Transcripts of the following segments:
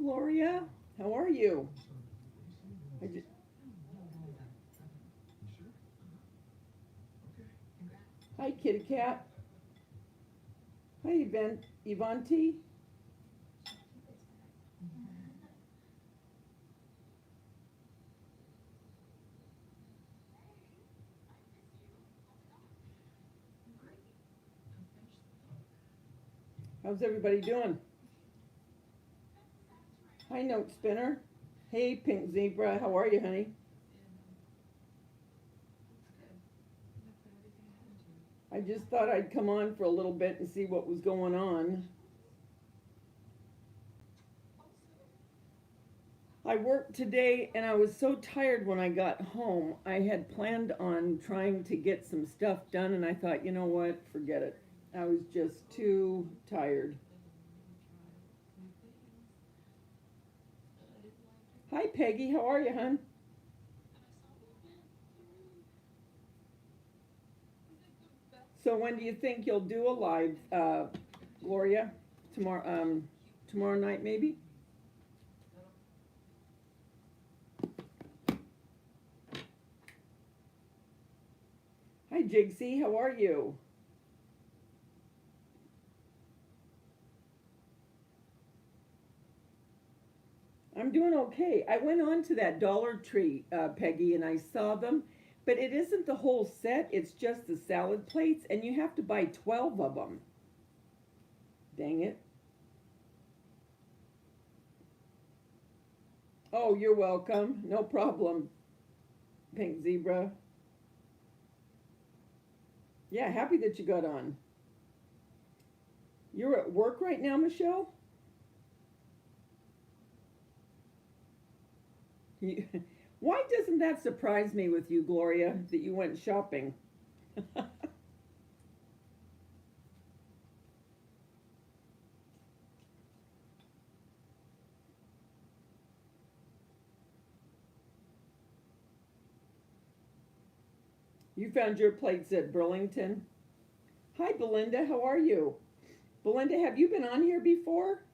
Gloria. How are you? I just, hi, Kitty Cat. Hi, Ivanti. How's everybody doing? Hi, Note Spinner. Hey, Pink Zebra. How are you, honey? I just thought I'd come on for a little bit and see what was going on. I worked today and I was so tired when I got home. I had planned on trying to get some stuff done and I thought, you know what, forget it. I was just too tired. Hi, Peggy. How are you, hon? So when do you think you'll do a live, Gloria? Tomorrow night maybe? Hi, Jigsy. How are you? I'm doing okay. I went on to that Dollar Tree, Peggy, and I saw them, but it isn't the whole set. It's just the salad plates, and you have to buy 12 of them. Dang it. Oh, you're welcome. No problem, Pink Zebra. Yeah, happy that you got on. You're at work right now, Michelle? Why doesn't that surprise me with you, Gloria, that you went shopping? You found your plates at Burlington? Hi, Belinda. How are you? Belinda, have you been on here before?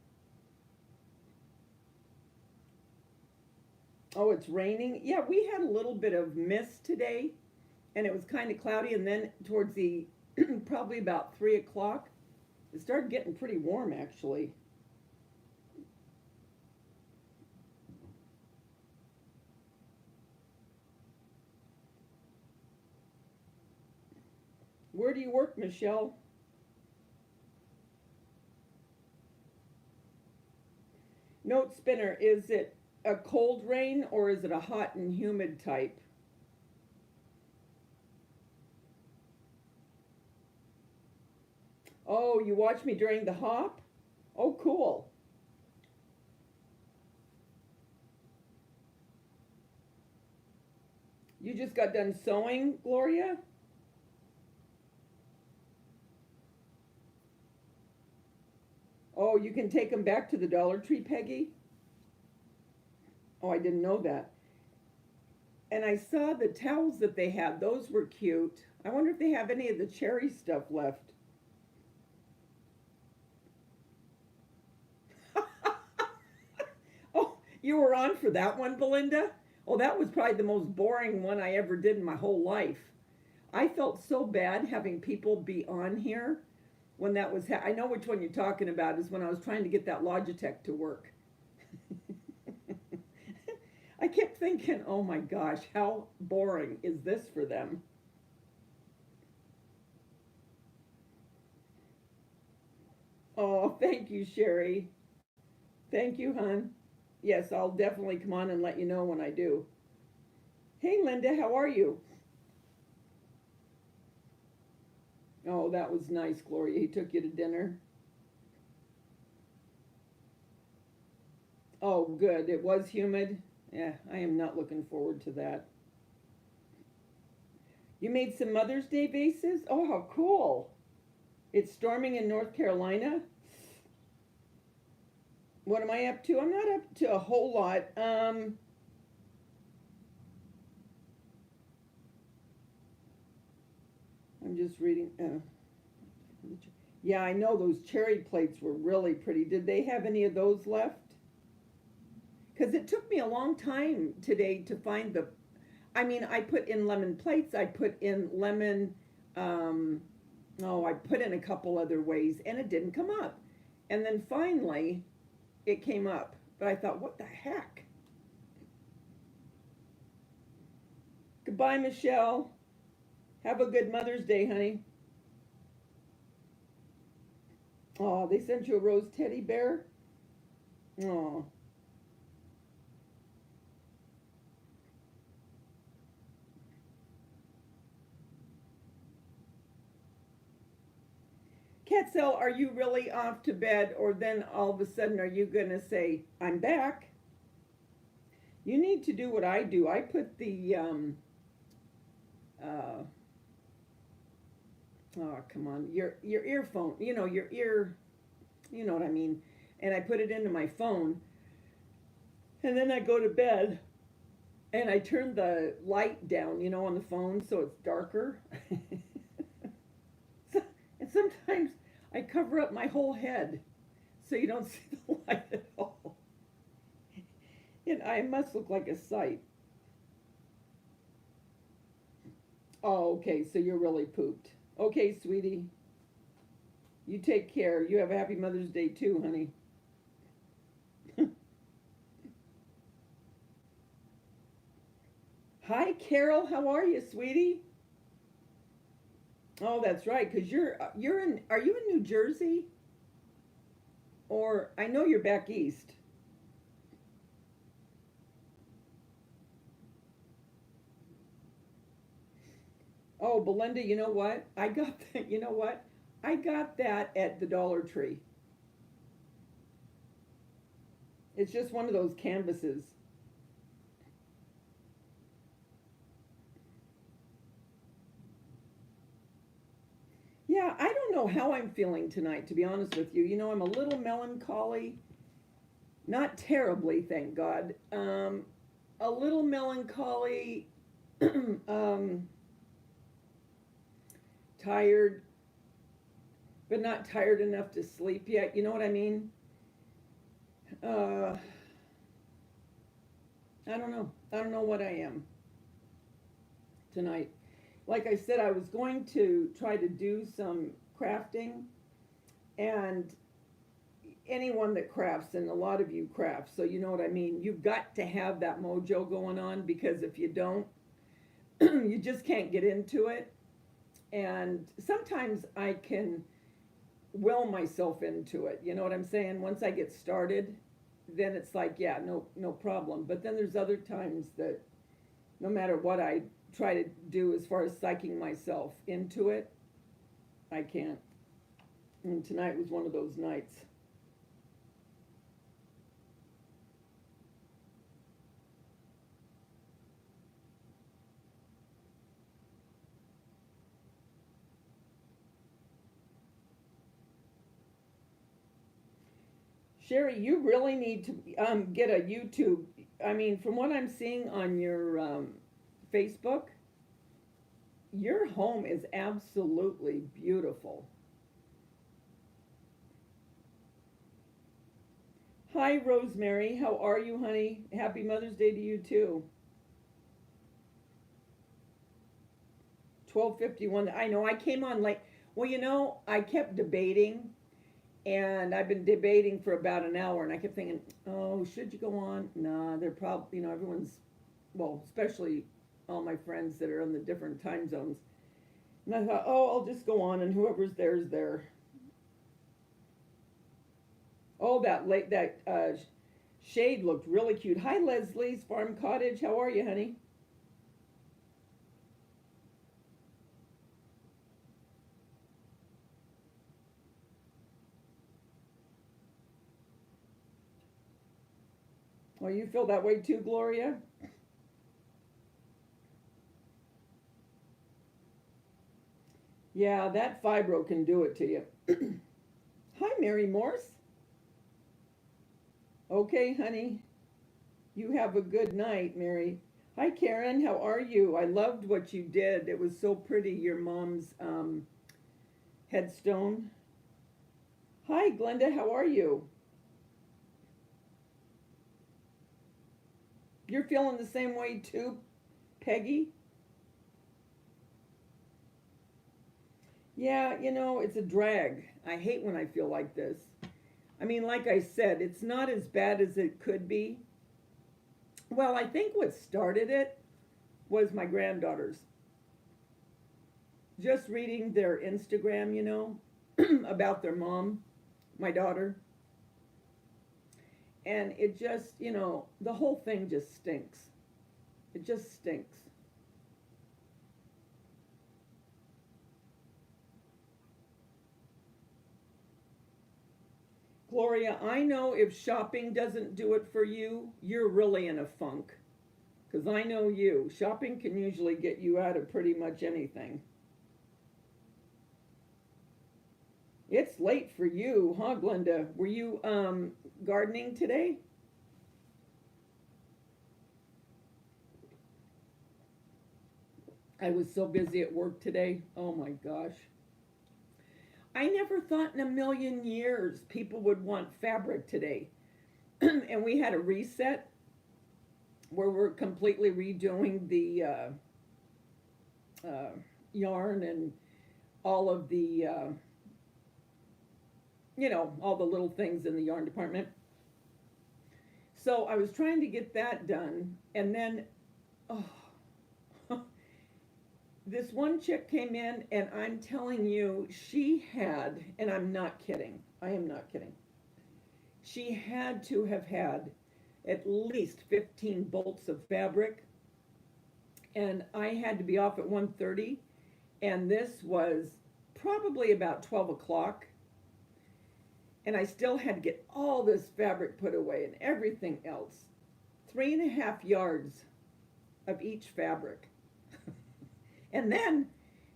Oh, it's raining? Yeah, we had a little bit of mist today, and it was kind of cloudy. And then towards the probably about 3 o'clock, it started getting pretty warm actually. Where do you work, Michelle? Note Spinner, is it a cold rain or is it a hot and humid type? Oh, you watch me during the hop? Oh, cool. You just got done sewing, Gloria? Oh, you can take them back to the Dollar Tree, Peggy? Oh, I didn't know that. And I saw the towels that they had. Those were cute. I wonder if they have any of the cherry stuff left. Oh, you were on for that one, Belinda? Oh, that was probably the most boring one I ever did in my whole life. I felt so bad having people be on here when that was. I know which one you're talking about is when I was trying to get that Logitech to work. I kept thinking, oh my gosh, how boring is this for them? Oh, thank you, Sherry. Thank you, hon. Yes, I'll definitely come on and let you know when I do. Hey, Linda, how are you? Oh, that was nice, Gloria. He took you to dinner. Oh, good. It was humid. Yeah, I am not looking forward to that. You made some Mother's Day vases? Oh, how cool. It's storming in North Carolina. What am I up to? I'm not up to a whole lot. I'm just reading. Yeah, I know those cherry plates were really pretty. Did they have any of those left? because it took me a long time today to find the. I mean, I put in lemon plates. I put in lemon. Um, oh, I put in a couple other ways, and it didn't come up. And then finally, it came up. But I thought, what the heck? Goodbye, Michelle. Have a good Mother's Day, honey. Oh, they sent you a rose teddy bear? Oh. Ketzel, are you really off to bed, or then all of a sudden are you going to say, I'm back? You need to do what I do. I put the, oh, come on, your earphone, your ear, you know what I mean, and I put it into my phone, and then I go to bed, and I turn the light down, on the phone so it's darker. And sometimes I cover up my whole head so you don't see the light at all. And I must look like a sight. Oh, okay, so you're really pooped. Okay, sweetie. You take care. You have a happy Mother's Day too, honey. Hi, Carol. How are you, sweetie? Oh, that's right. Cause you're in. Are you in New Jersey? Or I know you're back east. Oh, Belinda, you know what? I got that. You know what? I got that at the Dollar Tree. It's just one of those canvases. Yeah, I don't know how I'm feeling tonight, to be honest with you. I'm a little melancholy. Not terribly, thank God. A little melancholy, tired, but not tired enough to sleep yet. You know what I mean? Uh, I don't know. I don't know what I am tonight. Like I said, I was going to try to do some crafting, and anyone that crafts, and a lot of you craft, so you know what I mean. You've got to have that mojo going on, because if you don't, you just can't get into it. And sometimes I can will myself into it. You know what I'm saying? Once I get started, then it's like, yeah, no problem. But then there's other times that no matter what I try to do as far as psyching myself into it, I can't. And tonight was one of those nights. Sherry, you really need to get a YouTube. I mean, from what I'm seeing on your Facebook, your home is absolutely beautiful. Hi, Rosemary. How are you, honey? Happy Mother's Day to you too. 12:51. I know I came on late. Well, I kept debating, and I've been debating for about an hour, and I kept thinking, oh, should you go on? Nah, they're probably, everyone's, well, especially all my friends that are in the different time zones. And I thought, oh, I'll just go on, and whoever's there is there. Oh, that shade looked really cute. Hi, Leslie's Farm Cottage. How are you, honey? Well, you feel that way too, Gloria? Yeah, that fibro can do it to you. Hi, Mary Morse. Okay, honey. You have a good night, Mary. Hi, Karen. How are you? I loved what you did. It was so pretty, your mom's headstone. Hi, Glenda. How are you? You're feeling the same way too, Peggy? Yeah, it's a drag. I hate when I feel like this. I mean, like I said, it's not as bad as it could be. Well, I think what started it was my granddaughters. Just reading their Instagram, about their mom, my daughter. And it just, the whole thing just stinks. It just stinks. Gloria, I know if shopping doesn't do it for you, you're really in a funk. Because I know you. Shopping can usually get you out of pretty much anything. It's late for you, huh, Glenda? Were you gardening today? I was so busy at work today. Oh my gosh. I never thought in a million years people would want fabric today. And we had a reset where we're completely redoing the yarn and all of the, all the little things in the yarn department. So I was trying to get that done, and then, oh, this one chick came in, and I'm telling you, she had, and I'm not kidding, I am not kidding, she had to have had at least 15 bolts of fabric, and I had to be off at 1:30, and this was probably about 12 o'clock, and I still had to get all this fabric put away and everything else. 3.5 yards of each fabric. And then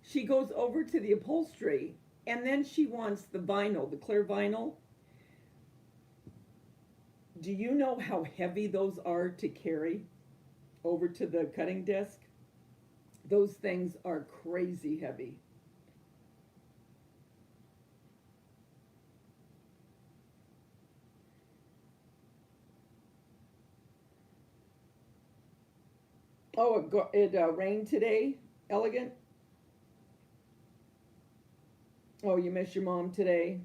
she goes over to the upholstery, and then she wants the vinyl, the clear vinyl. Do you know how heavy those are to carry over to the cutting desk? Those things are crazy heavy. Oh, it rained today, Elegant? Oh, you miss your mom today?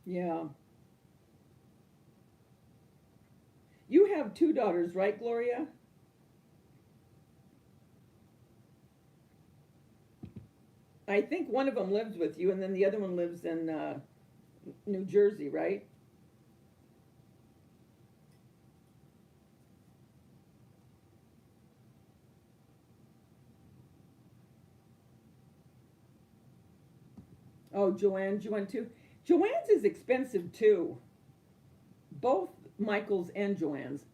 Yeah. You have two daughters, right, Gloria? I think one of them lives with you, and then the other one lives in New Jersey, right? Oh, Joanne's you went too? Joanne's is expensive too. Both Michael's and Joanne's.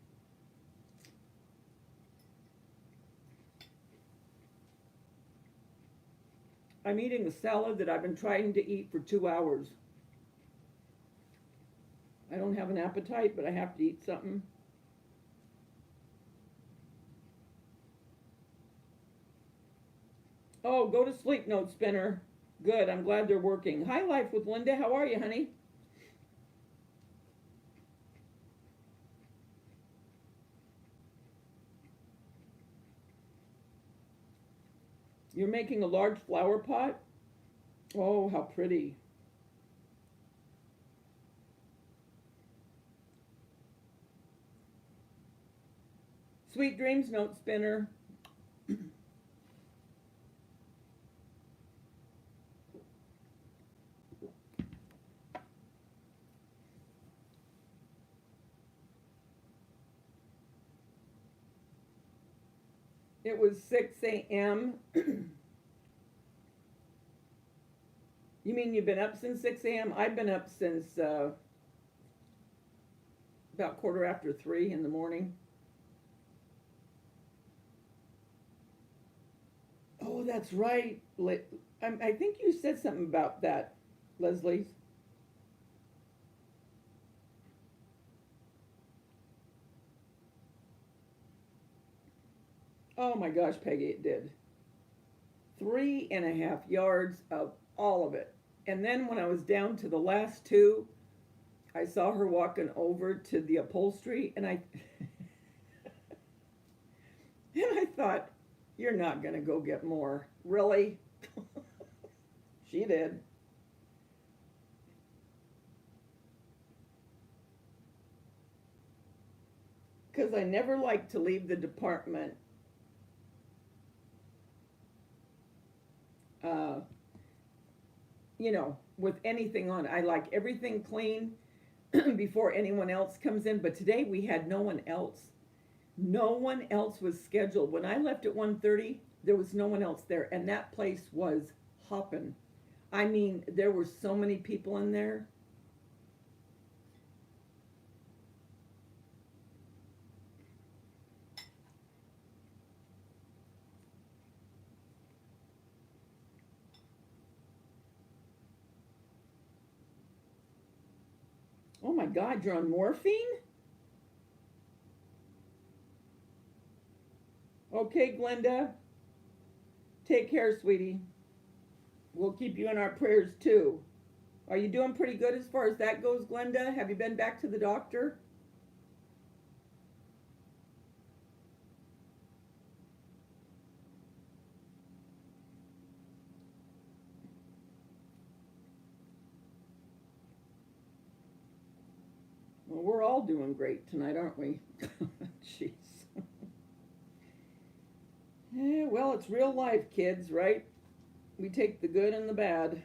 I'm eating a salad that I've been trying to eat for 2 hours. I don't have an appetite, but I have to eat something. Oh, go to sleep, Note Spinner. Good, I'm glad they're working. Hi, Life with Linda. How are you, honey? You're making a large flower pot? Oh, how pretty. Sweet dreams, Note Spinner. It was 6 a.m. You mean you've been up since 6 a.m.? I've been up since about quarter after 3 in the morning. Oh, that's right. I think you said something about that, Leslie. Oh my gosh, Peggy, it did. 3.5 yards of all of it. And then when I was down to the last two, I saw her walking over to the upholstery, and I and I thought, "You're not gonna go get more, really?" She did. Because I never like to leave the department uh, with anything on. I like everything clean before anyone else comes in. But today we had no one else. No one else was scheduled. When I left at 1:30, there was no one else there, and that place was hopping. I mean, there were so many people in there. Oh my God, you're on morphine? Okay, Glenda. Take care, sweetie. We'll keep you in our prayers too. Are you doing pretty good as far as that goes, Glenda? Have you been back to the doctor? Well, we're all doing great tonight, aren't we? Jeez. Yeah, well, it's real life, kids, right? We take the good and the bad.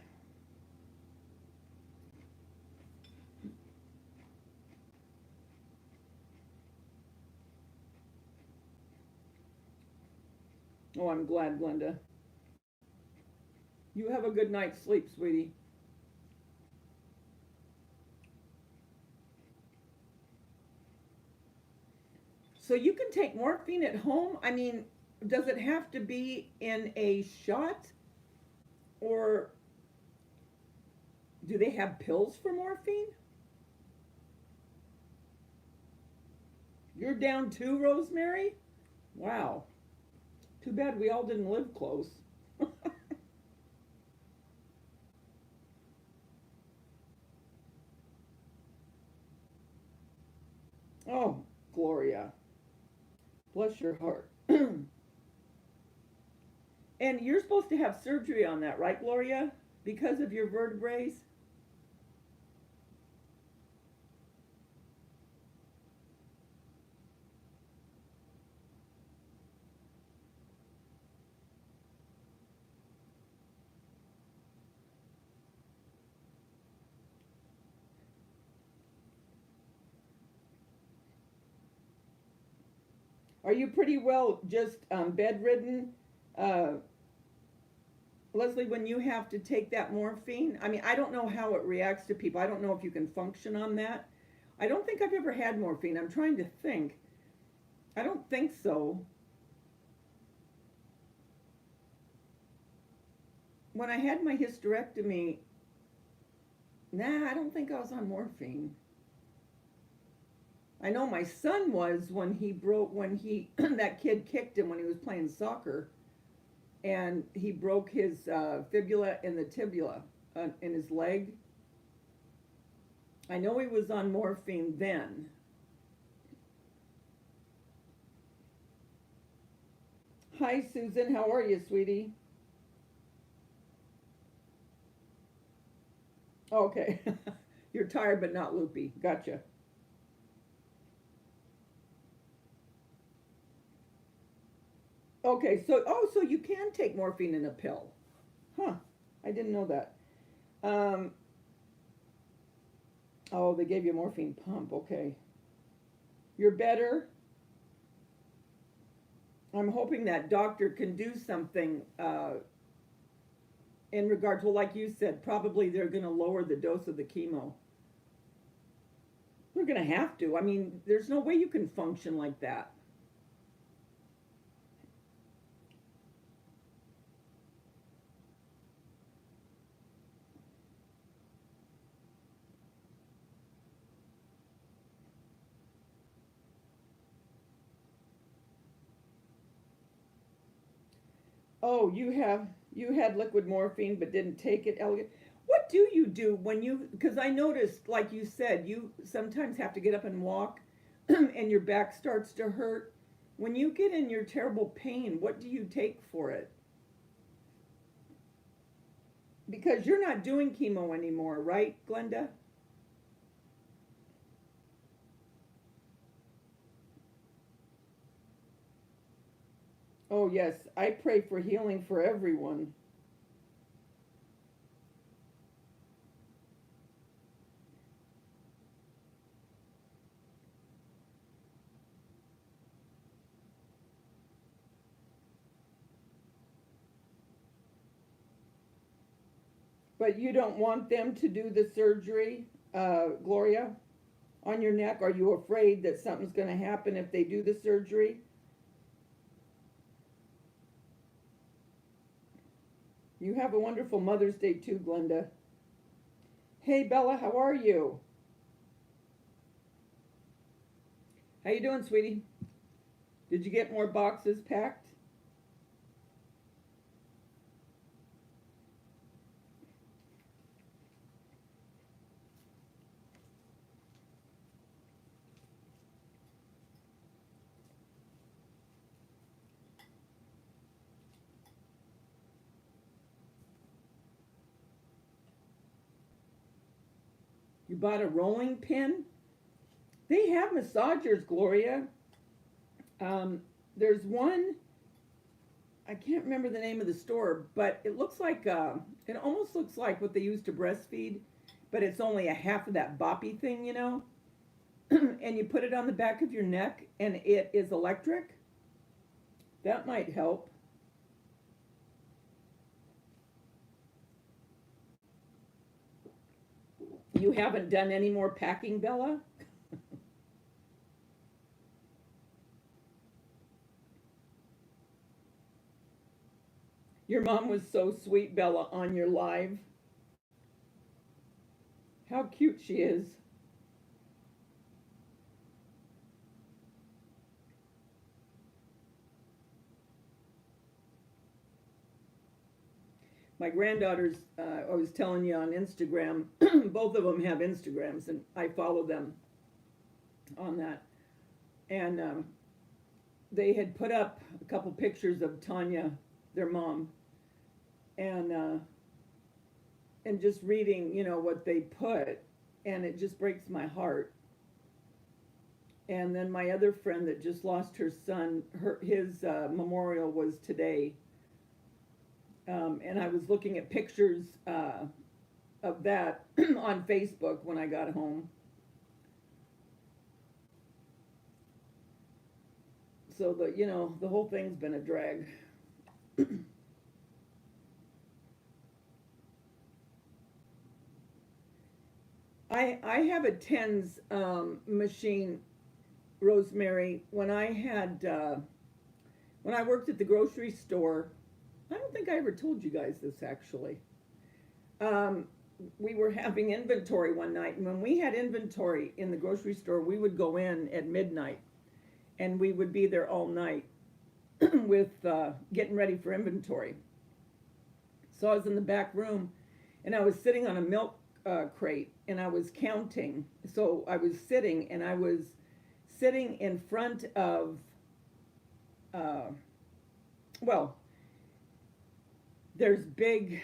Oh, I'm glad, Glenda. You have a good night's sleep, sweetie. So you can take morphine at home? I mean, does it have to be in a shot? Or do they have pills for morphine? You're down too, Rosemary? Wow. Too bad we all didn't live close. Oh, Gloria. Bless your heart. And you're supposed to have surgery on that, right, Gloria? Because of your vertebrae? Are you pretty well just bedridden? Uh, Leslie, when you have to take that morphine, I mean, I don't know how it reacts to people. I don't know if you can function on that. I don't think I've ever had morphine. I'm trying to think. I don't think so. When I had my hysterectomy, nah, I don't think I was on morphine. I know my son was when he that kid kicked him when he was playing soccer, and he broke his fibula and the tibia in his leg. I know he was on morphine then. Hi, Susan. How are you, sweetie? Okay. You're tired but not loopy. Gotcha. Okay, so you can take morphine in a pill. Huh. I didn't know that. Um, oh, they gave you a morphine pump. Okay. You're better. I'm hoping that doctor can do something in regards, well, like you said, probably they're going to lower the dose of the chemo. They're going to have to. I mean, there's no way you can function like that. Oh, you had liquid morphine but didn't take it, Elliot. What do you do when you, because I noticed, like you said, you sometimes have to get up and walk and your back starts to hurt. When you get in your terrible pain, what do you take for it? Because you're not doing chemo anymore, right, Glenda? Oh, yes. I pray for healing for everyone. But you don't want them to do the surgery, Gloria, on your neck? Are you afraid that something's going to happen if they do the surgery? You have a wonderful Mother's Day too, Glenda. Hey, Bella, how are you? How you doing, sweetie? Did you get more boxes packed? You bought a rolling pin? They have massagers, Gloria. Um, there's one, I can't remember the name of the store, but it looks like, it almost looks like what they use to breastfeed, but it's only a half of that boppy thing, you know? And you put it on the back of your neck and it is electric. That might help. You haven't done any more packing, Bella? Your mom was so sweet, Bella, on your live. How cute she is. My granddaughters, I was telling you on Instagram, both of them have Instagrams, and I follow them on that. And they had put up a couple pictures of Tanya, their mom, and just reading, you know, what they put, and it just breaks my heart. And then my other friend that just lost her son, his memorial was today, and I was looking at pictures of that on Facebook when I got home. So the whole thing's been a drag. I have a tens machine, Rosemary. When I worked at the grocery store, I don't think I ever told you guys this actually. Um, we were having inventory one night, and when we had inventory in the grocery store, we would go in at midnight, and we would be there all night with getting ready for inventory. So I was in the back room, and I was sitting on a milk crate, and I was counting. So I was sitting, and I was sitting in front of, uh, well, there's big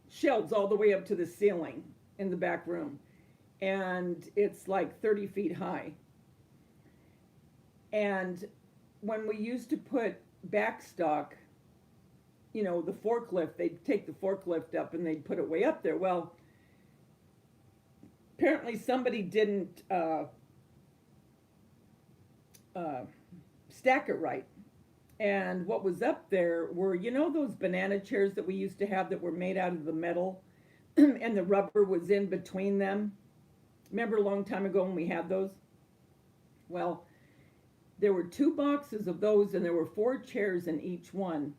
shelves all the way up to the ceiling in the back room, and it's like 30 feet high. And when we used to put back stock, you know, the forklift, they'd take the forklift up and they'd put it way up there. Well, apparently somebody didn't uh, stack it right. And what was up there were, you know, those banana chairs that we used to have that were made out of the metal and the rubber was in between them? Remember a long time ago when we had those? Well, there were two boxes of those and there were four chairs in each one.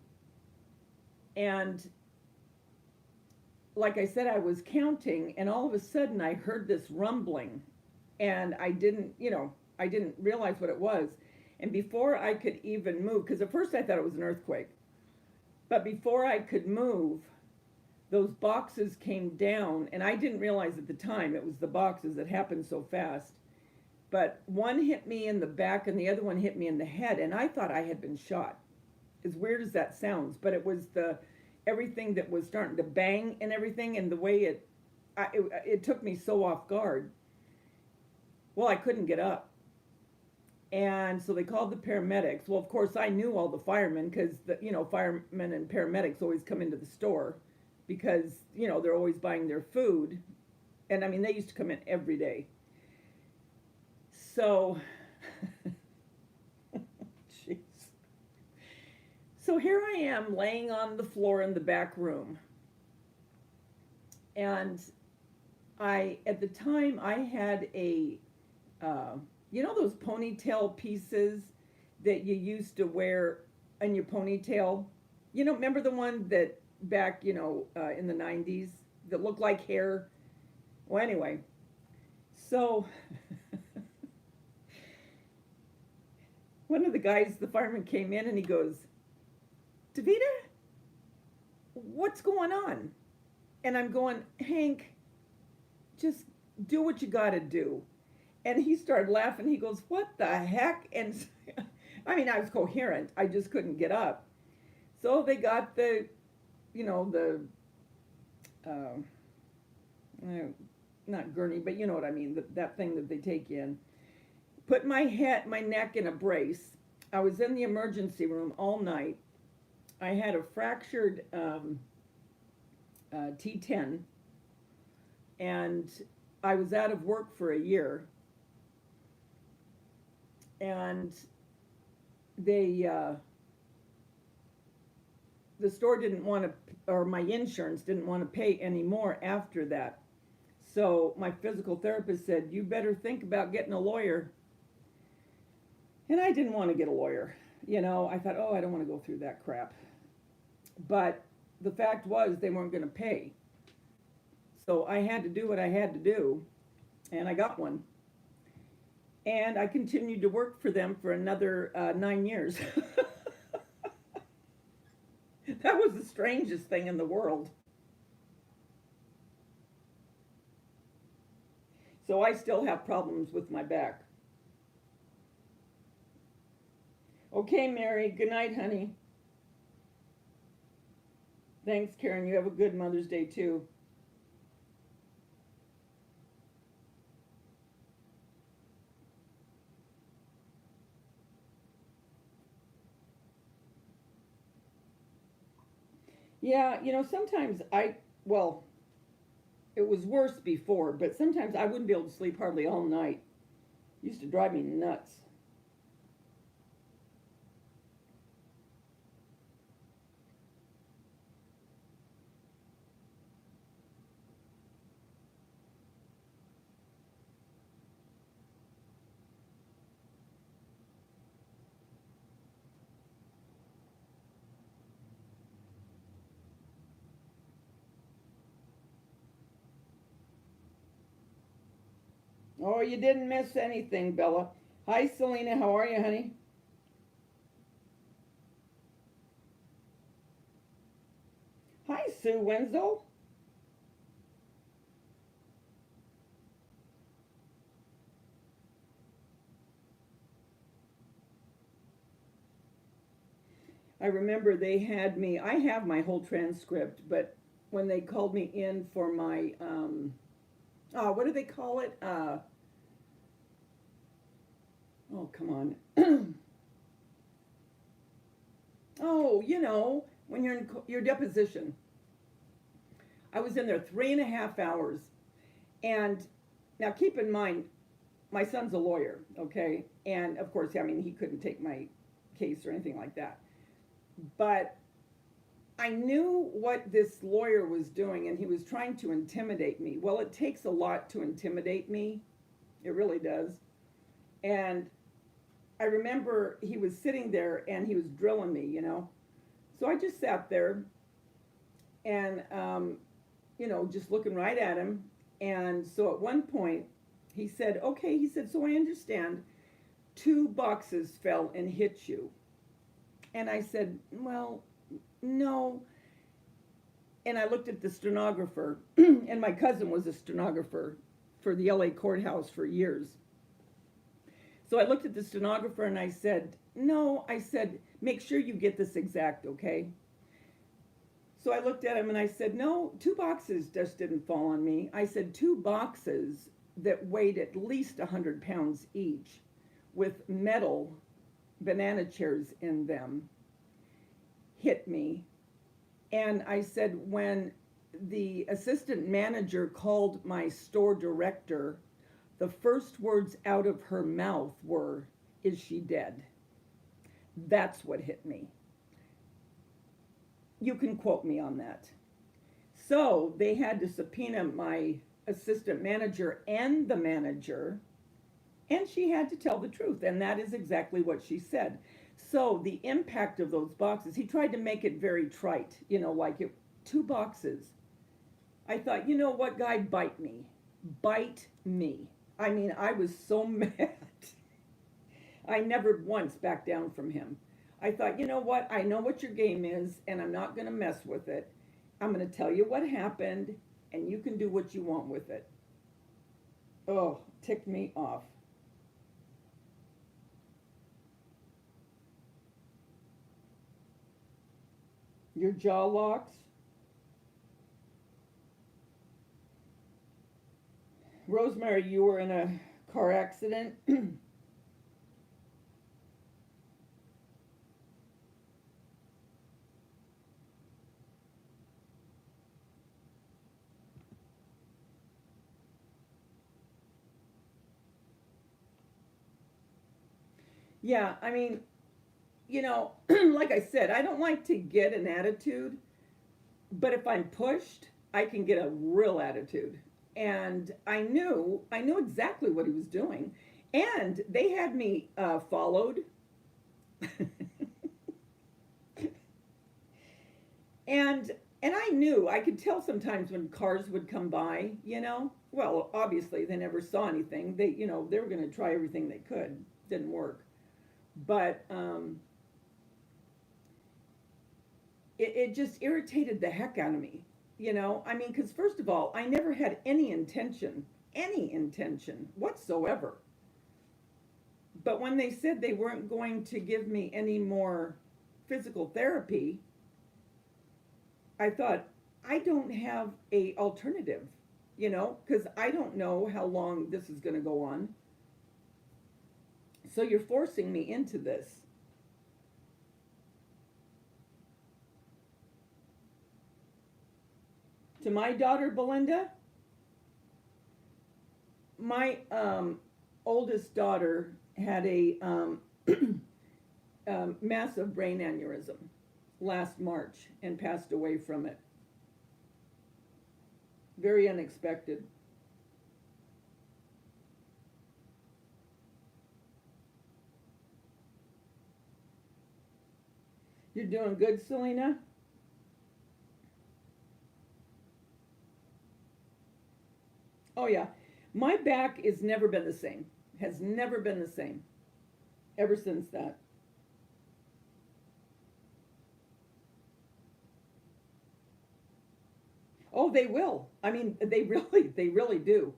And like I said, I was counting, and all of a sudden I heard this rumbling, and I didn't realize what it was. And before I could even move, because at first I thought it was an earthquake, but before I could move, those boxes came down, and I didn't realize at the time it was the boxes that happened so fast. But one hit me in the back and the other one hit me in the head, and I thought I had been shot. As weird as that sounds, but it was the everything that was starting to bang and everything, and the way it took me so off guard. Well, I couldn't get up. And so they called the paramedics. Well, of course, I knew all the firemen because firemen and paramedics always come into the store because they're always buying their food, and I mean they used to come in every day. So, jeez. So here I am laying on the floor in the back room, and at the time I had a those ponytail pieces that you used to wear in your ponytail? Remember the one that back, in the 90s that looked like hair? Well, anyway, so one of the guys, the fireman, came in and he goes, Davida, what's going on? And I'm going, Hank, just do what you got to do. And he started laughing. He goes, what the heck? And I mean, I was coherent. I just couldn't get up. So they got the not gurney, but you know what I mean, that thing that they take in. Put my neck in a brace. I was in the emergency room all night. I had a fractured T10, and I was out of work for a year. And the store didn't want to, or my insurance didn't want to pay anymore after that. So my physical therapist said, you better think about getting a lawyer. And I didn't want to get a lawyer. I thought, I don't want to go through that crap. But the fact was they weren't going to pay. So I had to do what I had to do, and I got one. And I continued to work for them for another 9 years. That was the strangest thing in the world. So I still have problems with my back. Okay, Mary. Good night, honey. Thanks, Karen. You have a good Mother's Day, too. Yeah, sometimes it was worse before, but sometimes I wouldn't be able to sleep hardly all night. It used to drive me nuts. Oh, you didn't miss anything, Bella. Hi, Selena. How are you, honey? Hi, Sue Wenzel. I remember they had me, I have my whole transcript, but when they called me in for my, what do they call it? Oh, come on. Oh, when you're in your deposition. I was in there 3.5 hours. And now keep in mind, my son's a lawyer, okay? And of course, I mean, he couldn't take my case or anything like that. But I knew what this lawyer was doing, and he was trying to intimidate me. Well, it takes a lot to intimidate me. It really does. And I remember he was sitting there and he was drilling me, So I just sat there and, just looking right at him. And so at one point he said, okay, he said, so I understand 2 boxes fell and hit you. And I said, well, no. and I looked at the stenographer, and my cousin was a stenographer for the LA courthouse for years. So I looked at the stenographer and I said, no, I said, make sure you get this exact, okay? So I looked at him and I said, no, 2 boxes just didn't fall on me. I said, 2 boxes that weighed at least 100 pounds each with metal banana chairs in them hit me. And I said, when the assistant manager called my store director, the first words out of her mouth were, is she dead? That's what hit me. You can quote me on that. So they had to subpoena my assistant manager and the manager, and she had to tell the truth, and that is exactly what she said. So the impact of those boxes, he tried to make it very trite, like 2 boxes. I thought, you know what, guy, bite me. Bite me. I mean, I was so mad. I never once backed down from him. I thought, you know what, I know what your game is, and I'm not going to mess with it. I'm going to tell you what happened, and you can do what you want with it. Oh, ticked me off. Your jaw locks. Rosemary, you were in a car accident. Yeah, I mean, like I said, I don't like to get an attitude, but if I'm pushed, I can get a real attitude. And I knew exactly what he was doing. And they had me followed. and I knew, I could tell sometimes when cars would come by, Well, obviously they never saw anything. They were going to try everything they could. Didn't work. But it just irritated the heck out of me, I mean, because first of all, I never had any intention whatsoever. But when they said they weren't going to give me any more physical therapy, I thought, I don't have a alternative, because I don't know how long this is going to go on. So you're forcing me into this. To my daughter, Belinda, my oldest daughter had a massive brain aneurysm last March and passed away from it. Very unexpected. You're doing good, Selena? Oh, yeah. My back has never been the same. Has never been the same. Ever since that. Oh, they will. I mean, they really do.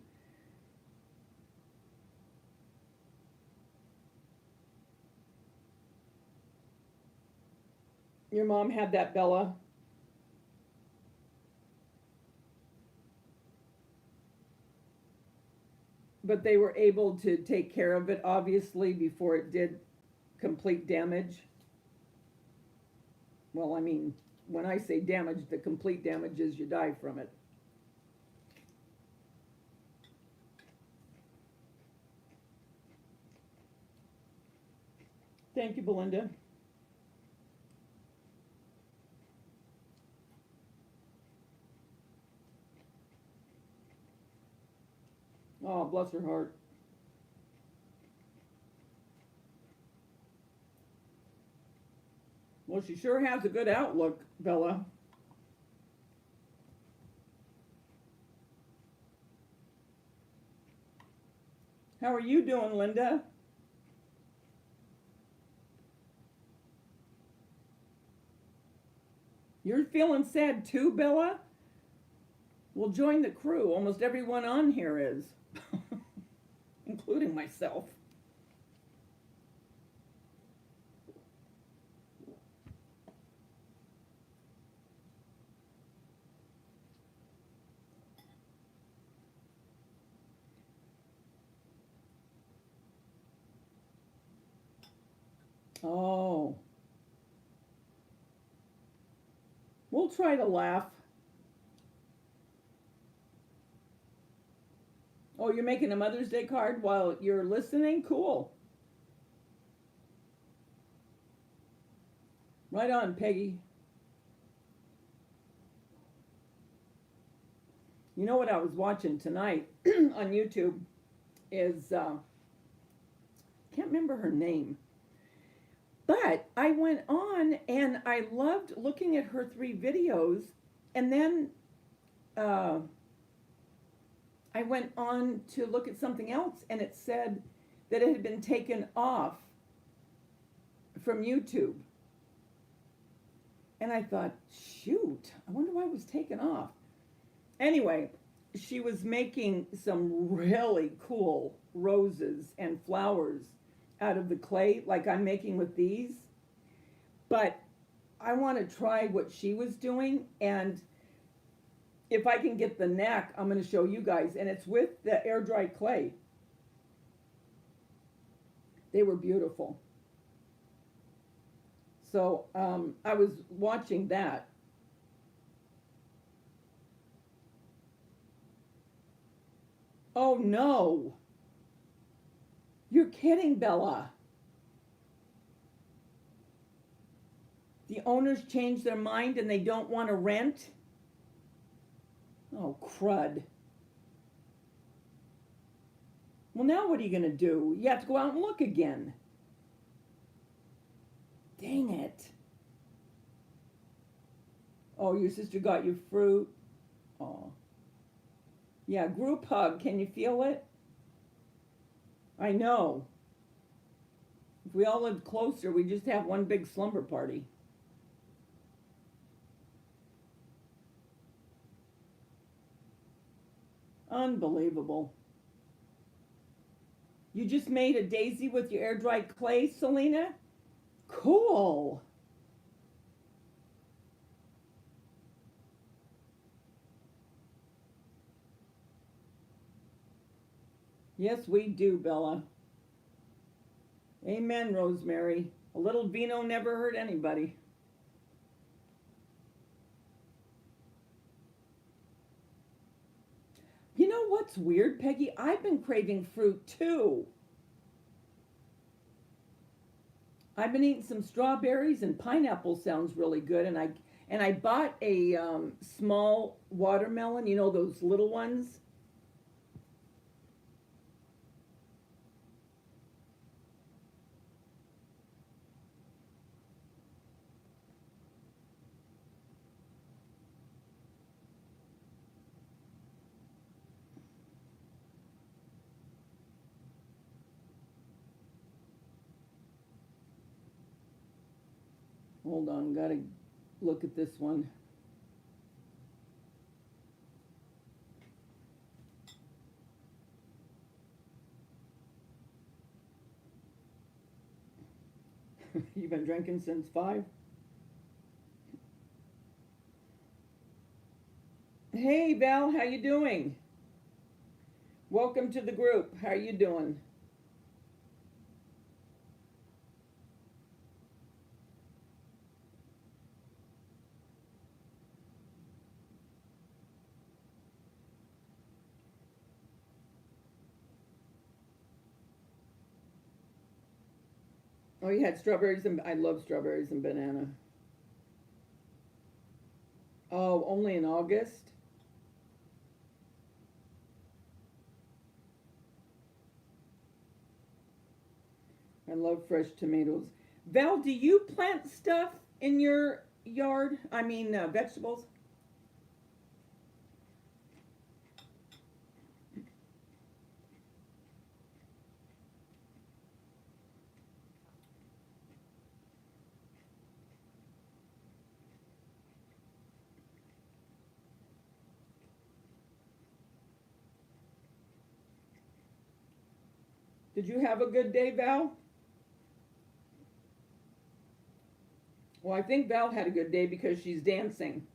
Your mom had that, Bella. But they were able to take care of it, obviously, before it did complete damage. Well, I mean, when I say damage, the complete damage is you die from it. Thank you, Belinda. Oh, bless her heart. Well, she sure has a good outlook, Bella. How are you doing, Linda? You're feeling sad too, Bella? Well, join the crew. Almost everyone on here is, including myself. Oh. We'll try to laugh. Oh, you're making a Mother's Day card while you're listening? Cool. Right on, Peggy. You know what I was watching tonight on YouTube is, can't remember her name. But I went on and I loved looking at her 3 videos, and then I went on to look at something else, and it said that it had been taken off from YouTube. And I thought, shoot, I wonder why it was taken off. Anyway, she was making some really cool roses and flowers out of the clay, like I'm making with these. But I want to try what she was doing, and if I can get the neck, I'm going to show you guys. And it's with the air dry clay. They were beautiful. So I was watching that. Oh no. You're kidding, Bella. The owners changed their mind and they don't want to rent? Oh, crud. Well, now what are you going to do? You have to go out and look again. Dang it. Oh, your sister got you fruit. Oh. Yeah, group hug. Can you feel it? I know. If we all lived closer, we'd just have one big slumber party. Unbelievable. You just made a daisy with your air dried clay, Selena? Cool. Yes, we do, Bella. Amen, Rosemary. A little vino never hurt anybody. You know what's weird, Peggy? I've been craving fruit too. I've been eating some strawberries, and pineapple sounds really good. And I bought a small watermelon. You know those little ones. Hold on, gotta look at this one. You've been drinking since 5? Hey Val, how you doing? Welcome to the group. How you doing? Oh, you had strawberries and I love strawberries and banana. Oh, only in August? I love fresh tomatoes. Val, do you plant stuff in your yard? I mean, vegetables? Did you have a good day, Val? Well, I think Val had a good day because she's dancing.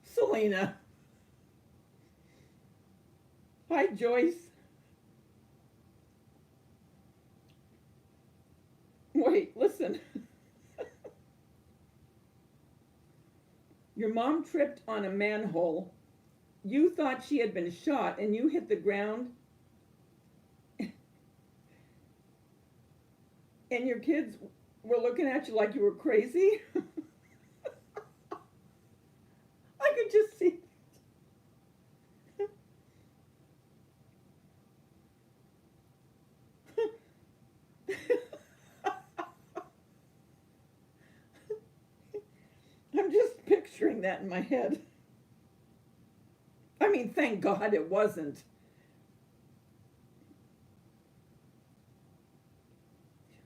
Selena. Hi, Joyce. Wait, listen. Your mom tripped on a manhole. You thought she had been shot and you hit the ground, and your kids were looking at you like you were crazy. I could just see. I'm just picturing that in my head. I mean, thank God it wasn't.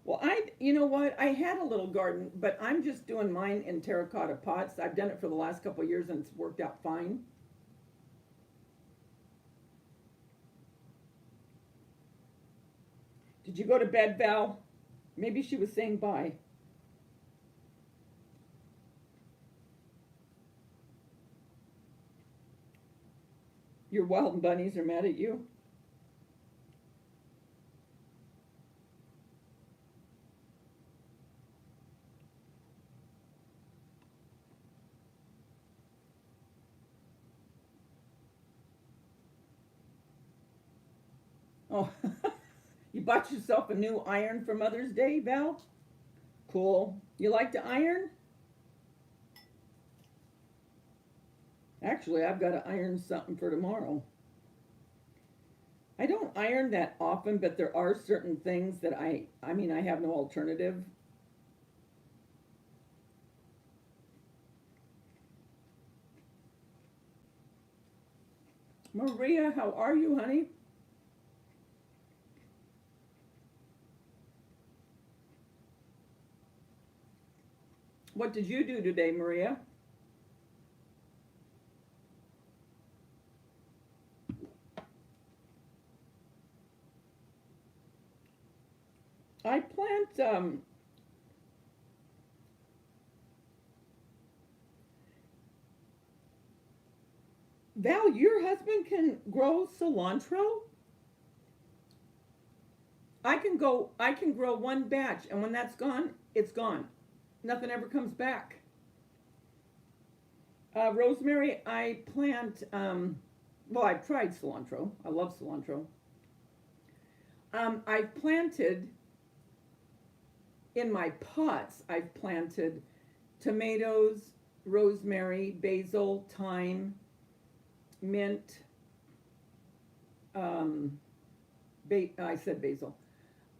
Well, you know what? I had a little garden, but I'm just doing mine in terracotta pots. I've done it for the last couple of years and it's worked out fine. Did you go to bed, Val? Maybe she was saying bye. Your wild bunnies are mad at you. Oh, you bought yourself a new iron for Mother's Day, Val? Cool. You like to iron? Actually, I've got to iron something for tomorrow. I don't iron that often, but there are certain things that I mean, I have no alternative. Maria, how are you, honey? What did you do today, Maria? I plant, Val, your husband can grow cilantro? I can grow one batch, and when that's gone, it's gone. Nothing ever comes back. Rosemary, I plant, well, I've tried cilantro. I love cilantro. I've planted in my pots, I've planted tomatoes, rosemary, basil, thyme, mint. Um, I said basil.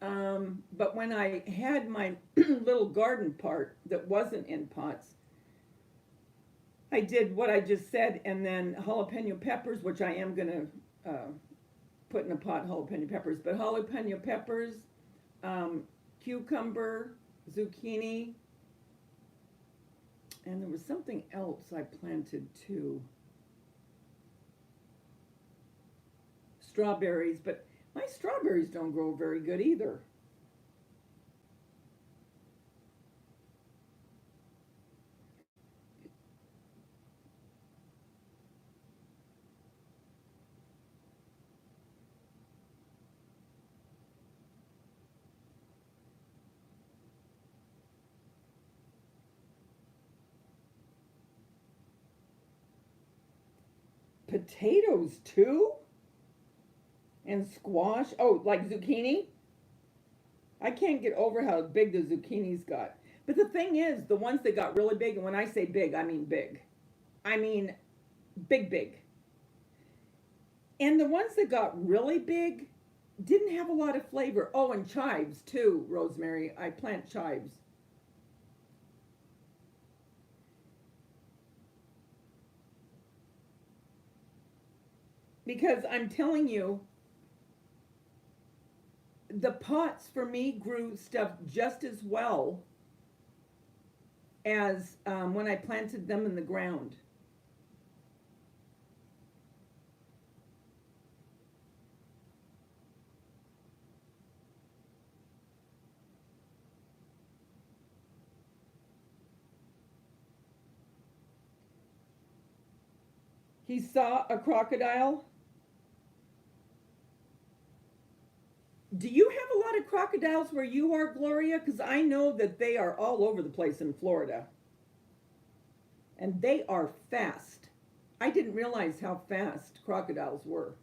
But when I had my little garden part that wasn't in pots, I did what I just said, and then jalapeno peppers, which I am gonna put in a pot, jalapeno peppers, but jalapeno peppers, um, cucumber, zucchini, and there was something else I planted too. Strawberries, but my strawberries don't grow very good either. Potatoes too? And squash? Oh, like zucchini? I can't get over how big the zucchinis got. But the thing is, the ones that got really big, and when I say big, I mean big. I mean big, big. And the ones that got really big didn't have a lot of flavor. Oh, and chives too, Rosemary. I plant chives. Because I'm telling you, the pots for me grew stuff just as well as when I planted them in the ground. He saw a crocodile. Do you have a lot of crocodiles where you are, Gloria? Because I know that they are all over the place in Florida. And they are fast. I didn't realize how fast crocodiles were.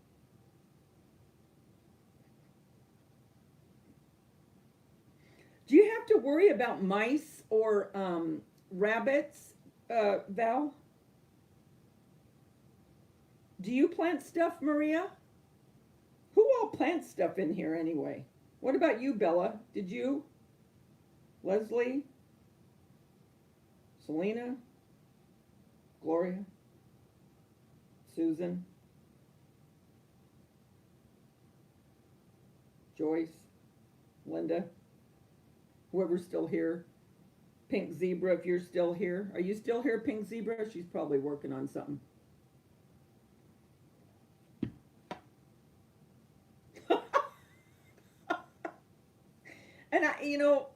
Do you have to worry about mice or rabbits, Val? Do you plant stuff, Maria? Who all plants stuff in here anyway? What about you, Bella? Did you? Leslie? Selena? Gloria? Susan? Joyce? Linda? Whoever's still here? Pink Zebra, if you're still here. Are you still here, Pink Zebra? She's probably working on something. And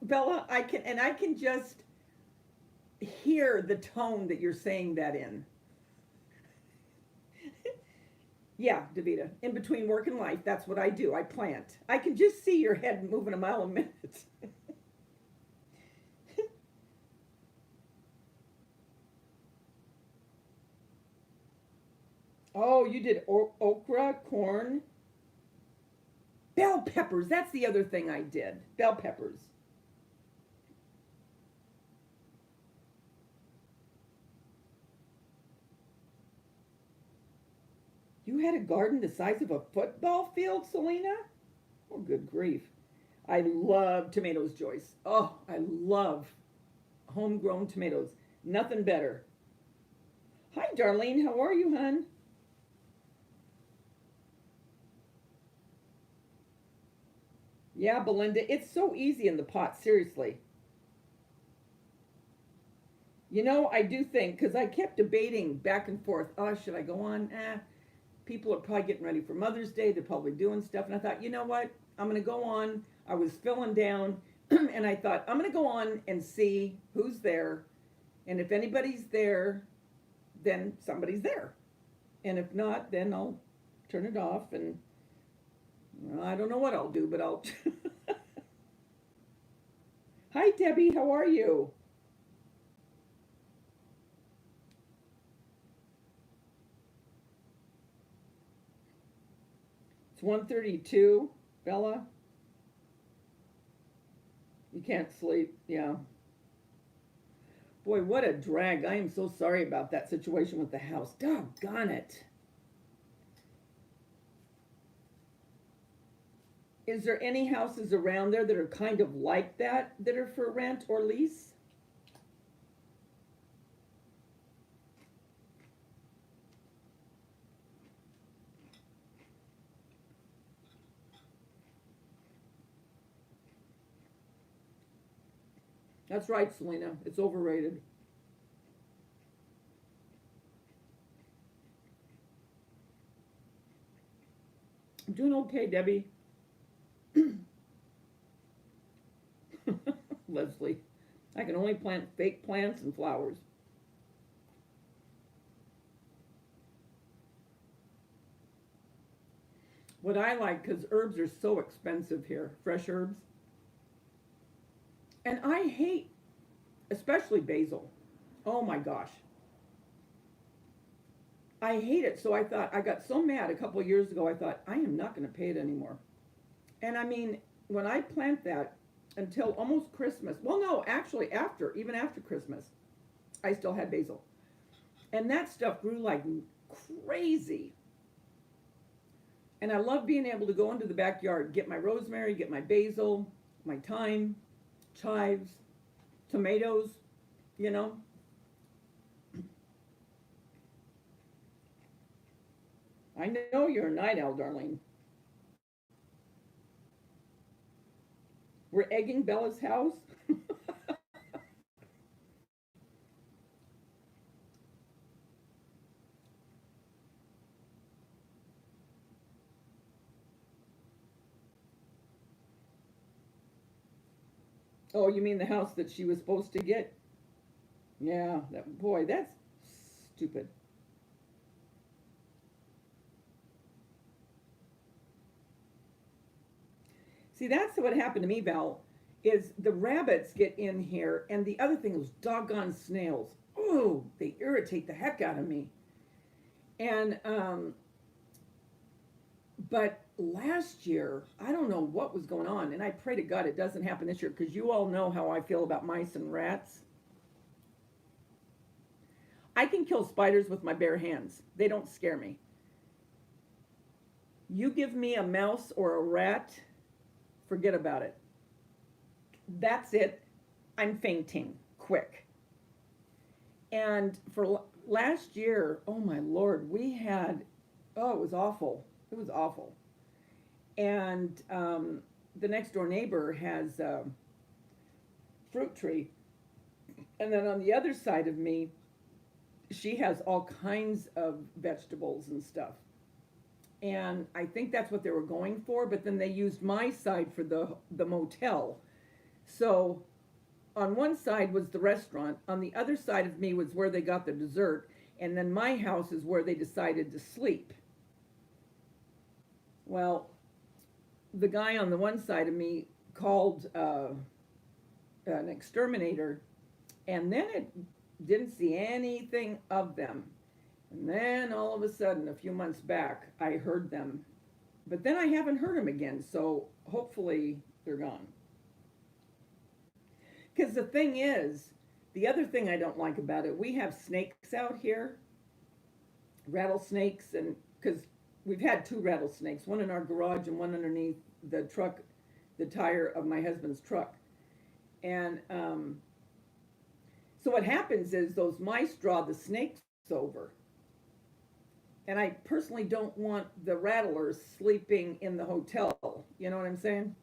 Bella, I can just hear the tone that you're saying that in. Yeah, Davita, in between work and life, that's what I do. I plant. I can just see your head moving a mile a minute. Oh, you did okra, corn, bell peppers. That's the other thing I did. Bell peppers. You had a garden the size of a football field, Selena? Oh, good grief. I love tomatoes, Joyce. Oh, I love homegrown tomatoes. Nothing better. Hi, Darlene. How are you, hon? Yeah, Belinda, it's so easy in the pot, seriously. I do think, because I kept debating back and forth, oh, should I go on? People are probably getting ready for Mother's Day. They're probably doing stuff. And I thought, you know what? I'm going to go on. I was feeling down. And I thought, I'm going to go on and see who's there. And if anybody's there, then somebody's there. And if not, then I'll turn it off. And I don't know what I'll do, but I'll. Hi, Debbie. How are you? It's 1:32, Bella. You can't sleep. Yeah. Boy, what a drag. I am so sorry about that situation with the house. Doggone it. Is there any houses around there that are kind of like that are for rent or lease? That's right, Selena. It's overrated. I'm doing okay, Debbie. Leslie. I can only plant fake plants and flowers. What I like, because herbs are so expensive here, fresh herbs. And I hate, especially basil. Oh my gosh. I hate it. So I thought, I got so mad a couple of years ago, I thought, I am not going to pay it anymore. And I mean, when I plant that until almost Christmas, well, no, actually, even after Christmas, I still had basil. And that stuff grew like crazy. And I love being able to go into the backyard, get my rosemary, get my basil, my thyme, chives, tomatoes, you know. I know you're a night owl, darling. We're egging Bella's house. Oh, you mean the house that she was supposed to get? Yeah, that boy, that's stupid. See, that's what happened to me, Val, is the rabbits get in here, and the other thing is doggone snails. Oh, they irritate the heck out of me. And but last year, I don't know what was going on, and I pray to God it doesn't happen this year because you all know how I feel about mice and rats. I can kill spiders with my bare hands. They don't scare me. You give me a mouse or a rat, forget about it. That's it. I'm fainting quick. And for last year, oh my Lord, we had, oh, it was awful. It was awful. And the next door neighbor has a fruit tree. And then on the other side of me, she has all kinds of vegetables and stuff. And I think that's what they were going for, but then they used my side for the motel. So on one side was the restaurant, on the other side of me was where they got the dessert, and then my house is where they decided to sleep. Well, the guy on the one side of me called an exterminator, and then it didn't see anything of them. And then all of a sudden, a few months back, I heard them. But then I haven't heard them again, so hopefully they're gone. Because the thing is, the other thing I don't like about it, we have snakes out here, rattlesnakes, and because we've had two rattlesnakes, one in our garage and one underneath the truck, the tire of my husband's truck. And so what happens is those mice draw the snakes over. And I personally don't want the rattlers sleeping in the hotel. You know what I'm saying?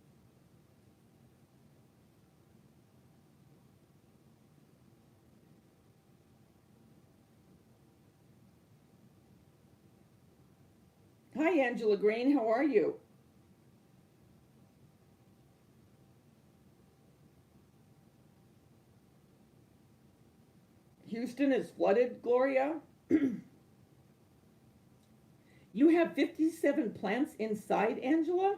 Hi, Angela Green. How are you? Houston is flooded, Gloria. You have 57 plants inside, Angela?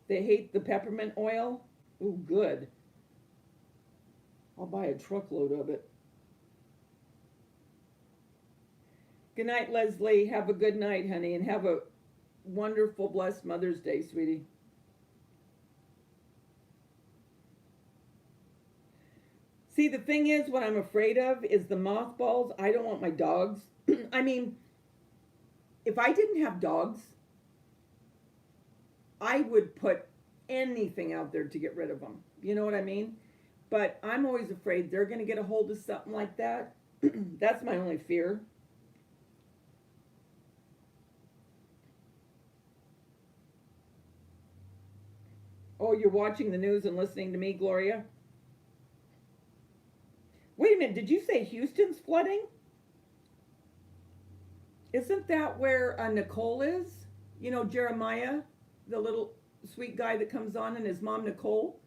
They hate the peppermint oil? Oh, good. I'll buy a truckload of it. Good night, Leslie. Have a good night, honey, and have a wonderful, blessed Mother's Day, sweetie. See, the thing is, what I'm afraid of is the mothballs. I don't want my dogs. I mean, if I didn't have dogs, I would put anything out there to get rid of them. You know what I mean? But I'm always afraid they're going to get a hold of something like that. That's my only fear. Oh, you're watching the news and listening to me, Gloria? Wait a minute, did you say Houston's flooding? Isn't that where Nicole is? You know, Jeremiah, the little sweet guy that comes on, and his mom, Nicole?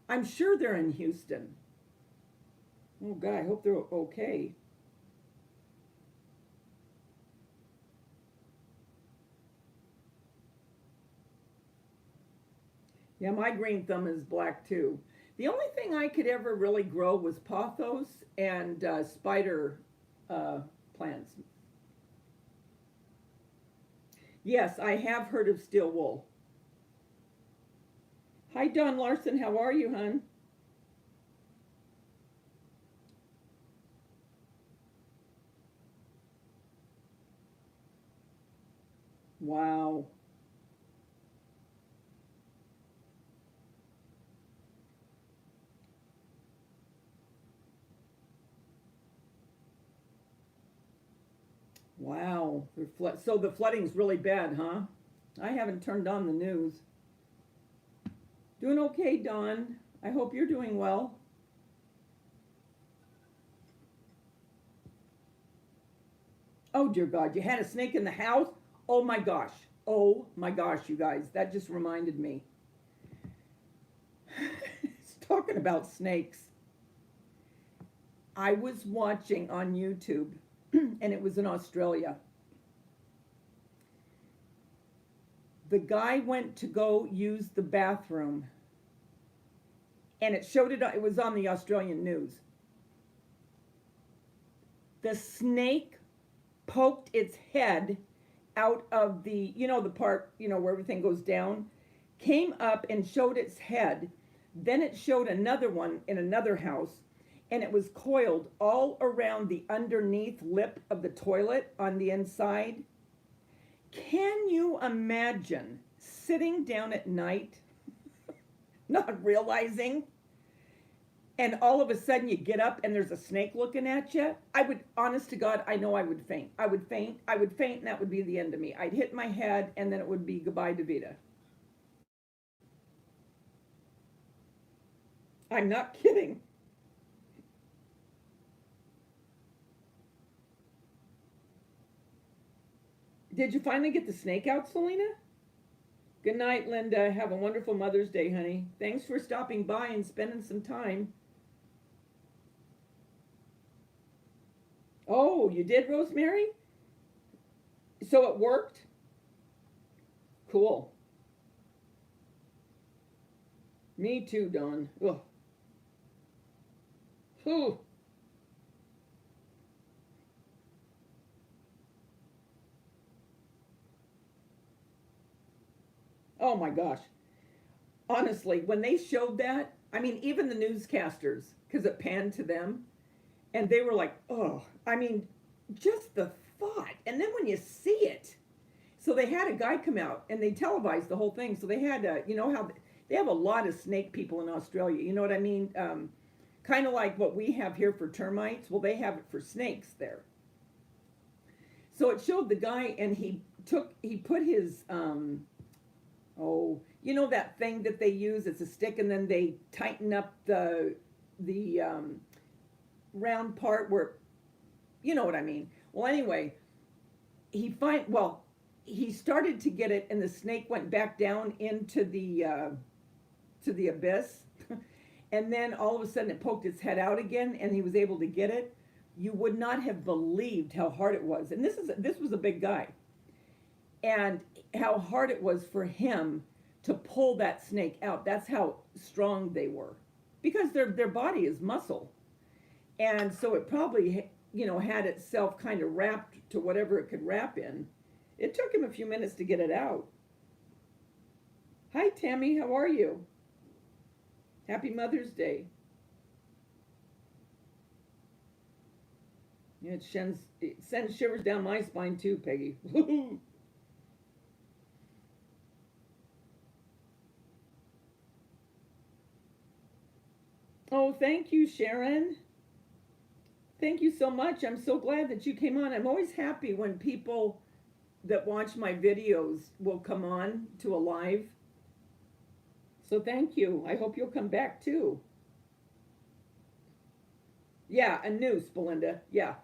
I'm sure they're in Houston. Oh, God, I hope they're okay. Yeah, my green thumb is black too. The only thing I could ever really grow was pothos and spider uh, plants. Yes, I have heard of steel wool. Hi, Don Larson. How are you, hon? Wow. Wow. So the flooding's really bad, huh? I haven't turned on the news. Doing okay, Dawn. I hope you're doing well. Oh, dear God, you had a snake in the house? Oh my gosh. Oh my gosh, you guys. That just reminded me. It's talking about snakes. I was watching on YouTube, and it was in Australia. The guy went to go use the bathroom, and it was on the Australian news. The snake poked its head out of the part, where everything goes down, came up and showed its head. Then it showed another one in another house, and it was coiled all around the underneath lip of the toilet on the inside. Can you imagine sitting down at night, not realizing, and all of a sudden you get up and there's a snake looking at you? I would, honest to God, I know I would faint. I would faint, and that would be the end of me. I'd hit my head, and then it would be goodbye, Davida. I'm not kidding. Did you finally get the snake out, Selena? Good night, Linda. Have a wonderful Mother's Day, honey. Thanks for stopping by and spending some time. Oh, you did, Rosemary? So it worked? Cool. Me too, Dawn. Ugh. Whew. Oh my gosh. Honestly, when they showed that, I mean, even the newscasters, because it panned to them, and they were like, oh, I mean, just the thought. And then when you see it, so they had a guy come out and they televised the whole thing. So they had, how they have a lot of snake people in Australia. You know what I mean? Kind of like what we have here for termites. Well, they have it for snakes there. So it showed the guy, and he put his, that thing that they use. It's a stick, and then they tighten up the round part where, you know what I mean. Well, anyway, he started to get it, and the snake went back down into the abyss, and then all of a sudden it poked its head out again, and he was able to get it. You would not have believed how hard it was, and this was a big guy, and how hard it was for him to pull that snake out. That's how strong they were, because their body is muscle, and so it probably had itself kind of wrapped to whatever it could wrap in. It took him a few minutes to get it out. Hi, Tammy, how are you? Happy Mother's Day. Yeah, it sends shivers down my spine too, Peggy. Oh, thank you, Sharon. Thank you so much. I'm so glad that you came on. I'm always happy when people that watch my videos will come on to a live. So thank you. I hope you'll come back too. Yeah, a noose, Belinda. Yeah.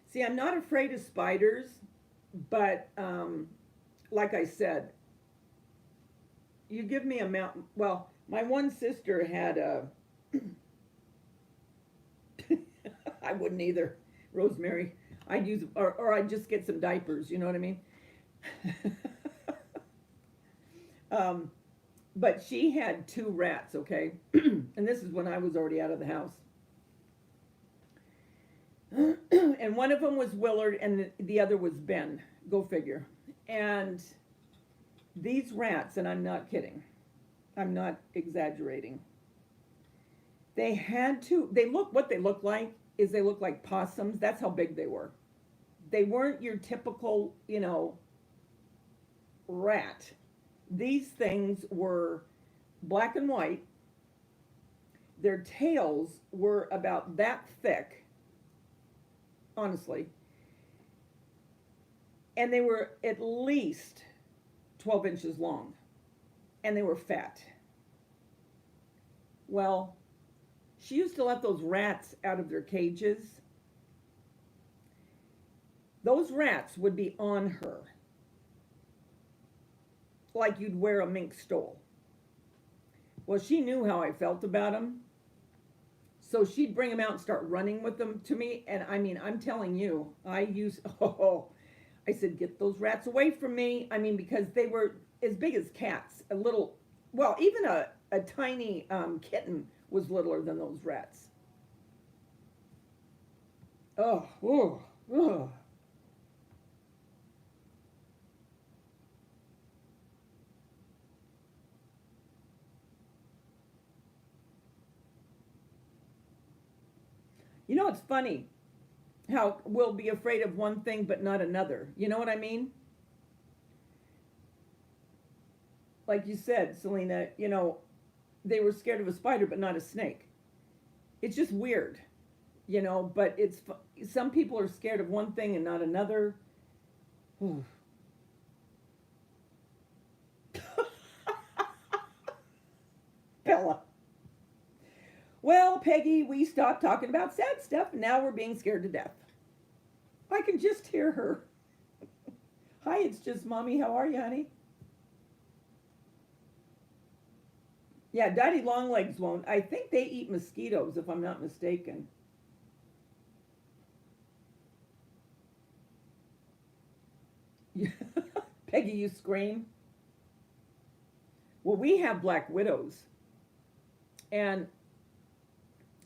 See, I'm not afraid of spiders, but like I said, you give me a mountain. Well, my one sister had a. I wouldn't either, Rosemary. I'd use, or I'd just get some diapers. You know what I mean? um, but she had two rats. Okay, and this is when I was already out of the house. And one of them was Willard, and the other was Ben. Go figure. And these rats, and I'm not kidding, I'm not exaggerating. What they look like is they look like possums. That's how big they were. They weren't your typical, rat. These things were black and white, their tails were about that thick, honestly, and they were at least 12 inches long, and they were fat. Well, she used to let those rats out of their cages. Those rats would be on her like you'd wear a mink stole. Well, she knew how I felt about them. So she'd bring them out and start running with them to me. And I mean, I'm telling you, I said, get those rats away from me. I mean, because they were as big as cats, a little, well, even a tiny kitten was littler than those rats. Oh, oh, oh. You know, it's funny how we'll be afraid of one thing but not another. You know what I mean? Like you said, Selena, you know, they were scared of a spider but not a snake. It's just weird, you know, but some people are scared of one thing and not another. Bella. Well, Peggy, we stopped talking about sad stuff and now we're being scared to death. I can just hear her. Hi, it's just Mommy. How are you, honey? Yeah, Daddy Longlegs won't. I think they eat mosquitoes, if I'm not mistaken. Peggy, you scream. Well, we have black widows. And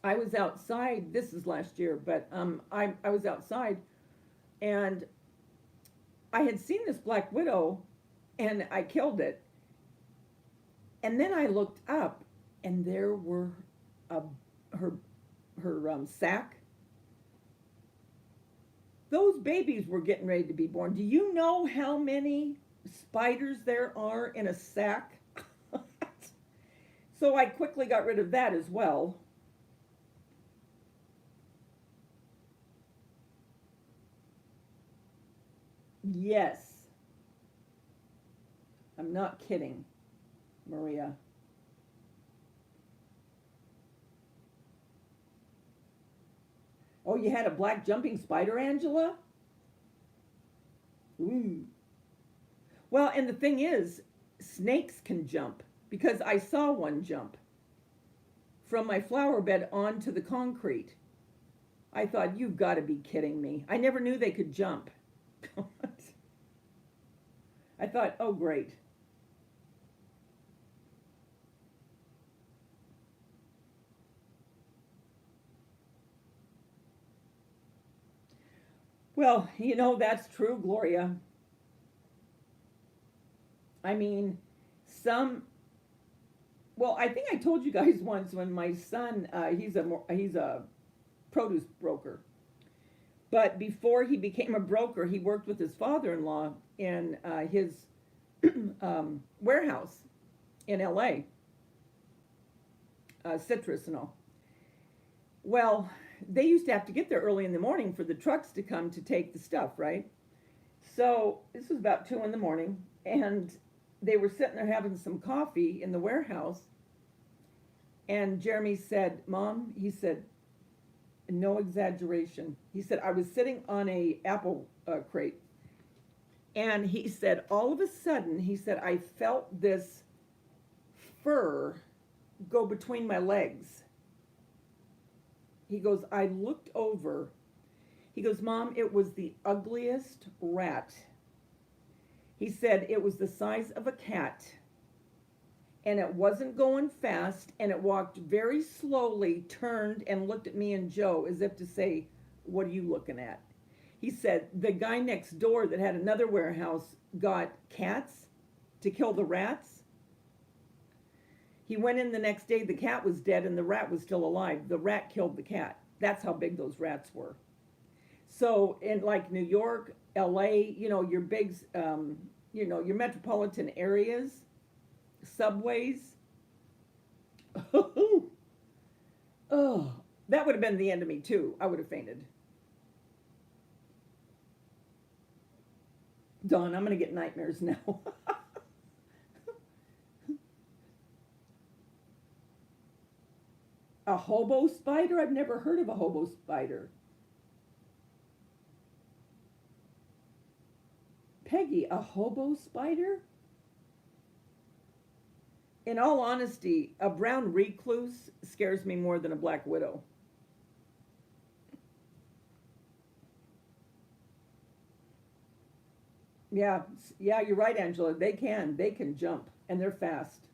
I was outside, this is last year, but I was outside and I had seen this black widow and I killed it. And then I looked up and there were her sack. Those babies were getting ready to be born. Do you know how many spiders there are in a sack? So I quickly got rid of that as well. Yes. I'm not kidding, Maria. Oh, you had a black jumping spider, Angela? Ooh. Well, and the thing is, snakes can jump because I saw one jump from my flower bed onto the concrete. I thought, you've got to be kidding me. I never knew they could jump. I thought, oh, great. Well, you know, that's true, Gloria. I mean, some. Well, I think I told you guys once when my son, he's a produce broker. But before he became a broker, he worked with his father-in-law in his warehouse in LA, citrus and all. Well, they used to have to get there early in the morning for the trucks to come to take the stuff, right? So this was about 2 in the morning, and they were sitting there having some coffee in the warehouse. And Jeremy said, Mom, he said, no exaggeration. He said, I was sitting on a apple crate. And he said, all of a sudden, he said, I felt this fur go between my legs. He goes, I looked over. He goes, Mom, it was the ugliest rat. He said it was the size of a cat. And it wasn't going fast, and it walked very slowly, turned, and looked at me and Joe as if to say, what are you looking at? He said the guy next door that had another warehouse got cats to kill the rats. He went in the next day, the cat was dead, and the rat was still alive. The rat killed the cat. That's how big those rats were. So in like New York, LA, you know, your big, your metropolitan areas, subways. have been the end of me too. I would have fainted. Dawn, I'm going to get nightmares now. A hobo spider? I've never heard of a hobo spider. Peggy, a hobo spider? In all honesty, a brown recluse scares me more than a black widow. Yeah, yeah, you're right, Angela. They can jump, and they're fast.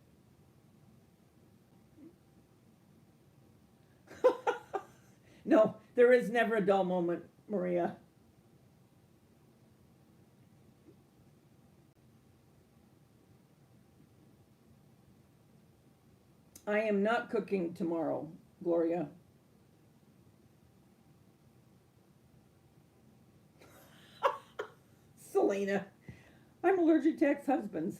No, there is never a dull moment, Maria. I am not cooking tomorrow, Gloria. Selena, I'm allergic to ex-husbands.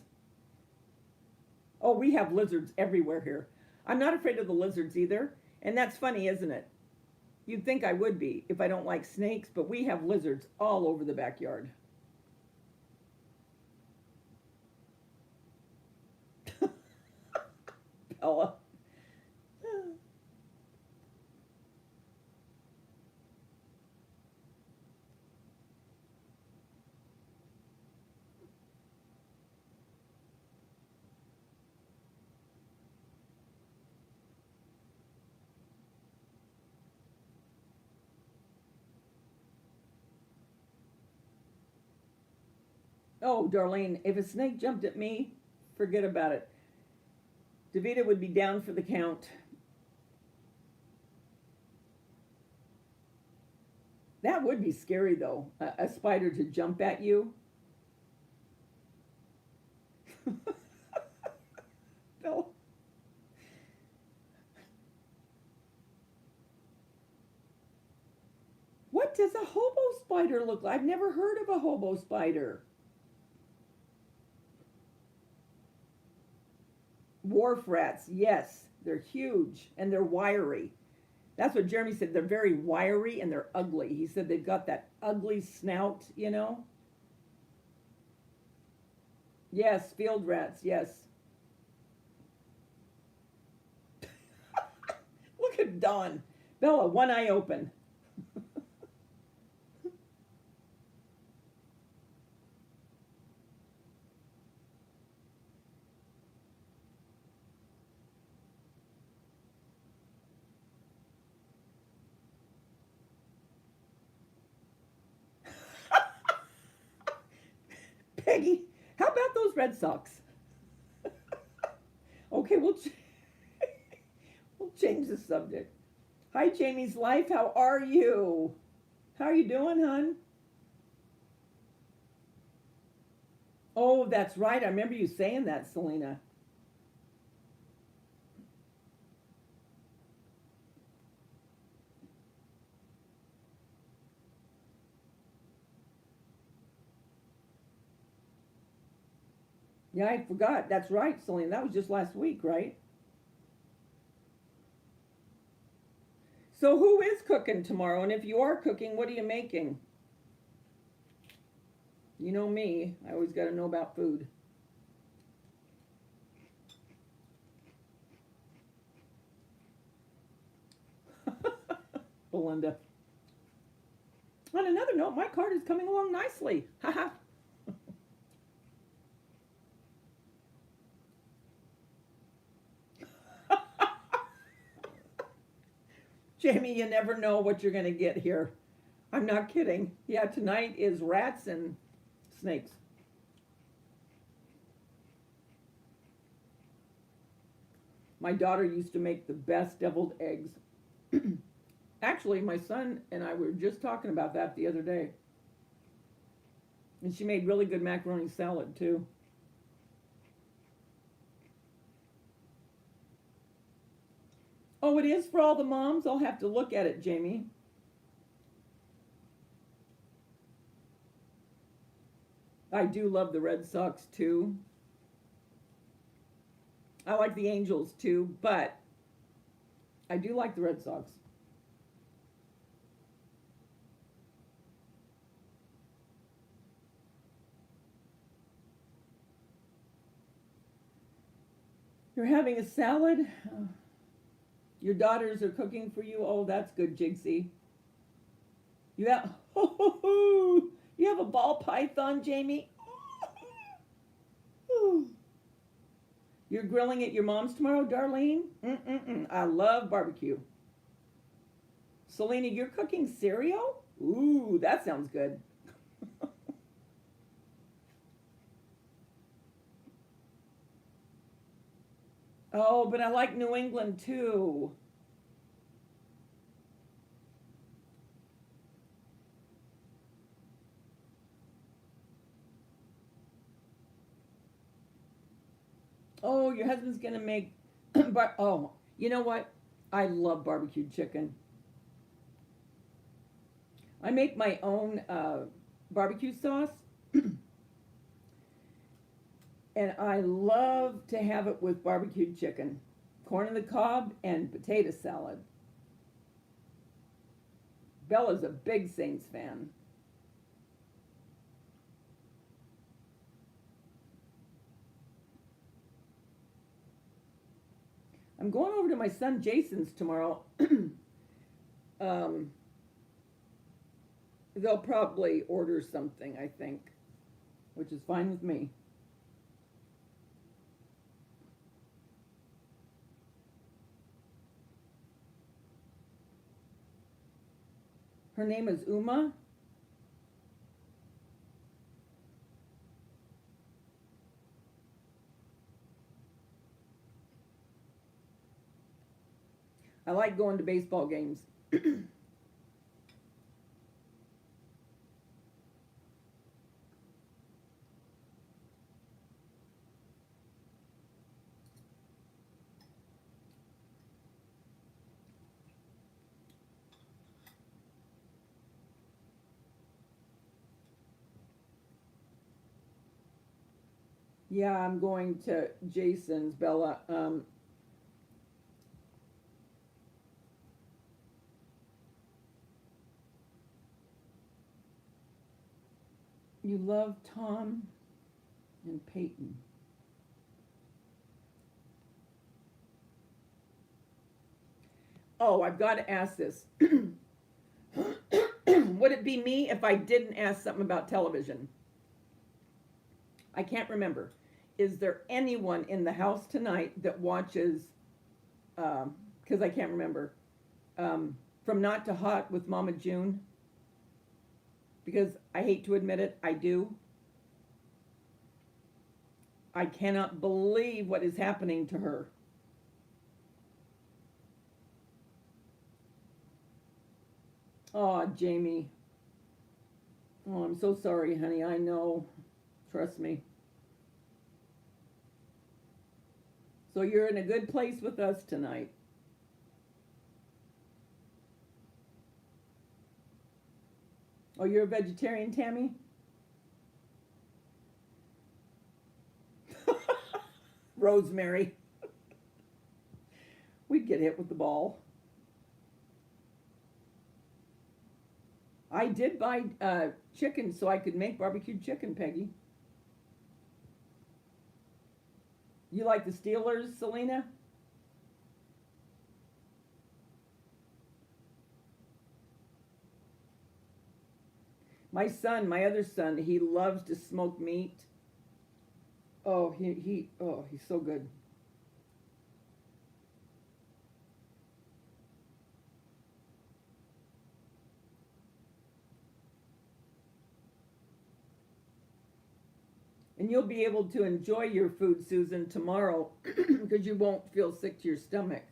Oh, we have lizards everywhere here. I'm not afraid of the lizards either. And that's funny, isn't it? You'd think I would be if I don't like snakes, but we have lizards all over the backyard. Bella. Oh, Darlene, if a snake jumped at me, forget about it. Davita would be down for the count. That would be scary, though, a spider to jump at you. No. What does a hobo spider look like? I've never heard of a hobo spider. Wharf rats, yes, they're huge and they're wiry. That's what Jeremy said. They're very wiry and they're ugly. He said they've got that ugly snout, you know? Yes, field rats, yes. Look at Dawn. Bella, one eye open. Peggy, how about those Red Sox? Okay, we'll change the subject. Hi, Jamie's Life. How are you? How are you doing, hon? Oh, that's right. I remember you saying that, Selena. Yeah, I forgot. That's right, Selena. That was just last week, right? So who is cooking tomorrow? And if you are cooking, what are you making? You know me. I always got to know about food. Belinda. On another note, my card is coming along nicely. Haha. Jamie, you never know what you're going to get here. I'm not kidding. Yeah, tonight is rats and snakes. My daughter used to make the best deviled eggs. Actually, my son and I were just talking about that the other day. And she made really good macaroni salad, too. Oh, it is for all the moms? I'll have to look at it, Jamie. I do love the Red Sox, too. I like the Angels, too, but I do like the Red Sox. You're having a salad? Your daughters are cooking for you? Oh, that's good, Jigsy. You have, you have a ball python, Jamie? You're grilling at your mom's tomorrow, Darlene? I love barbecue. Selena, you're cooking cereal? Ooh, that sounds good. Oh, but I like New England too. Oh, your husband's gonna make, but oh, you know what? I love barbecued chicken. I make my own barbecue sauce, and I love to have it with barbecued chicken, corn on the cob, and potato salad. Bella's a big Saints fan. I'm going over to my son Jason's tomorrow. um, they'll probably order something, I think, which is fine with me. Her name is Uma. I like going to baseball games. Yeah, I'm going to Jason's, Bella. You love Tom and Peyton. Oh, I've got to ask this. Would it be me if I didn't ask something about television? I can't remember. Is there anyone in the house tonight that watches, because I can't remember, From Not to Hot with Mama June? Because I hate to admit it, I do. I cannot believe what is happening to her. Oh, Jamie. Oh, I'm so sorry, honey. I know. Trust me. So you're in a good place with us tonight. Oh, you're a vegetarian, Tammy? Rosemary. We'd get hit with the ball. I did buy chicken so I could make barbecued chicken, Peggy. You like the Steelers, Selena? My son, my other son, he loves to smoke meat. Oh, he's so good. And you'll be able to enjoy your food, Susan, tomorrow because you won't feel sick to your stomach.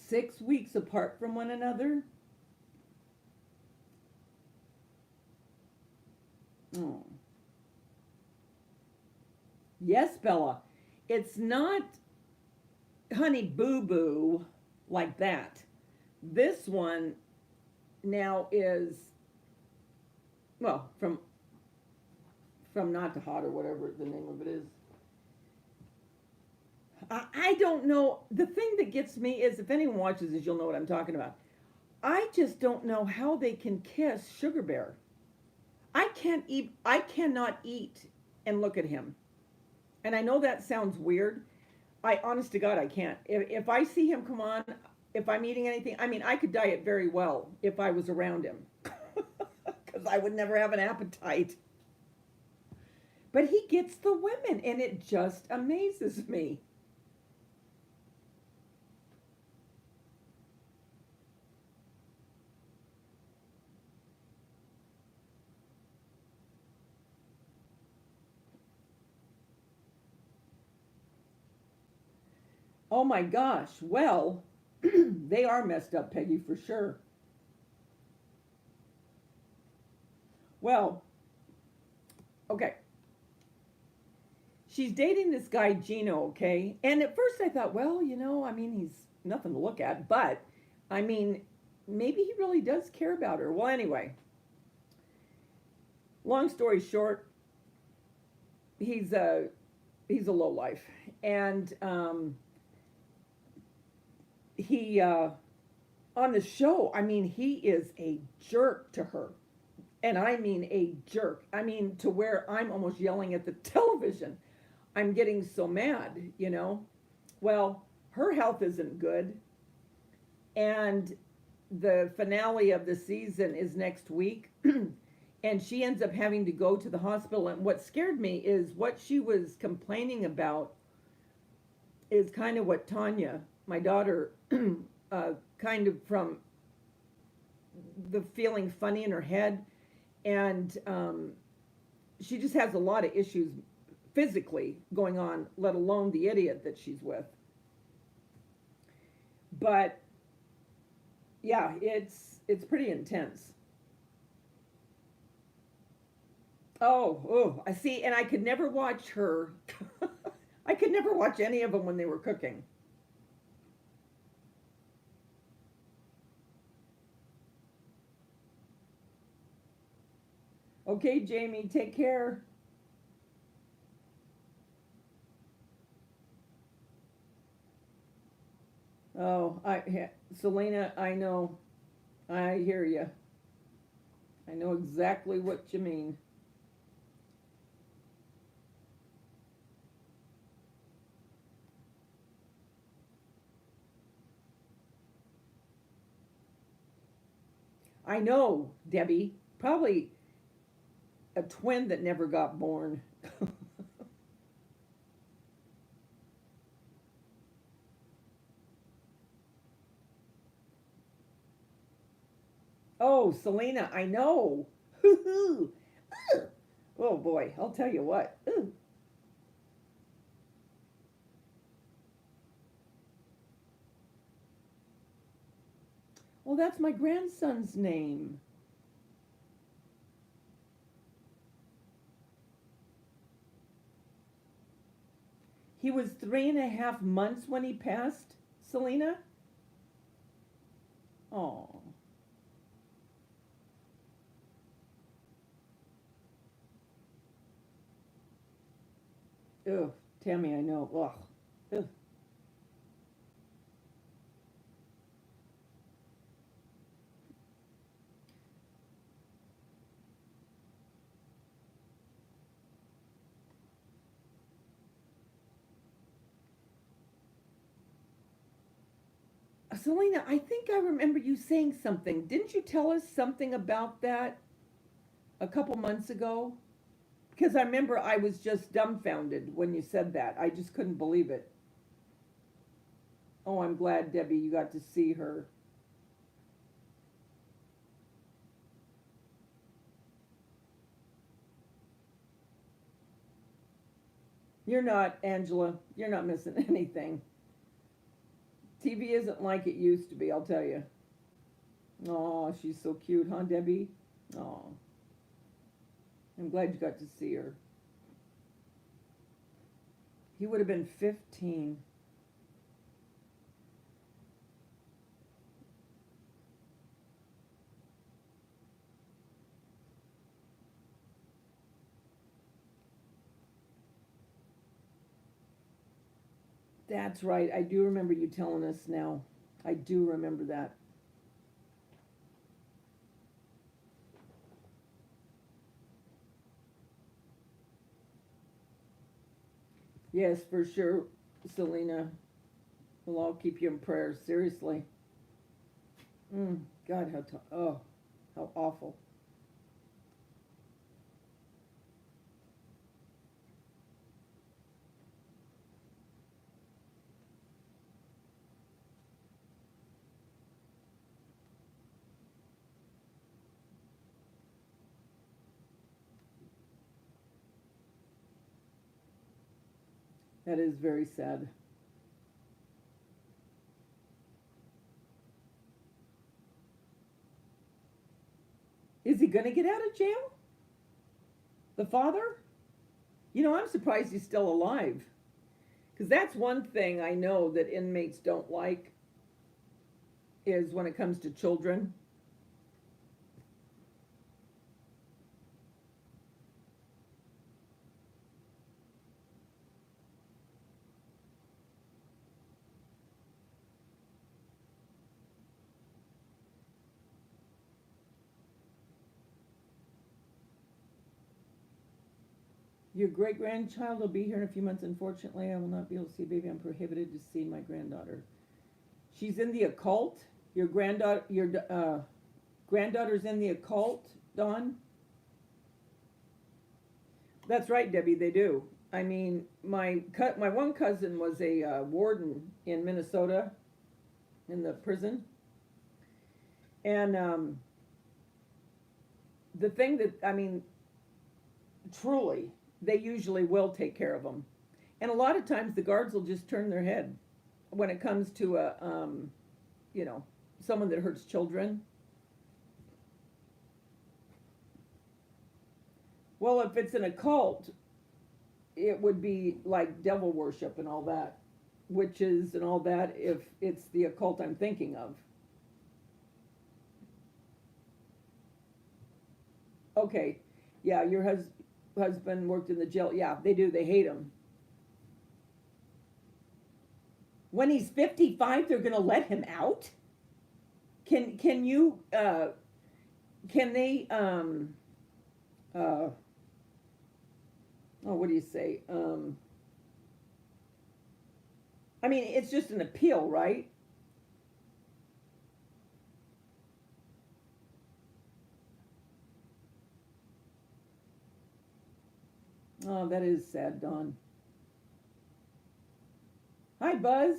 6 weeks apart from one another? Oh. Yes, Bella. It's not honey boo boo like that. This one now is, well, from not to hot or whatever the name of it is. I don't know. The thing that gets me is, if anyone watches this, you'll know what I'm talking about. I just don't know how they can kiss Sugar Bear. I can't eat. I cannot eat and look at him. And I know that sounds weird. I, honest to God, I can't. If I see him come on, if I'm eating anything, I mean, I could diet very well if I was around him, because I would never have an appetite. But he gets the women, and it just amazes me. Oh my gosh. Well, they are messed up, Peggy, for sure. Well, okay. She's dating this guy, Gino, okay? And at first I thought, well, I mean, he's nothing to look at, but I mean, maybe he really does care about her. Well, anyway, long story short, he's a low life. And he on the show, I mean, he is a jerk to her. And I mean a jerk. I mean, to where I'm almost yelling at the television. I'm getting so mad. Well, her health isn't good. And the finale of the season is next week. And she ends up having to go to the hospital. And what scared me is what she was complaining about is kind of what Tanya, my daughter, kind of from the feeling funny in her head. And she just has a lot of issues physically going on, let alone the idiot that she's with. But yeah, it's pretty intense. Oh, I see. And I could never watch her. I could never watch any of them when they were cooking. Okay, Jamie, take care. Oh, Selena, I know. I hear you. I know exactly what you mean. I know, Debbie. Probably a twin that never got born. Oh, Selena, I know. Oh boy, I'll tell you what. Ooh. Well, that's my grandson's name. He was 3.5 months when he passed, Selena. Oh, ugh, Tammy, I know. Ugh. Ugh. Selena, I think I remember you saying something. Didn't you tell us something about that a couple months ago? Because I remember I was just dumbfounded when you said that. I just couldn't believe it. Oh, I'm glad, Debbie, you got to see her. You're not, Angela. You're not missing anything. TV isn't like it used to be, I'll tell you. Oh, she's so cute, huh, Debbie? Oh, I'm glad you got to see her. He would have been 15. That's right. I do remember you telling us now. I do remember that. Yes, for sure, Selena. We'll all keep you in prayer. Seriously. God, oh, how awful. That is very sad. Is he going to get out of jail? The father? I'm surprised he's still alive. Because that's one thing I know that inmates don't like is when it comes to children. Your great grandchild will be here in a few months. Unfortunately, I will not be able to see baby. I'm prohibited to see my granddaughter. She's in the occult. Your granddaughter's in the occult, Dawn. That's right, Debbie. They do. I mean, my one cousin was a warden in Minnesota, in the prison, and the thing that I mean, truly, they usually will take care of them, and a lot of times the guards will just turn their head when it comes to you know, someone that hurts children. Well, if it's an occult, it would be like devil worship and all that, witches and all that, if it's the occult I'm thinking of. Okay, yeah, your husband worked in the jail. Yeah, they do. They hate him. When he's 55, they're going to let him out? Can you can they oh, what do you say? I mean, it's just an appeal, right? Oh, that is sad, Dawn. Hi, Buzz.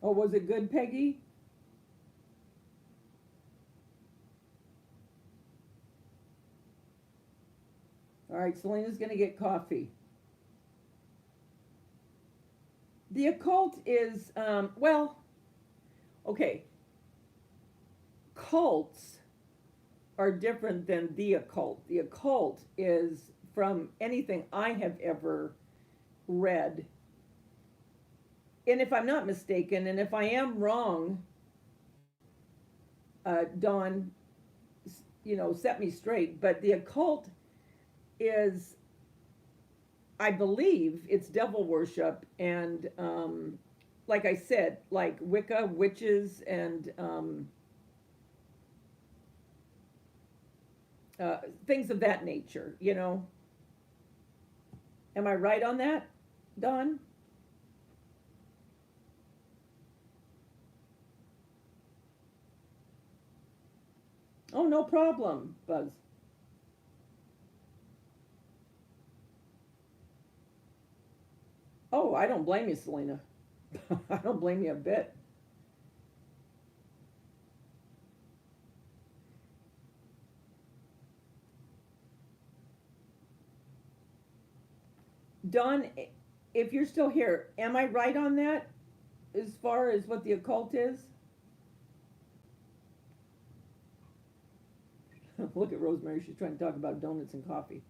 Oh, was it good, Peggy? All right, Selena's going to get coffee. The occult is, well, okay, cults are different than the occult. The occult is, from anything I have ever read, and if I'm not mistaken, and if I am wrong, Dawn, set me straight, but the occult is, I believe, it's devil worship, and like I said, like Wicca, witches, and things of that nature. Am I right on that, Don? Oh, no problem, Buzz. Oh, I don't blame you, Selena. I don't blame you a bit. Don, if you're still here, am I right on that as far as what the occult is? Look at Rosemary. She's trying to talk about donuts and coffee.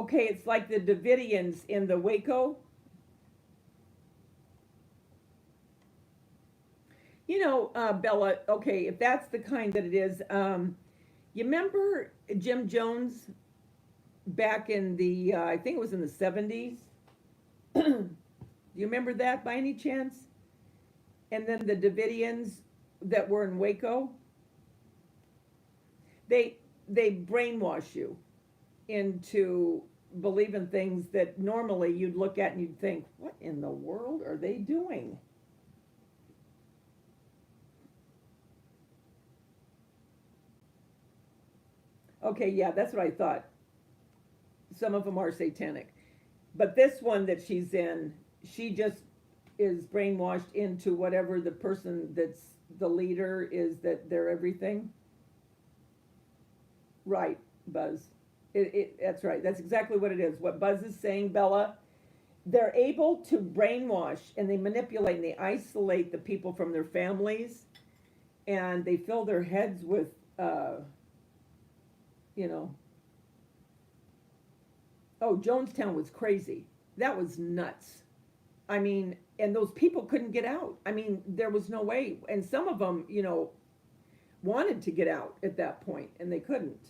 Okay, it's like the Davidians in the Waco. Bella, okay, if that's the kind that it is, you remember Jim Jones back in the, I think it was in the 70s? Do you remember that by any chance? And then the Davidians that were in Waco, they they brainwash you into believing things that normally you'd look at and you'd think, what in the world are they doing? Okay, yeah, that's what I thought. Some of them are satanic. But this one that she's in, she just is brainwashed into whatever the person that's the leader is, that they're everything. Right, Buzz. That's right. That's exactly what it is. What Buzz is saying, Bella, they're able to brainwash and they manipulate and they isolate the people from their families and they fill their heads with, you know, oh, Jonestown was crazy. That was nuts. I mean, and those people couldn't get out. I mean, there was no way. And some of them, wanted to get out at that point and they couldn't.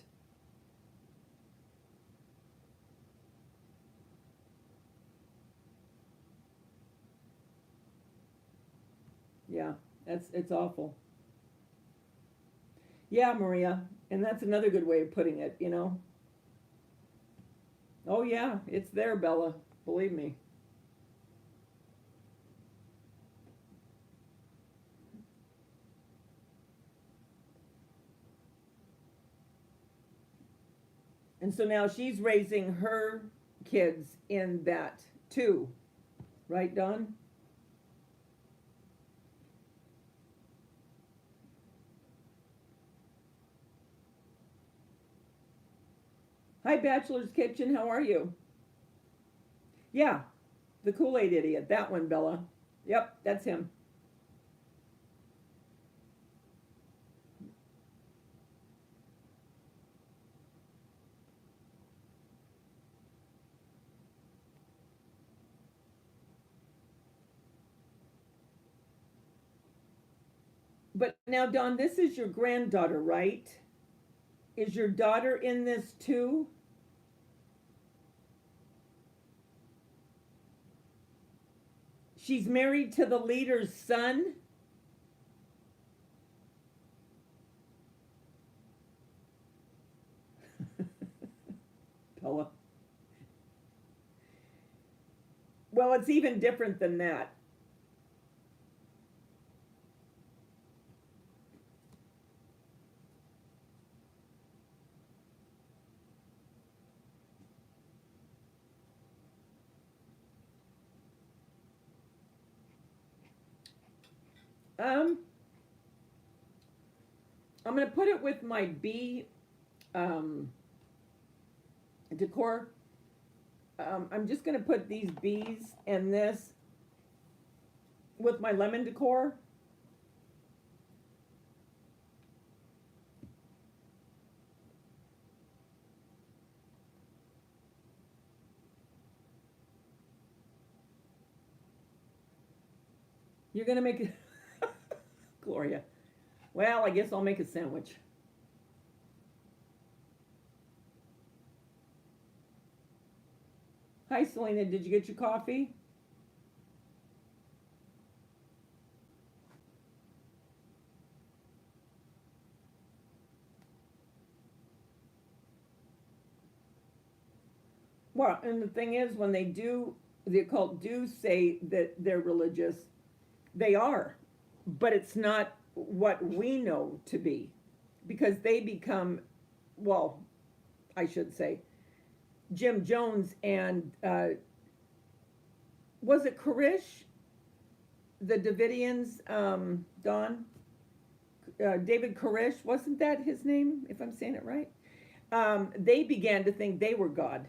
Yeah, it's awful. Yeah, Maria, and that's another good way of putting it. Oh yeah, it's there, Bella. Believe me. And so now she's raising her kids in that too, right, Don? Hi, Bachelor's Kitchen. How are you? Yeah, the Kool-Aid idiot. That one, Bella. Yep, that's him. But now, Don, this is your granddaughter, right? Is your daughter in this too? She's married to the leader's son? Bella. Well, it's even different than that. Um, I'm going to put it with my bee um, decor. I'm just going to put these bees and this with my lemon decor. You're going to make it, Gloria. Well, I guess I'll make a sandwich. Hi, Selena. Did you get your coffee? Well, and the thing is, when the occult do say that they're religious, they are, but it's not what we know to be, because they become, well, I should say, Jim Jones and was it Koresh, the Davidians, Don, David Koresh, wasn't that his name? If I'm saying it right, they began to think they were God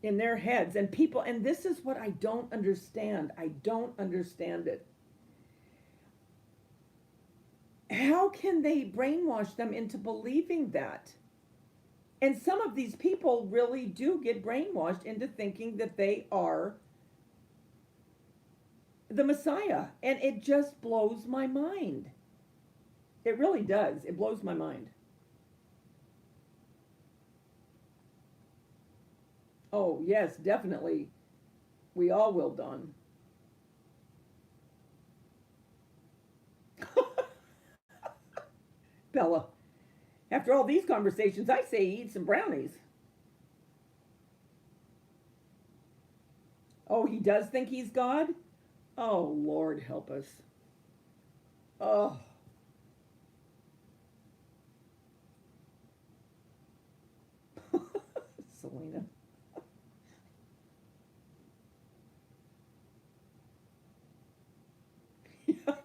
in their heads, and people, and this is what I don't understand. I don't understand it. How can they brainwash them into believing that? And some of these people really do get brainwashed into thinking that they are the Messiah. And it just blows my mind. It really does. It blows my mind. Oh, yes, definitely. We all will, Don. Bella, after all these conversations, I say eat some brownies. Oh, he does think he's God? Oh, Lord, help us. Oh, Selena.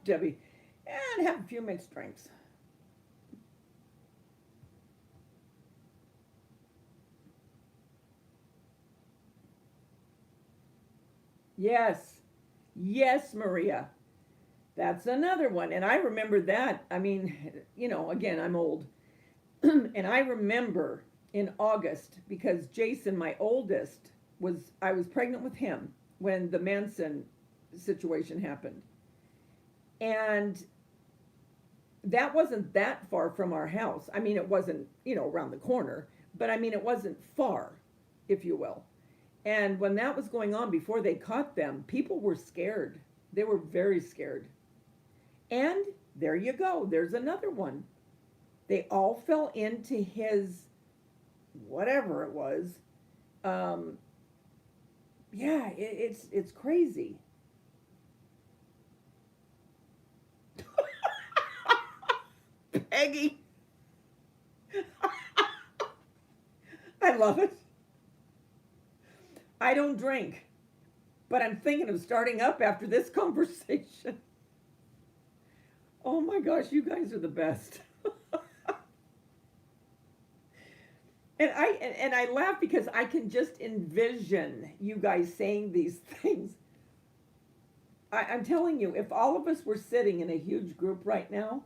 Debbie. And have a few mixed drinks. Yes. Yes, Maria. That's another one. And I remember that. I mean, again, I'm old. And I remember in August because Jason, my oldest, I was pregnant with him when the Manson situation happened. And that wasn't that far from our house. I mean, it wasn't, around the corner, but I mean, it wasn't far, if you will. And when that was going on before they caught them, people were scared. They were very scared. And there you go. There's another one. They all fell into his whatever it was. Um, yeah, it's crazy. Peggy, I love it. I don't drink, but I'm thinking of starting up after this conversation. Oh my gosh, you guys are the best. And I laugh because I can just envision you guys saying these things. I'm telling you, if all of us were sitting in a huge group right now,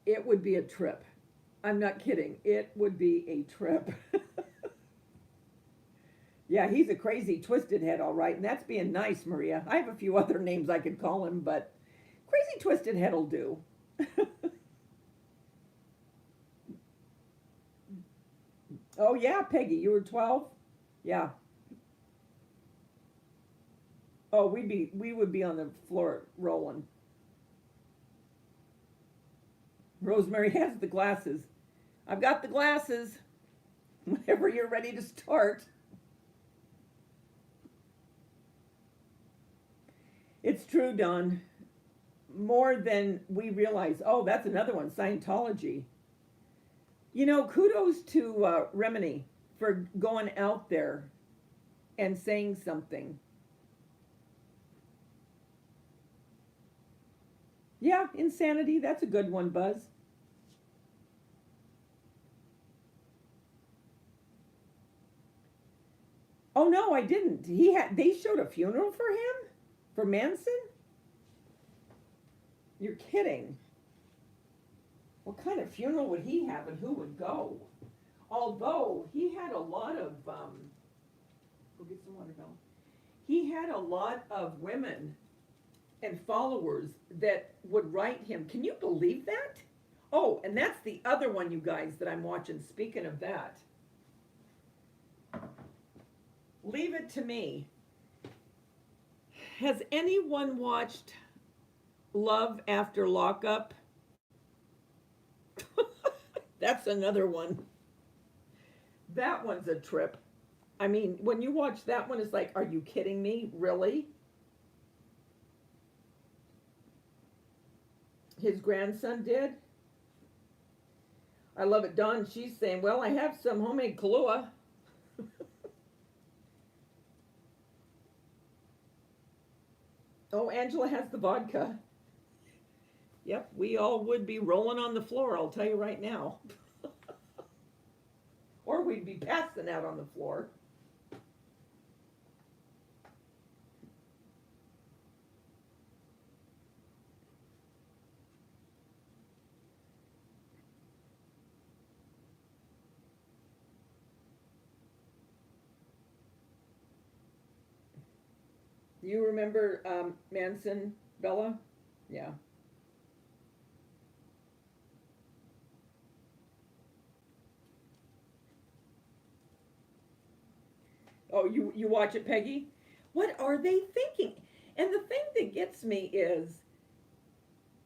it would be a trip. I'm not kidding. It would be a trip. Yeah, he's a crazy, twisted head, all right. And that's being nice, Maria. I have a few other names I could call him, but crazy, twisted head'll do. Oh, yeah, Peggy, you were 12? Yeah. Oh, we would be on the floor rolling. Rosemary has the glasses. I've got the glasses. Whenever you're ready to start. It's true, Don. More than we realize. Oh, that's another one, Scientology. Kudos to Remini for going out there and saying something. Yeah, insanity. That's a good one, Buzz. Oh no, I didn't. They showed a funeral for him? For Manson? You're kidding. What kind of funeral would he have and who would go? Although he had a lot of go get some water, Bill. He had a lot of women and followers that would write him. Can you believe that? Oh, and that's the other one, you guys, that I'm watching. Speaking of that, leave it to me. Has anyone watched Love After Lockup? That's another one. That one's a trip. I mean, when you watch that one, it's like, are you kidding me? Really? His grandson did? I love it. Dawn, she's saying, well, I have some homemade Kahlua. Oh, Angela has the vodka. Yep, we all would be rolling on the floor, I'll tell you right now. Or we'd be passing out on the floor. You remember Manson, Bella? Yeah. Oh, you watch it, Peggy? What are they thinking? And the thing that gets me is,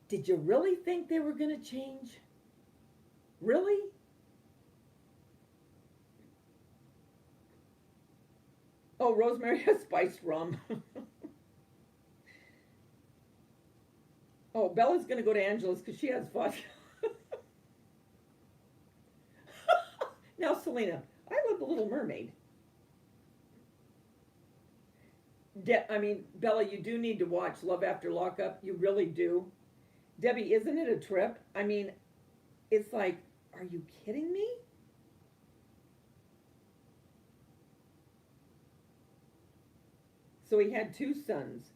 did you really think they were going to change? Really? Oh, Rosemary has spiced rum. Oh, Bella's going to go to Angela's because she has vodka. Now, Selena, I love The Little Mermaid. I mean, Bella, you do need to watch Love After Lockup. You really do. Debbie, isn't it a trip? I mean, it's like, are you kidding me? So he had two sons.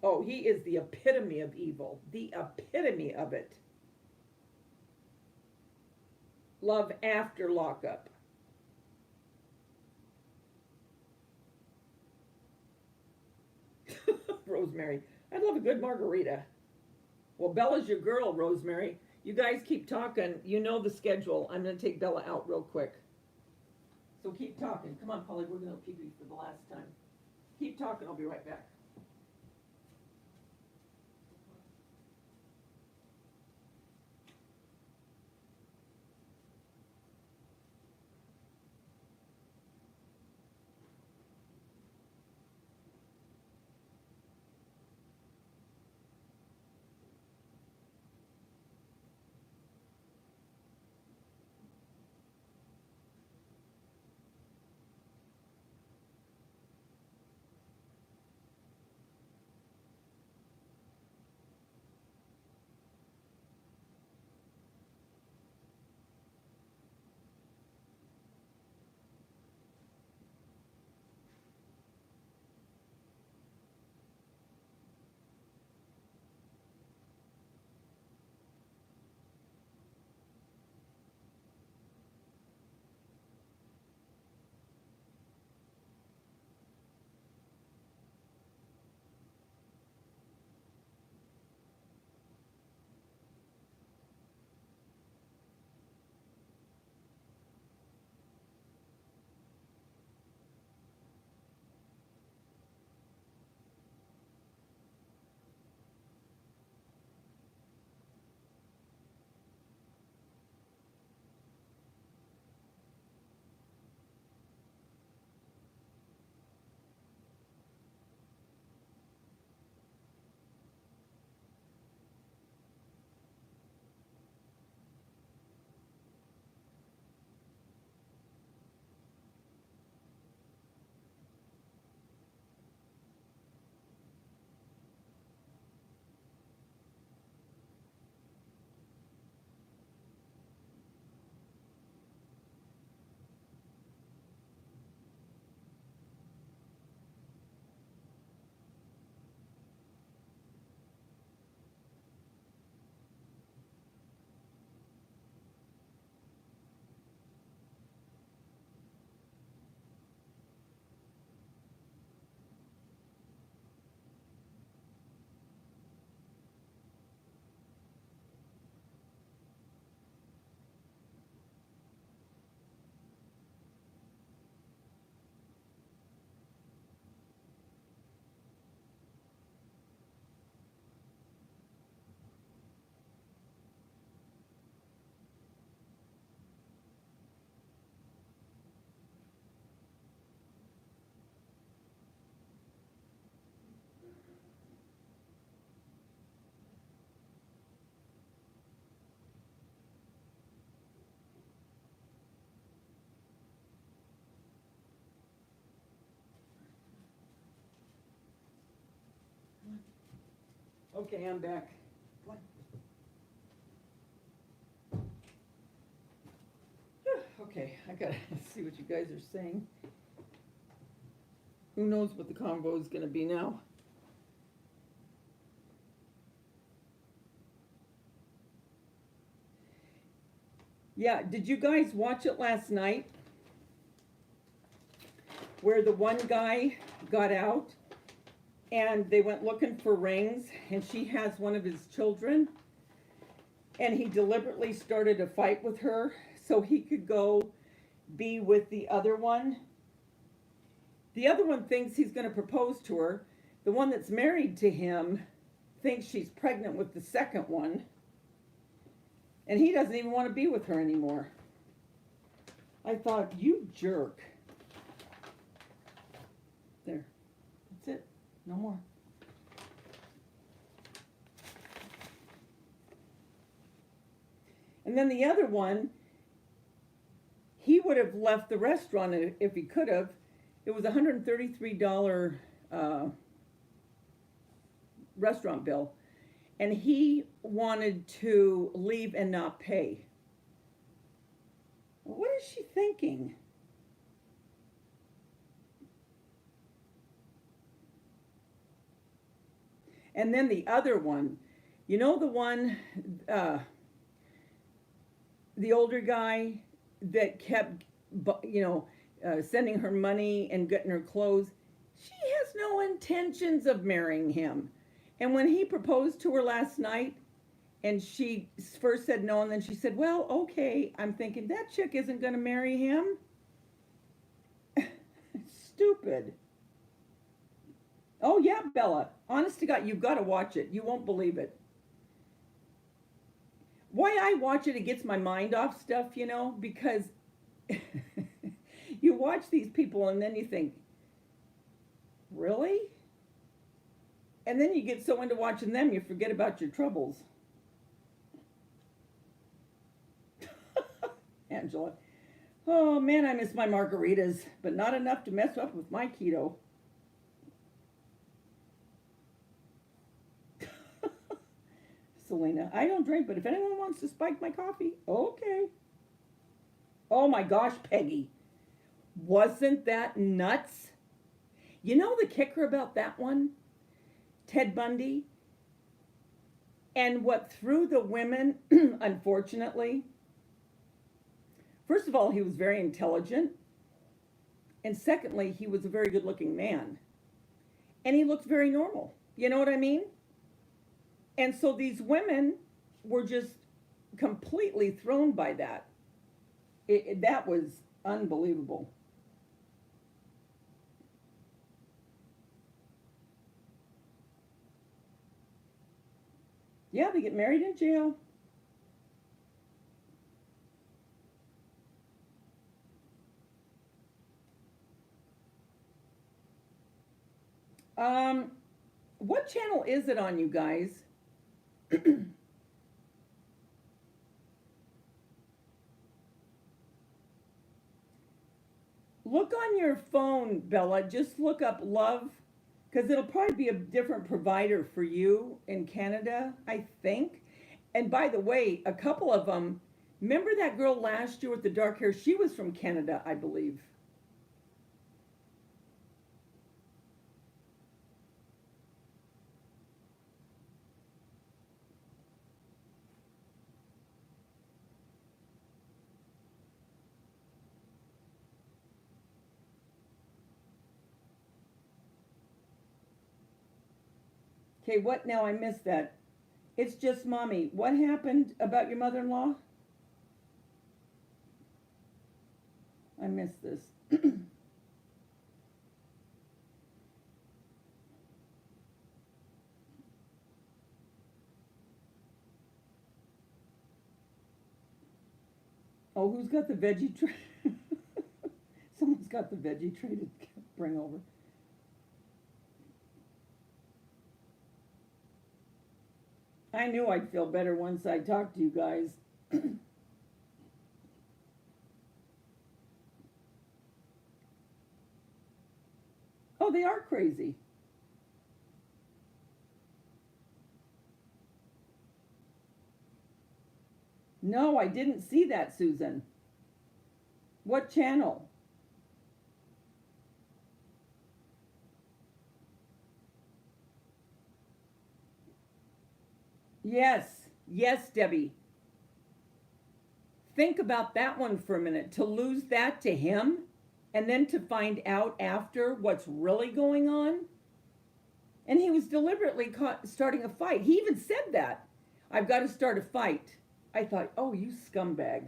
Oh, he is the epitome of evil. The epitome of it. Love After Lockup. Rosemary, I'd love a good margarita. Well, Bella's your girl, Rosemary. You guys keep talking. You know the schedule. I'm going to take Bella out real quick. So keep talking. Come on, Polly. We're going to pee-pee for the last time. Keep talking. I'll be right back. Okay, I'm back. Okay, I gotta see what you guys are saying. Who knows what the convo is gonna be now? Yeah, did you guys watch it last night? Where the one guy got out and they went looking for rings, and she has one of his children, and he deliberately started a fight with her so he could go be with the other one. The other one thinks he's going to propose to her. The one that's married to him thinks she's pregnant with the second one, and he doesn't even want to be with her anymore. I thought, you jerk. There. That's it. No more. And then the other one, he would have left the restaurant if he could have. It was a $133 restaurant bill. And he wanted to leave and not pay. What is she thinking? And then the other one, you know, the one, the older guy that kept, sending her money and getting her clothes. She has no intentions of marrying him. And when he proposed to her last night, and she first said no, and then she said, well, okay, I'm thinking, that chick isn't going to marry him. Stupid. Oh, yeah, Bella. Honest to God, you've got to watch it. You won't believe it. Why I watch it, it gets my mind off stuff, because you watch these people and then you think, really? And then you get so into watching them, you forget about your troubles. Angela. Oh, man, I miss my margaritas, but not enough to mess up with my keto. Selena, I don't drink, but if anyone wants to spike my coffee, okay. Oh my gosh, Peggy. Wasn't that nuts? You know the kicker about that one? Ted Bundy. And what threw the women, unfortunately, first of all, he was very intelligent. And secondly, he was a very good looking man. And he looked very normal. You know what I mean? And so these women were just completely thrown by that. That was unbelievable. Yeah, they get married in jail. What channel is it on, you guys? Look on your phone, Bella. Just look up Love, because it'll probably be a different provider for you in Canada, I think. And by the way, a couple of them, remember that girl last year with the dark hair? She was from Canada, I believe. Okay, what now? I missed that. It's just mommy. What happened about your mother-in-law? I missed this. Oh, who's got the veggie tray? Someone's got the veggie tray to bring over. I knew I'd feel better once I talked to you guys. Oh, they are crazy. No, I didn't see that, Susan. What channel? Yes, yes, Debbie. Think about that one for a minute. To lose that to him and then to find out after what's really going on. And he was deliberately starting a fight. He even said that. I've got to start a fight. I thought, oh, you scumbag.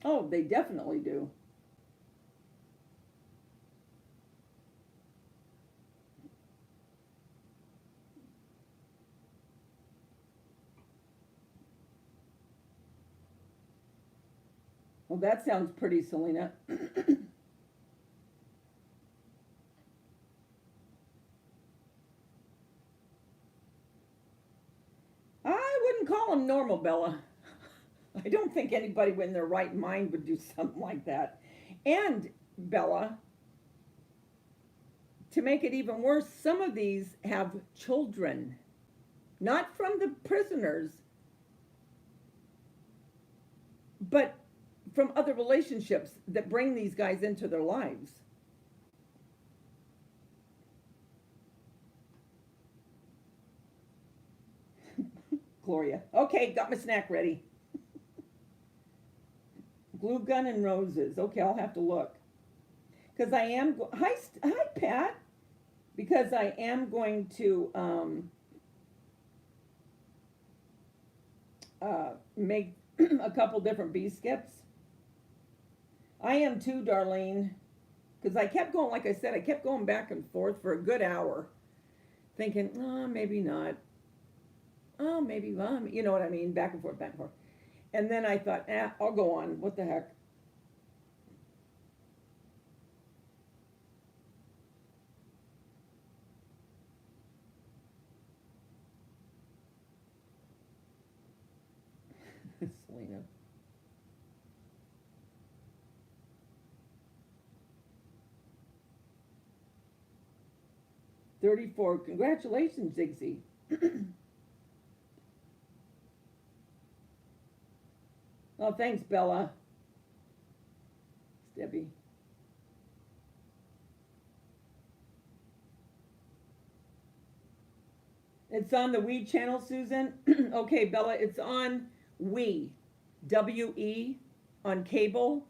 Oh, they definitely do. Well, that sounds pretty, Selena. I wouldn't call him normal, Bella. I don't think anybody in their right mind would do something like that. And, Bella, to make it even worse, some of these have children, not from the prisoners, but from other relationships that bring these guys into their lives. Gloria. Okay, got my snack ready. Glue gun and roses. Okay, I'll have to look. Because I am, hi, Pat. Because I am going to make a couple different bee skips. I am too, Darlene. Because I kept going, like I said, I kept going back and forth for a good hour. Thinking, oh, maybe not. Oh, maybe, you know what I mean? Back and forth, back and forth. And then I thought, I'll go on. What the heck? Selena. $34. Congratulations, Zigzy. Oh, thanks, Bella. Debbie. It's on the We channel, Susan. Okay, Bella, it's on We. W-E on cable.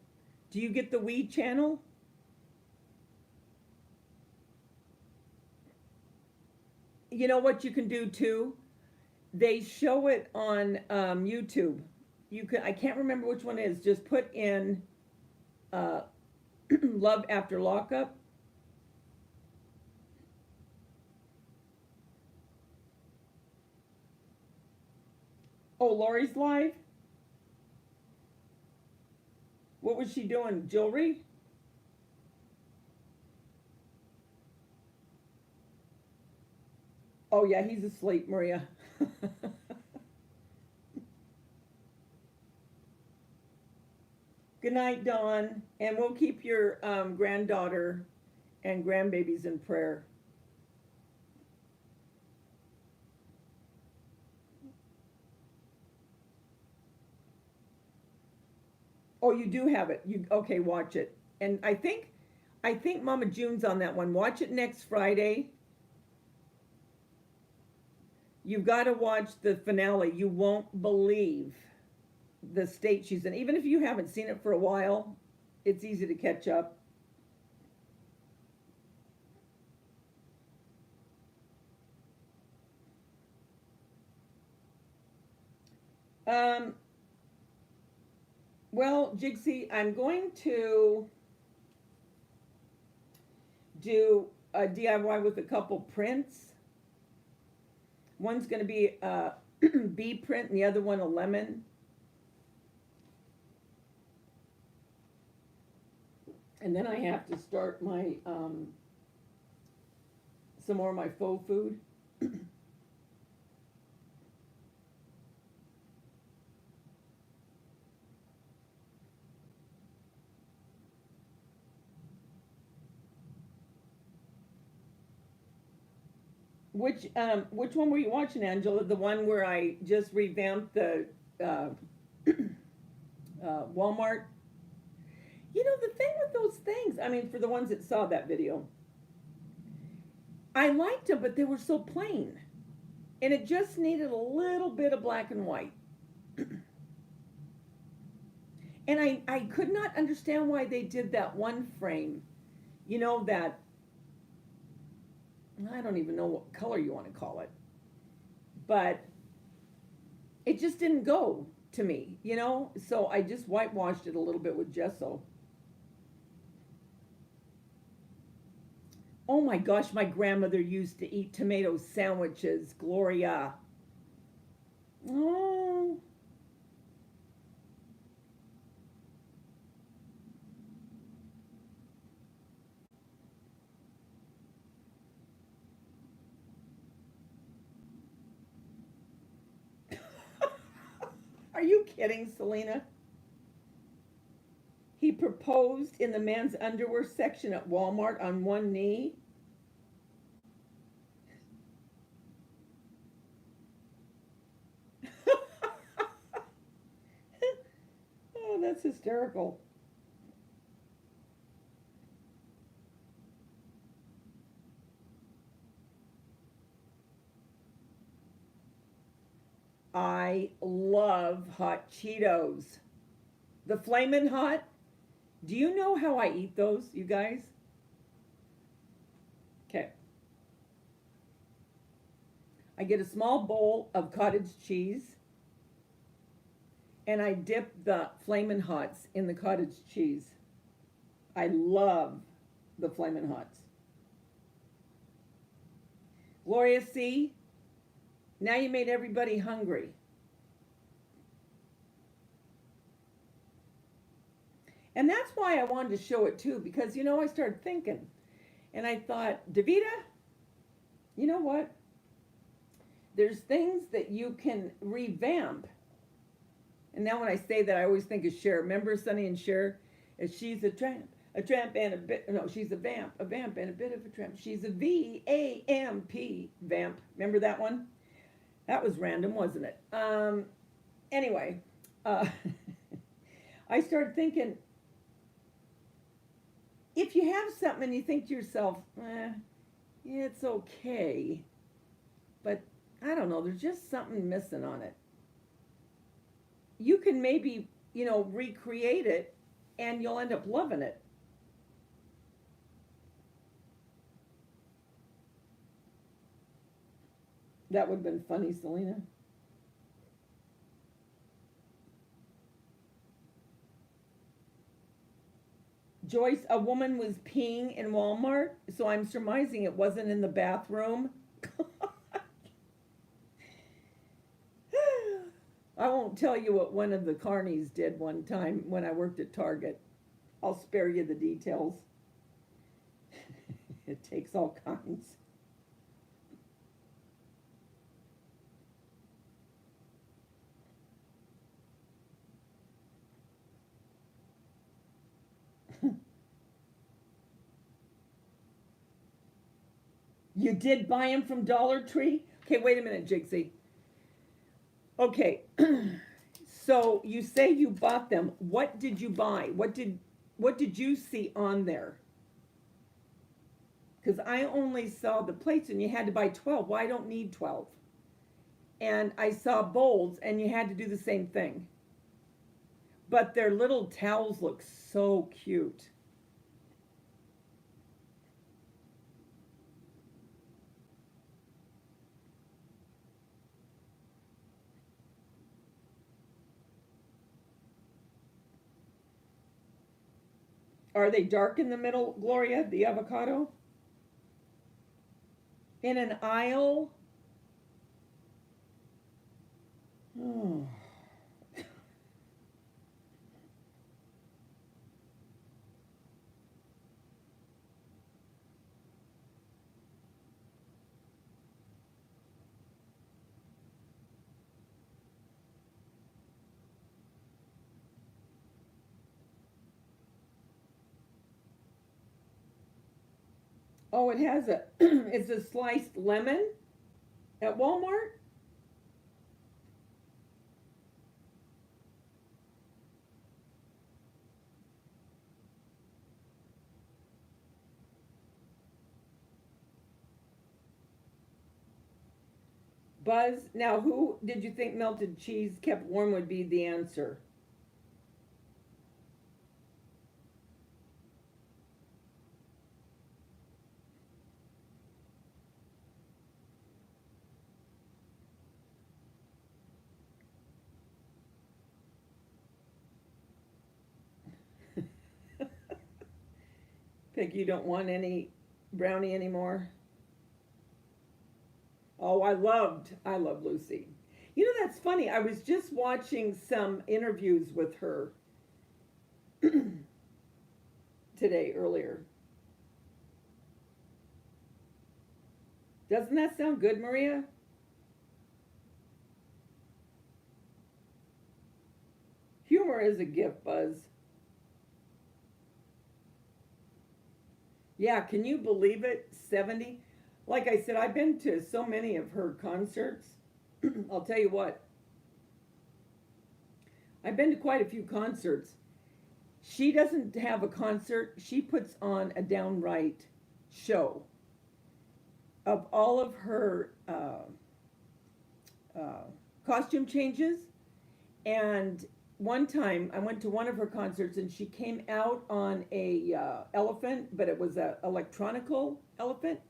Do you get the We channel? You know what you can do too? They show it on YouTube. You can, I can't remember which one it is. Just put in Love After Lockup. Oh, Lori's live? What was she doing? Jewelry? Oh, yeah, he's asleep, Maria. Good night, Dawn. And we'll keep your granddaughter and grandbabies in prayer. Oh, you do have it. You okay, watch it. And I think Mama June's on that one. Watch it next Friday. You've got to watch the finale. You won't believe the state she's in. Even if you haven't seen it for a while, it's easy to catch up. Um, well, Jigsy, I'm going to do a DIY with a couple prints. One's going to be a bee print and the other one a lemon. And then I have to start my some more of my faux food. Which one were you watching, Angela? The one where I just revamped the Walmart. You know, the thing with those things, I mean, for the ones that saw that video, I liked them, but they were so plain. And it just needed a little bit of black and white. And I could not understand why they did that one frame. You know that, I don't even know what color you want to call it, but it just didn't go to me, you know? So I just whitewashed it a little bit with gesso. Oh my gosh, my grandmother used to eat tomato sandwiches, Gloria. Oh, are you kidding, Selena? He proposed in the men's underwear section at Walmart on one knee. Oh, that's hysterical. I love hot Cheetos. The Flamin' Hot. Do you know how I eat those, you guys? Okay. I get a small bowl of cottage cheese and I dip the Flamin' Hots in the cottage cheese. I love the Flamin' Hots. Gloria, see? Now you made everybody hungry. And that's why I wanted to show it too, because you know, I started thinking and I thought, Davita, you know what? There's things that you can revamp. And now when I say that, I always think of Cher. Remember Sonny and Cher? She's a tramp and a bit, no, she's a vamp and a bit of a tramp. She's a VAMP, vamp. Remember that one? That was random, wasn't it? Anyway, uh, I started thinking, if you have something and you think to yourself, it's okay, but I don't know, there's just something missing on it. You can maybe, you know, recreate it and you'll end up loving it. That would have been funny, Selena. Joyce, a woman was peeing in Walmart, so I'm surmising it wasn't in the bathroom. I won't tell you what one of the carnies did one time when I worked at Target. I'll spare you the details. It takes all kinds. You did buy them from Dollar Tree? Okay, wait a minute, Jigsy. Okay, so you say you bought them. What did you buy? What did you see on there? Because I only saw the plates and you had to buy 12. Well, I don't need 12. And I saw bowls and you had to do the same thing. But their little towels look so cute. Are they dark in the middle, Gloria, the avocado? In an aisle? Oh. Oh, it has a it's a sliced lemon at Walmart. Buzz, now who did you think melted cheese kept warm would be the answer? Like you don't want any brownie anymore? Oh, I love Lucy. You know, that's funny. I was just watching some interviews with her today earlier. Doesn't that sound good, Maria? Humor is a gift, Buzz. Yeah, can you believe it? 70? Like I said, I've been to so many of her concerts. I'll tell you what, I've been to quite a few concerts. She doesn't have a concert, she puts on a downright show of all of her uh, costume changes. And one time I went to one of her concerts and she came out on a elephant, but it was a electronical elephant.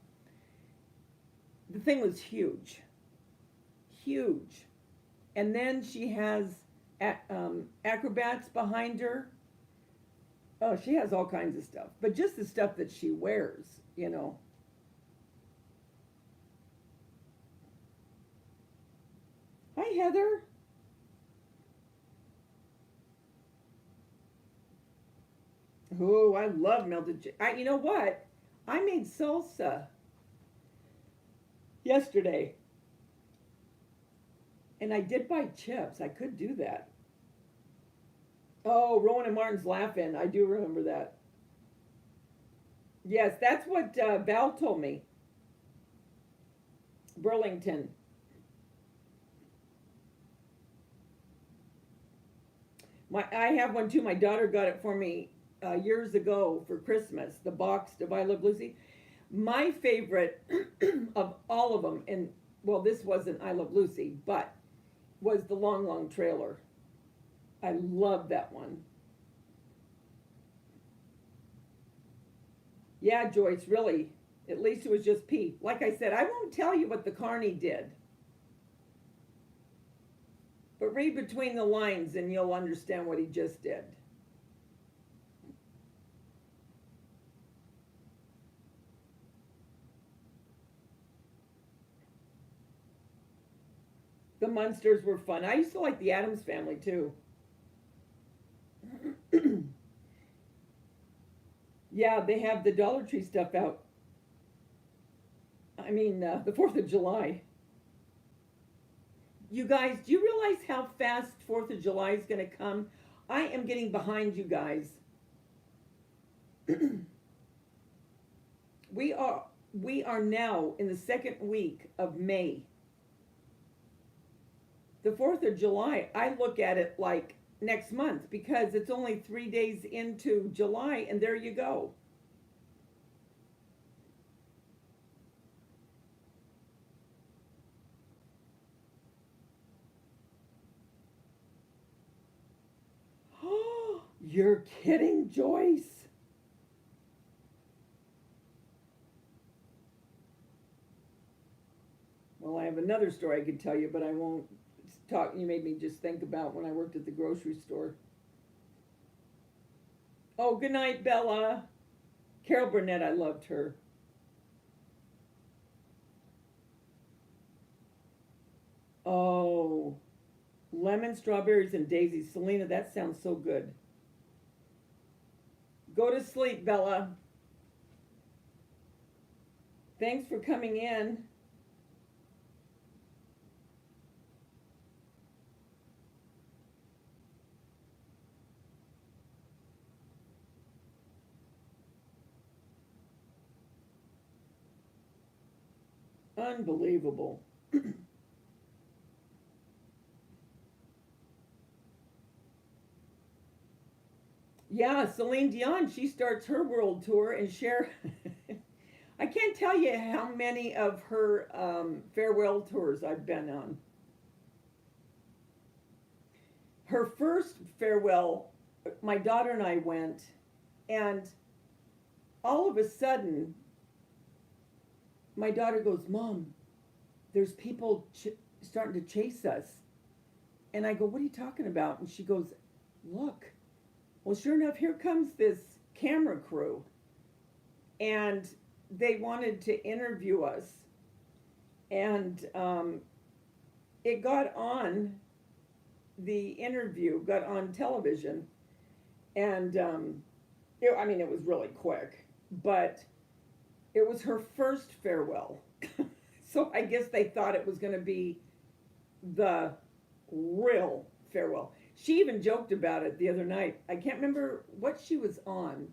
The thing was huge, huge. And then she has acrobats behind her. Oh, she has all kinds of stuff, but just the stuff that she wears, you know. Hi, Heather. Oh, I love you know what? I made salsa yesterday, and I did buy chips. I could do that. Oh, Rowan and Martin's laughing. I do remember that. Yes, that's what Val told me. Burlington. I have one too. My daughter got it for me years ago for Christmas. The box of I Love Lucy. My favorite of all of them, and well, this wasn't I Love Lucy, but was the Long Long Trailer. I love that one. Yeah, Joyce, really. At least it was just Pete. Like I said, I won't tell you what the Carney did, but read between the lines and you'll understand what he just did. The Munsters were fun. I used to like the Addams Family too. Yeah, they have the Dollar Tree stuff out. I mean, the 4th of July. You guys, do you realize how fast 4th of July is going to come? I am getting behind you guys. we are now in the second week of May. The 4th of July, I look at it like next month because it's only 3 days into July and there you go. You're kidding, Joyce. Well, I have another story I could tell you, but I won't talk. You made me just think about when I worked at the grocery store. Oh, good night, Bella. Carol Burnett, I loved her. Oh, lemon, strawberries, and daisies. Selena, that sounds so good. Go to sleep, Bella. Thanks for coming in. Unbelievable. Yeah, Celine Dion, she starts her world tour and share. I can't tell you how many of her farewell tours I've been on. Her first farewell, my daughter and I went, and all of a sudden, my daughter goes, Mom, there's people starting to chase us. And I go, what are you talking about? And she goes, look. Well, sure enough, here comes this camera crew. and they wanted to interview us, and it got on the interview got on television, and I mean, it was really quick, but it was her first farewell. So I guess they thought it was going to be the real farewell. She even joked about it the other night. I can't remember what she was on.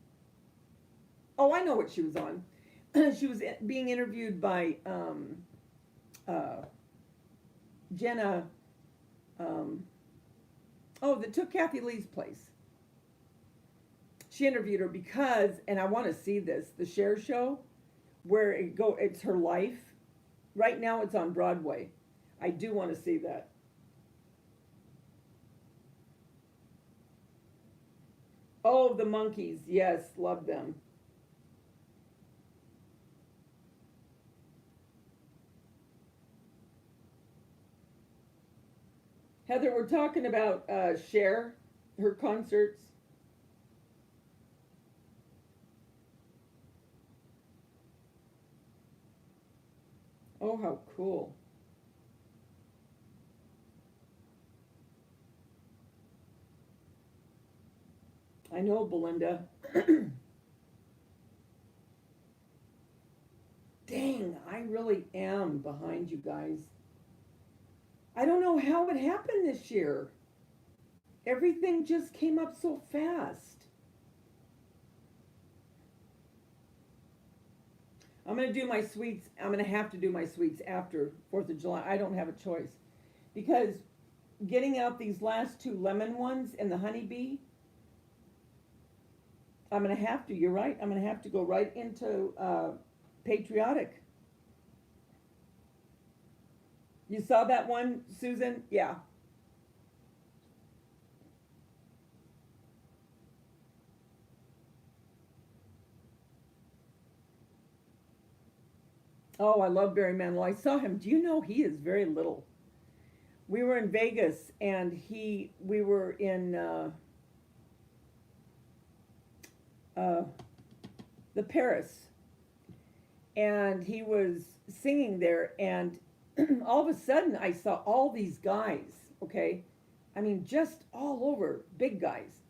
Oh, I know what she was on. She was being interviewed by uh, Jenna. Um, oh, that took Kathy Lee's place. She interviewed her because, and I want to see this, the Cher show, where it's her life. Right now, it's on Broadway. I do want to see that. Oh, the Monkees, yes, love them. Heather, we're talking about Cher, her concerts. Oh, how cool. I know, Belinda. Dang, I really am behind you guys. I don't know how it happened this year. Everything just came up so fast. I'm going to do my sweets. I'm going to have to do my sweets after 4th of July. I don't have a choice. Because getting out these last two lemon ones and the honeybee, I'm going to have to. You're right. I'm going to have to go right into patriotic. You saw that one, Susan? Yeah. Oh, I love Barry Manilow. I saw him. Do you know he is very little? We were in Vegas, and we were in uh, the Paris, and he was singing there, and all of a sudden I saw all these guys. Okay, I mean, just all over, big guys.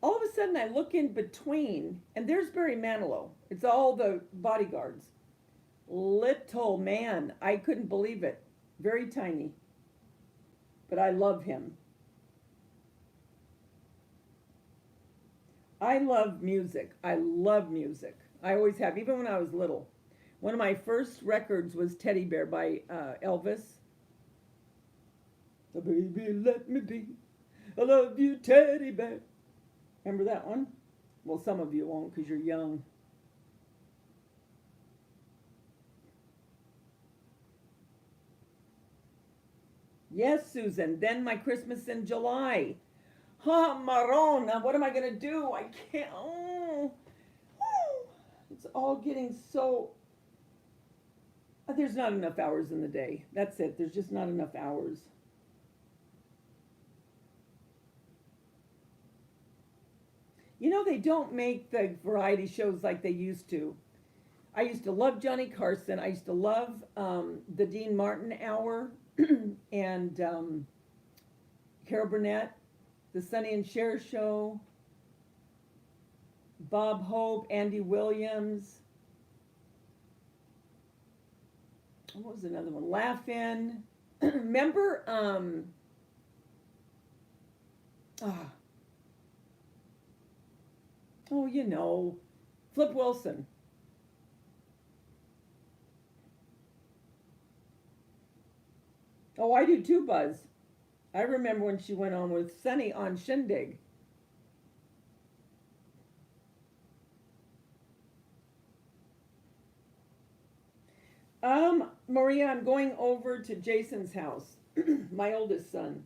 All of a sudden I look in between, and there's Barry Manilow. It's all the bodyguards. Little man, I couldn't believe it. Very tiny, but I love him. I love music. I love music. I always have, even when I was little. One of my first records was Teddy Bear by Elvis. The baby let me be. I love you, Teddy Bear. Remember that one? Well, some of you won't because you're young. Yes, Susan. Then my Christmas in July. Ha, Maron. Now what am I going to do? I can't. Oh, oh. It's all getting so. There's not enough hours in the day. That's it. There's just not enough hours. You know, they don't make the variety shows like they used to. I used to love Johnny Carson. I used to love the Dean Martin Hour and Carol Burnett, the Sonny and Cher Show, Bob Hope, Andy Williams. What was another one? Laugh-In. Remember? Ah, oh, you know, Flip Wilson. Oh, I do too, Buzz. I remember when she went on with Sonny on Shindig. Maria, I'm going over to Jason's house, my oldest son.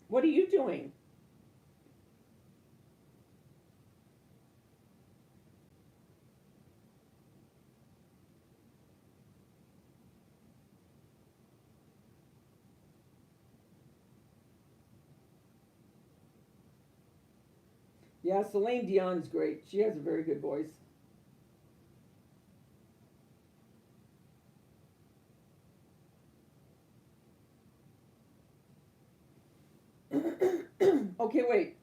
What are you doing? Yeah, Celine Dion's great. She has a very good voice. Okay, wait.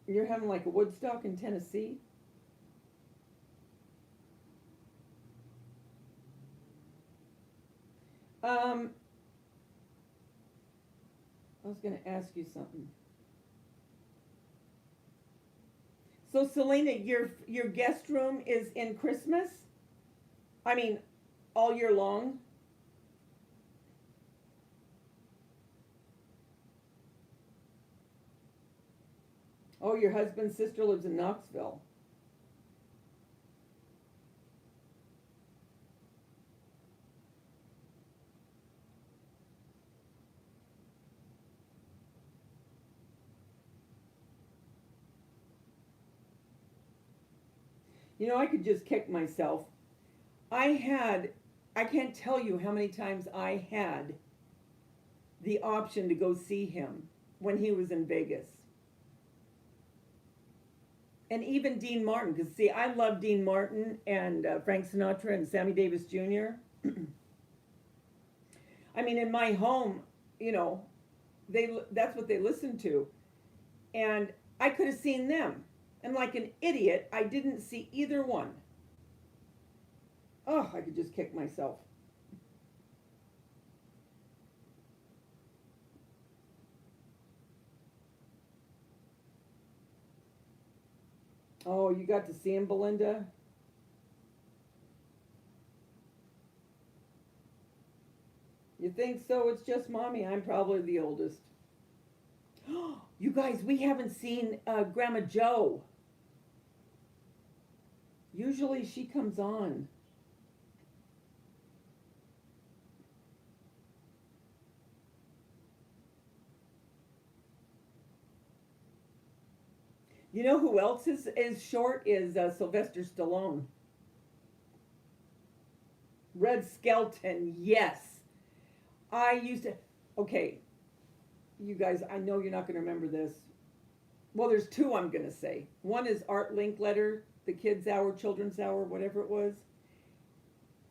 You're having like a Woodstock in Tennessee? Um, I was going to ask you something. So, Selena, your guest room is in Christmas? I mean, all year long? Oh, your husband's sister lives in Knoxville. You know, I could just kick myself. I had, I can't tell you how many times I had the option to go see him when he was in Vegas. And even Dean Martin, because see, I love Dean Martin and Frank Sinatra and Sammy Davis Jr. I mean, in my home, you know, that's what they listen to, and I could have seen them, and like an idiot, I didn't see either one. Oh, I could just kick myself. Oh, you got to see him, Belinda? You think so? It's just mommy. I'm probably the oldest. You guys, we haven't seen Grandma Joe. Usually she comes on. You know who else is short is Sylvester Stallone. Red Skelton, yes. I used to. Okay, you guys, I know you're not going to remember this. Well, there's two I'm going to say. One is Art Linkletter, the Kids Hour, Children's Hour, whatever it was.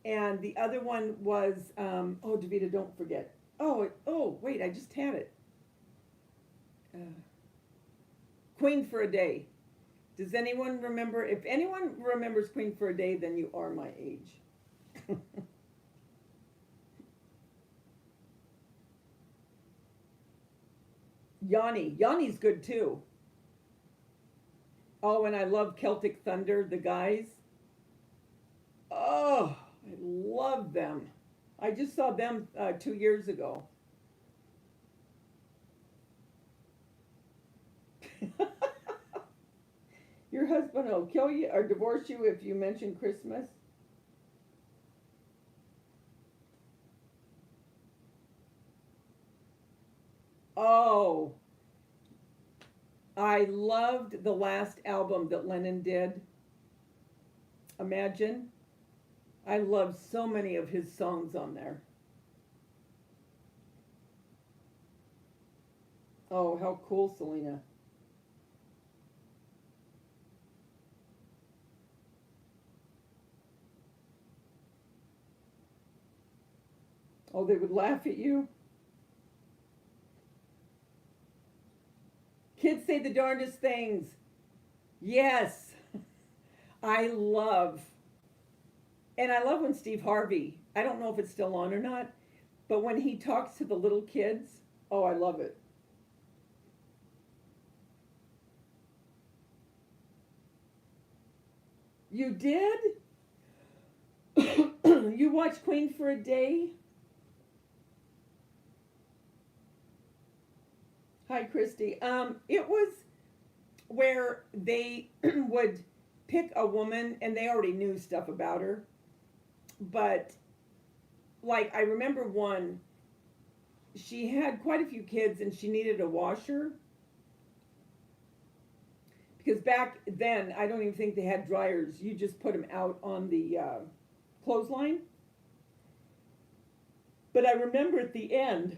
And the other one was, oh, Davita, don't forget. Oh, wait, I just had it. Uh, Queen for a Day. Does anyone remember? If anyone remembers Queen for a Day, then you are my age. Yanni's good too. Oh, and I love Celtic Thunder, the guys. Oh, I love them. I just saw them 2 years ago. Your husband will kill you or divorce you if you mention Christmas. Oh, I loved the last album that Lennon did. Imagine. I love so many of his songs on there. Oh, how cool, Selena. Oh, they would laugh at you. Kids say the darndest things. Yes, I love. And I love when Steve Harvey, I don't know if it's still on or not, but when he talks to the little kids, oh, I love it. You did? You watched Queen for a Day? Hi, Christy. It was where they would pick a woman and they already knew stuff about her. But, like, I remember one, she had quite a few kids and she needed a washer. Because back then, I don't even think they had dryers. You just put them out on the clothesline. But I remember at the end,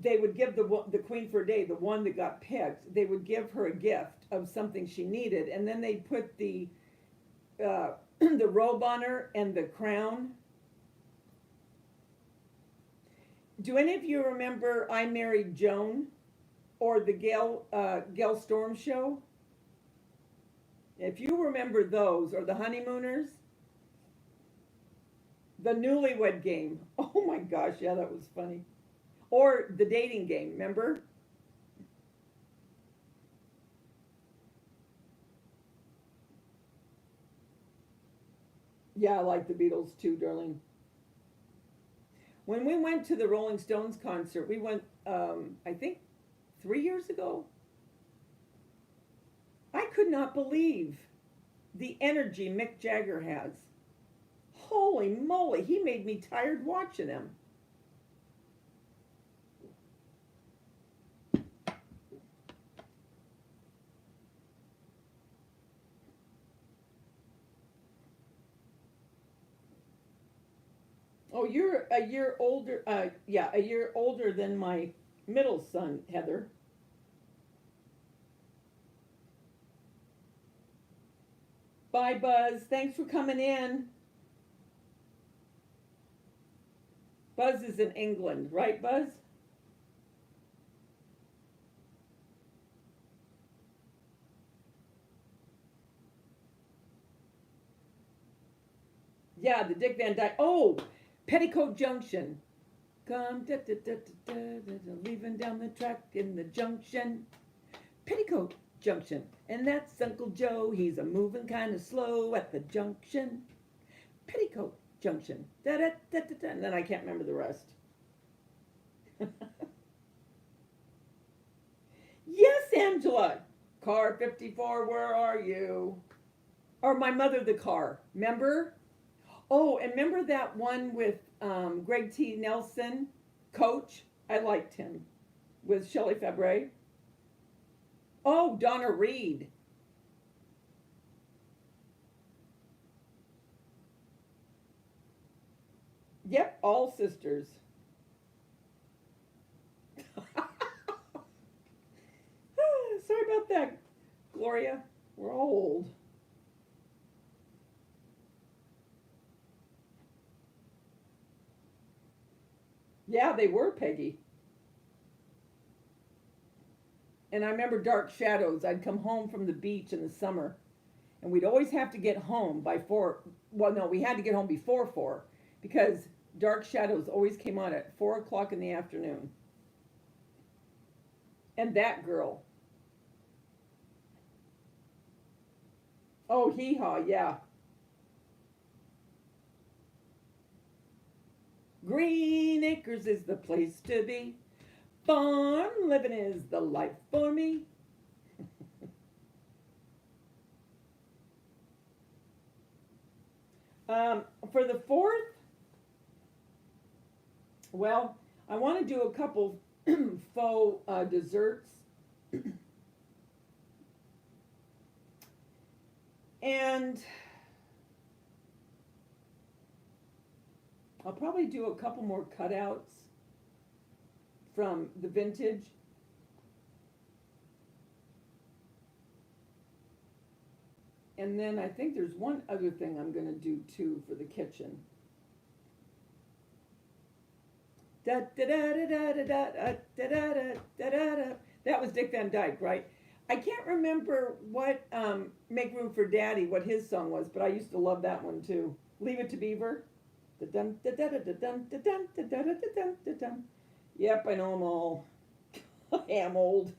they would give the queen for a day, the one that got picked, they would give her a gift of something she needed, and then they'd put the the robe on her and the crown. Do any of you remember I Married Joan or the Gail Storm show? If you remember those, or the Honeymooners, the Newlywed Game. Oh my gosh, yeah, that was funny. Or the Dating Game, remember? Yeah, I like the Beatles too, darling. When we went to the Rolling Stones concert, we went, I think, 3 years ago. I could not believe the energy Mick Jagger has. Holy moly, he made me tired watching him. Oh, you're a year older, yeah, a year older than my middle son, Heather. Bye, Buzz. Thanks for coming in. Buzz is in England, right, Buzz? Yeah, the Dick Van Dyke. Oh, Petticoat Junction. Come, leaving down the track in the junction. Petticoat Junction. And that's Uncle Joe. He's a moving kind of slow at the junction. Petticoat Junction. Da-da-da-da-da. And then I can't remember the rest. Yes, Angela. Car 54, where are you? Or my mother, the car. Remember? Oh, and remember that one with Greg T. Nelson, Coach? I liked him. With Shelley Fabre. Oh, Donna Reed. Yep, all sisters. Sorry about that, Gloria. We're all old. Yeah, they were, Peggy. And I remember Dark Shadows. I'd come home from the beach in the summer, and we'd always have to get home by 4. Well, no, we had to get home before 4 because Dark Shadows always came on at 4 o'clock in the afternoon. And that girl. Oh, hee haw, yeah. Green Acres is the place to be. Farm living is the life for me. For the 4th, well, I want to do a couple faux desserts. And I'll probably do a couple more cutouts from the vintage. And then I think there's one other thing I'm going to do too for the kitchen. Da da da da da da da da da da da da. That was Dick Van Dyke, right? I can't remember what Make Room for Daddy, what his song was, but I used to love that one too. Leave It to Beaver. Da dun da da da da dun da dun da da da dun da dun. Yep, I know them all. I am old.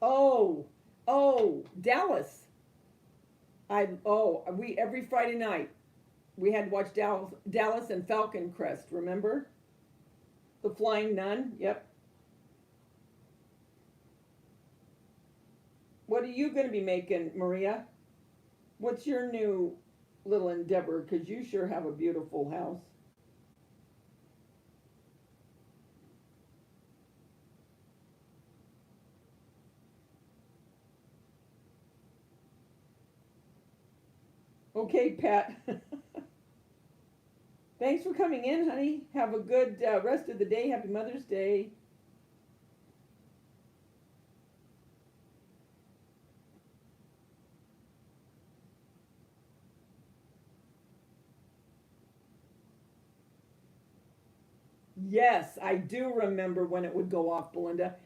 Oh, oh, Dallas. We every Friday night we had to watch Dallas and Falcon Crest. Remember the Flying Nun? Yep. What are you going to be making, Maria? What's your new little endeavor? Because you sure have a beautiful house. Okay, Pat. Thanks for coming in, honey. Have a good rest of the day. Happy Mother's Day. Yes, I do remember when it would go off, Belinda.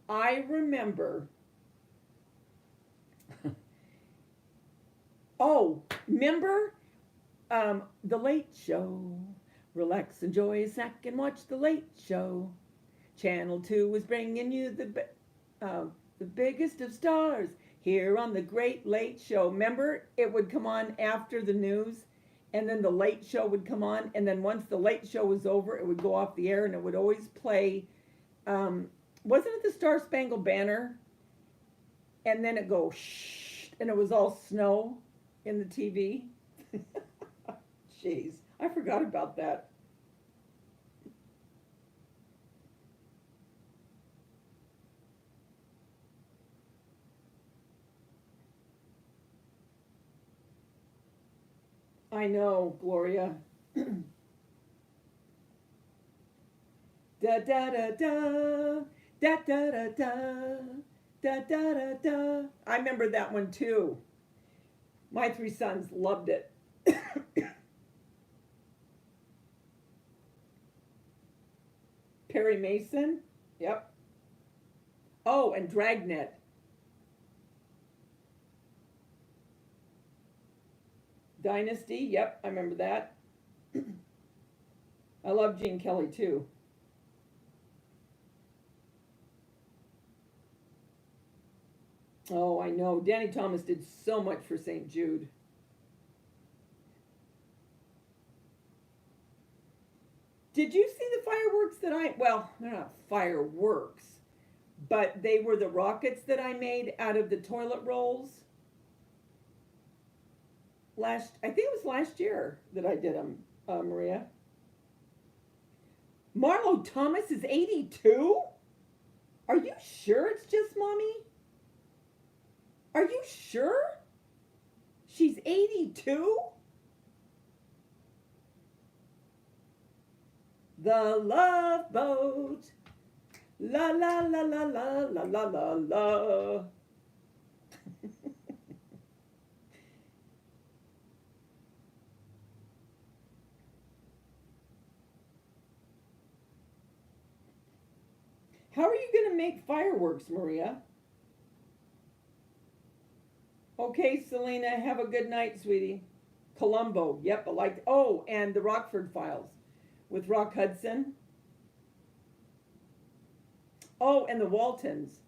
I remember. Oh, remember the Late Show. Relax, enjoy a snack, and watch the Late Show. Channel 2 is bringing you the biggest of stars here on the Great Late Show. Remember, it would come on after the news, and then the Late Show would come on, and then once the Late Show was over, it would go off the air, and it would always play. Wasn't it the Star Spangled Banner? And then it go shh, and it was all snow in the TV. Jeez, I forgot about that. I know, Gloria. Da da da da, da da da da, da da da da. I remember that one too. My three sons loved it. Perry Mason. Yep. Oh, and Dragnet. Dynasty. Yep, I remember that. I love Gene Kelly too. Oh, I know. Danny Thomas did so much for St. Jude. Did you see the fireworks that well, they're not fireworks, but they were the rockets that I made out of the toilet rolls. I think it was last year that I did them, Maria. Marlo Thomas is 82? Are you sure it's just mommy? Are you sure? She's 82? The Love Boat. La la la la la la la la la. How are you going to make fireworks, Maria? Okay, Selena, have a good night, sweetie. Columbo, yep, I liked. Oh, and the Rockford Files with Rock Hudson. Oh, and the Waltons.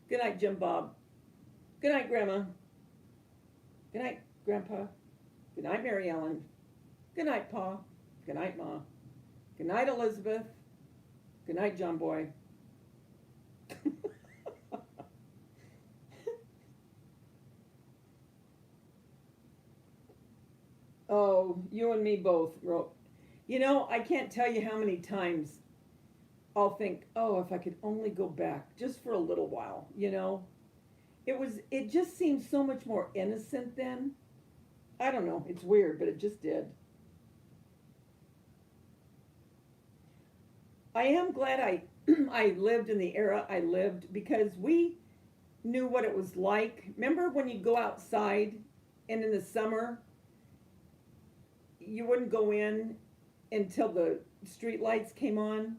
Good night, Jim Bob. Good night, Grandma. Good night, Grandpa. Good night, Mary Ellen. Good night, Pa. Good night, Ma. Good night, Elizabeth. Good night, John Boy. Oh, you and me both. You know, I can't tell you how many times I'll think, oh, if I could only go back just for a little while, you know? It just seemed so much more innocent then. I don't know, it's weird, but it just did. I am glad I lived in the era I lived because we knew what it was like. Remember when you go outside and in the summer you wouldn't go in until the street lights came on,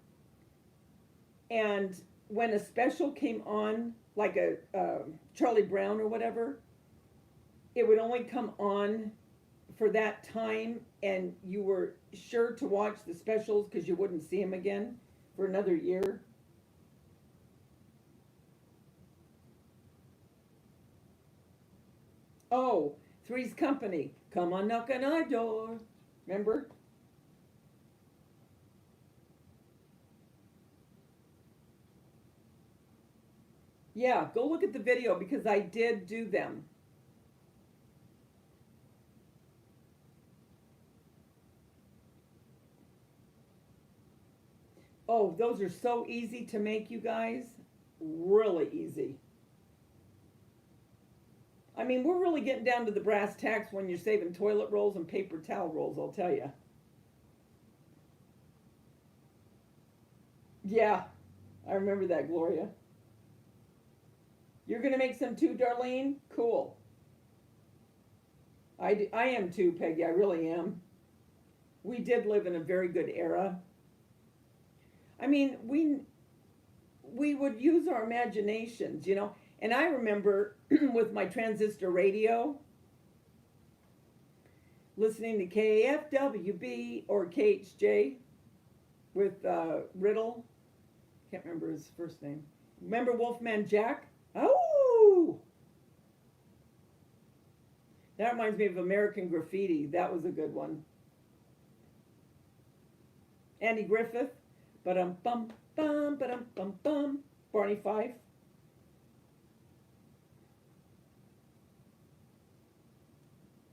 and when a special came on, like a Charlie Brown or whatever, it would only come on for that time, and you were sure to watch the specials because you wouldn't see them again for another year. Oh, Three's Company. Come on, knock on our door. Remember? Yeah, go look at the video because I did do them. Oh, those are so easy to make, you guys. Really easy. I mean, we're really getting down to the brass tacks when you're saving toilet rolls and paper towel rolls, I'll tell you. Yeah, I remember that, Gloria. You're going to make some too, Darlene? Cool. I am too, Peggy. I really am. We did live in a very good era. I mean, we would use our imaginations, you know. And I remember with my transistor radio, listening to KFWB or KHJ with Riddle. Can't remember his first name. Remember Wolfman Jack? Oh! That reminds me of American Graffiti. That was a good one. Andy Griffith. Ba-dum bum bum ba-dum bum bum. Barney Fife.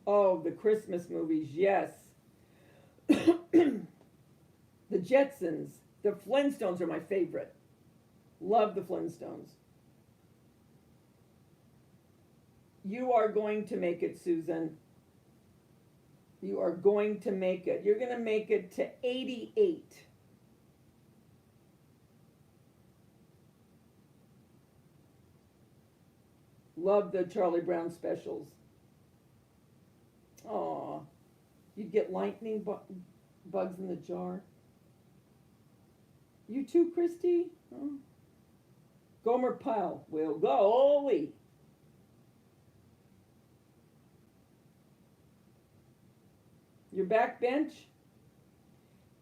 Oh, the Christmas movies, yes. The Jetsons. The Flintstones are my favorite. Love the Flintstones. You are going to make it, Susan. You are going to make it. You're going to make it to 88. Love the Charlie Brown specials. Aw. You'd get lightning bugs in the jar. You too, Christy? Oh. Gomer Pyle will go. Holy. Your back bench?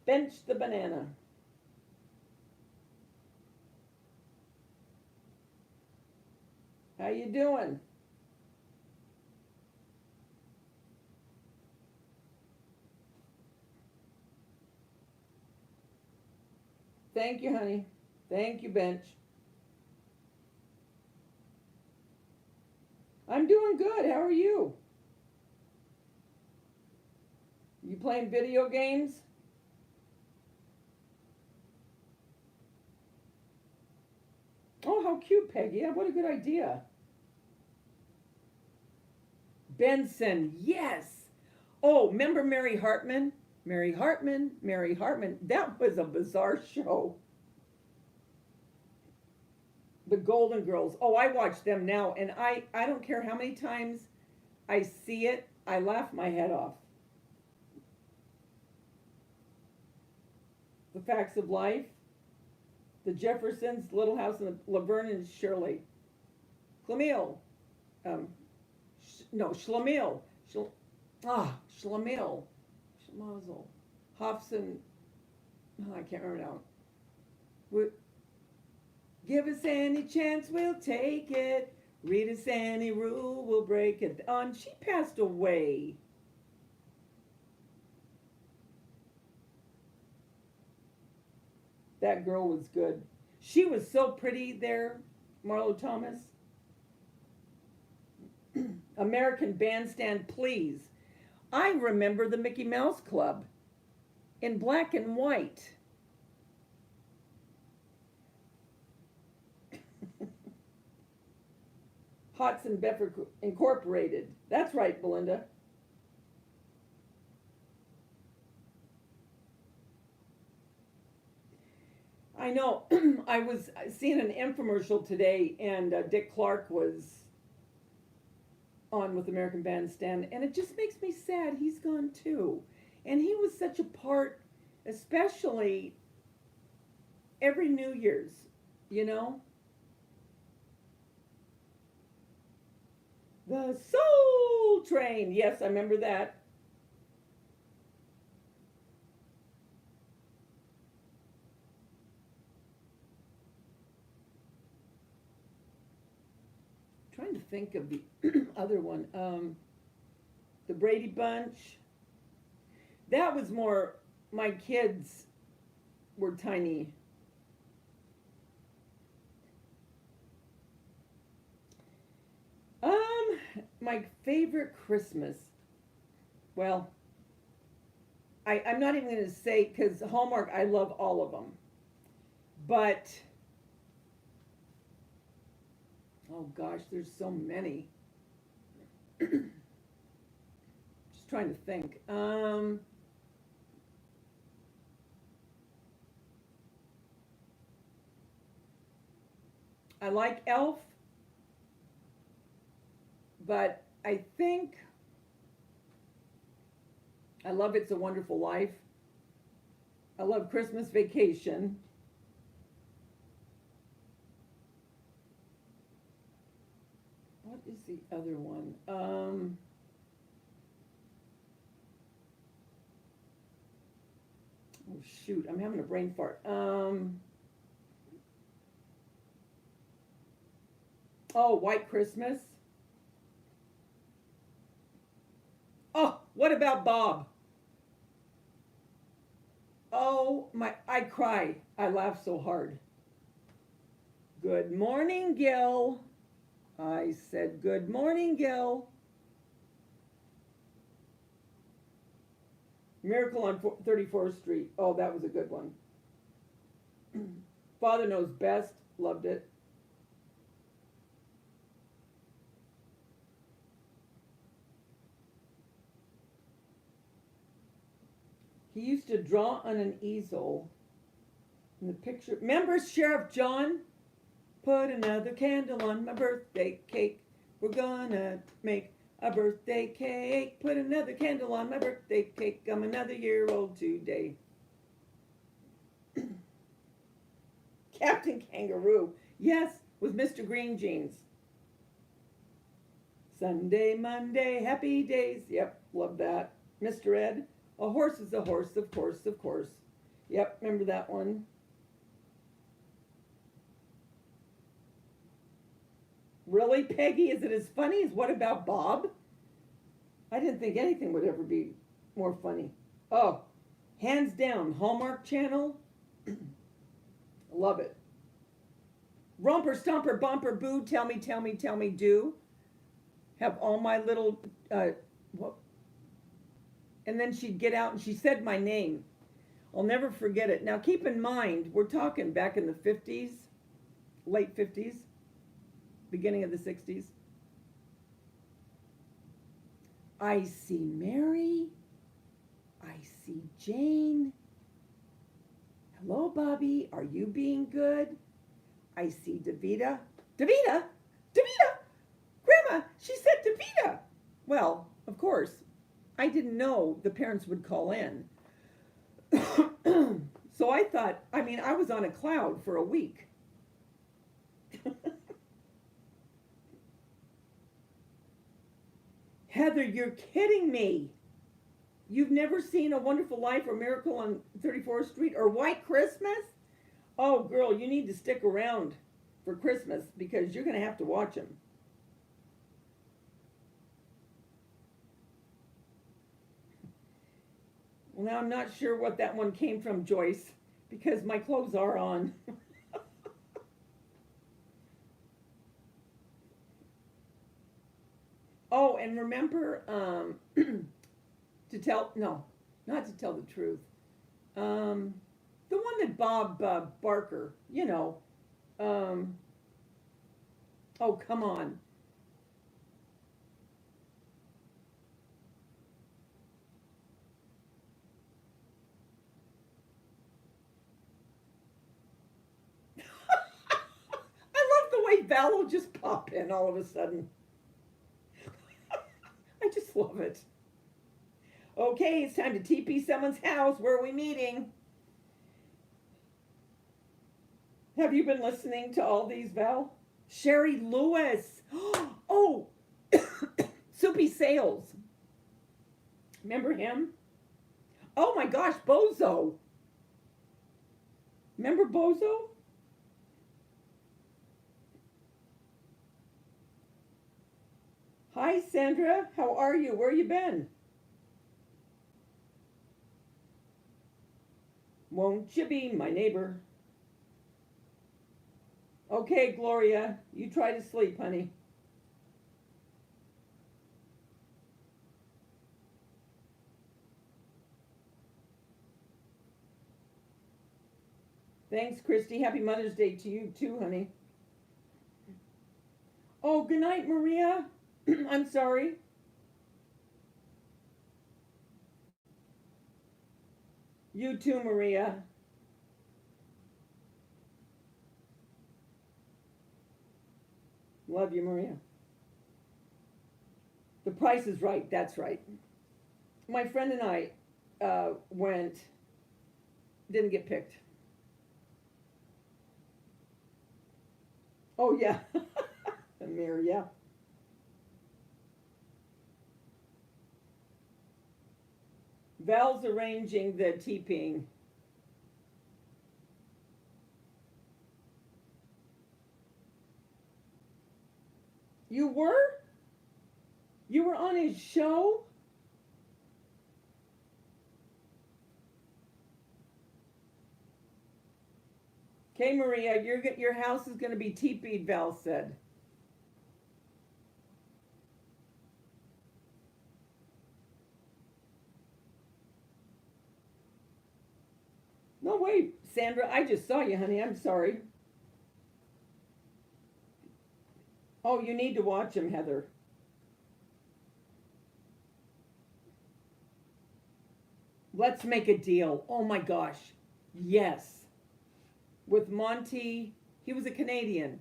Bench the banana. How you doing? Thank you, honey. Thank you, Bench. I'm doing good. How are you? You playing video games? Oh, how cute, Peggy. What a good idea. Benson, yes. Oh, remember Mary Hartman? Mary Hartman, Mary Hartman. That was a bizarre show. The Golden Girls. Oh, I watch them now, and I don't care how many times I see it, I laugh my head off. The Facts of Life. The Jeffersons, Little House in the Laverne and Shirley. Schlemiel. Schlemiel. Schlemiel. Schmazel. Hobson. Oh, I can't remember now. Give us any chance, we'll take it. Read us any rule, we'll break it. And she passed away. That girl was good. She was so pretty there, Marlo Thomas. American Bandstand, please. I remember the Mickey Mouse Club in black and white. Hudson Bedford Incorporated. That's right, Belinda. I know. I was seeing an infomercial today, and Dick Clark was on with American Bandstand, and it just makes me sad. He's gone too. And he was such a part, especially every New Year's, you know? The Soul Train. Yes, I remember that. Trying to think of the other one. The Brady Bunch. That was more, my kids were tiny. My favorite Christmas. Well, I'm not even going to say, because Hallmark, I love all of them. But, oh gosh, there's so many. Just trying to think. I like Elf, but I think I love It's a Wonderful Life. I love Christmas Vacation. What is the other one? Oh shoot, I'm having a brain fart. Oh, White Christmas. Oh, what about Bob? Oh my, I cry. I laugh so hard. Good morning, Gil. I said, good morning, Gil. Miracle on 34th Street. Oh, that was a good one. Father Knows Best. Loved it. He used to draw on an easel. In the picture, remember Sheriff John? Put another candle on my birthday cake. We're gonna make a birthday cake. Put another candle on my birthday cake. I'm another year old today. Captain Kangaroo. Yes, with Mr. Green Jeans. Sunday, Monday, happy days. Yep, love that. Mr. Ed. A horse is a horse, of course, of course. Yep, remember that one. Really, Peggy? Is it as funny as What About Bob? I didn't think anything would ever be more funny. Oh, hands down, Hallmark Channel. Love it. Romper, Stomper, Bumper, Boo, Tell Me, Tell Me, Tell Me, Do. Have all my little, what? And then she'd get out and she said my name. I'll never forget it. Now keep in mind, we're talking back in the 50s, late 50s. Beginning of the 60s. I see Mary. I see Jane. Hello, Bobby. Are you being good? I see Davita. Davita? Davita! Grandma, she said Davita. Well, of course, I didn't know the parents would call in. So I thought, I was on a cloud for a week. Heather, you're kidding me. You've never seen A Wonderful Life or Miracle on 34th Street or White Christmas? Oh, girl, you need to stick around for Christmas because you're going to have to watch them. Well, now I'm not sure what that one came from, Joyce, because my clothes are on. Oh, and remember, not to tell the truth. The one that Bob Barker, oh, come on. I love the way Val will just pop in all of a sudden. I just love it. Okay, it's time to TP someone's house. Where are we meeting? Have you been listening to all these, Val? Sherry Lewis. Oh, Soupy Sales. Remember him? Oh my gosh, Bozo. Remember Bozo? Hi, Sandra. How are you? Where you been? Won't you be my neighbor? Okay, Gloria, you try to sleep, honey. Thanks, Christy. Happy Mother's Day to you too, honey. Oh, good night, Maria. I'm sorry. You too, Maria. Love you, Maria. The Price is Right. That's right. My friend and I went. Didn't get picked. Oh yeah, Amir. Yeah. Val's arranging the TPing. You were? You were on his show? Okay, Maria, your house is going to be teepeed, Val said. No, wait, Sandra, I just saw you, honey. I'm sorry. Oh, you need to watch him, Heather. Let's make a deal. Oh my gosh. Yes. With Monty, he was a Canadian.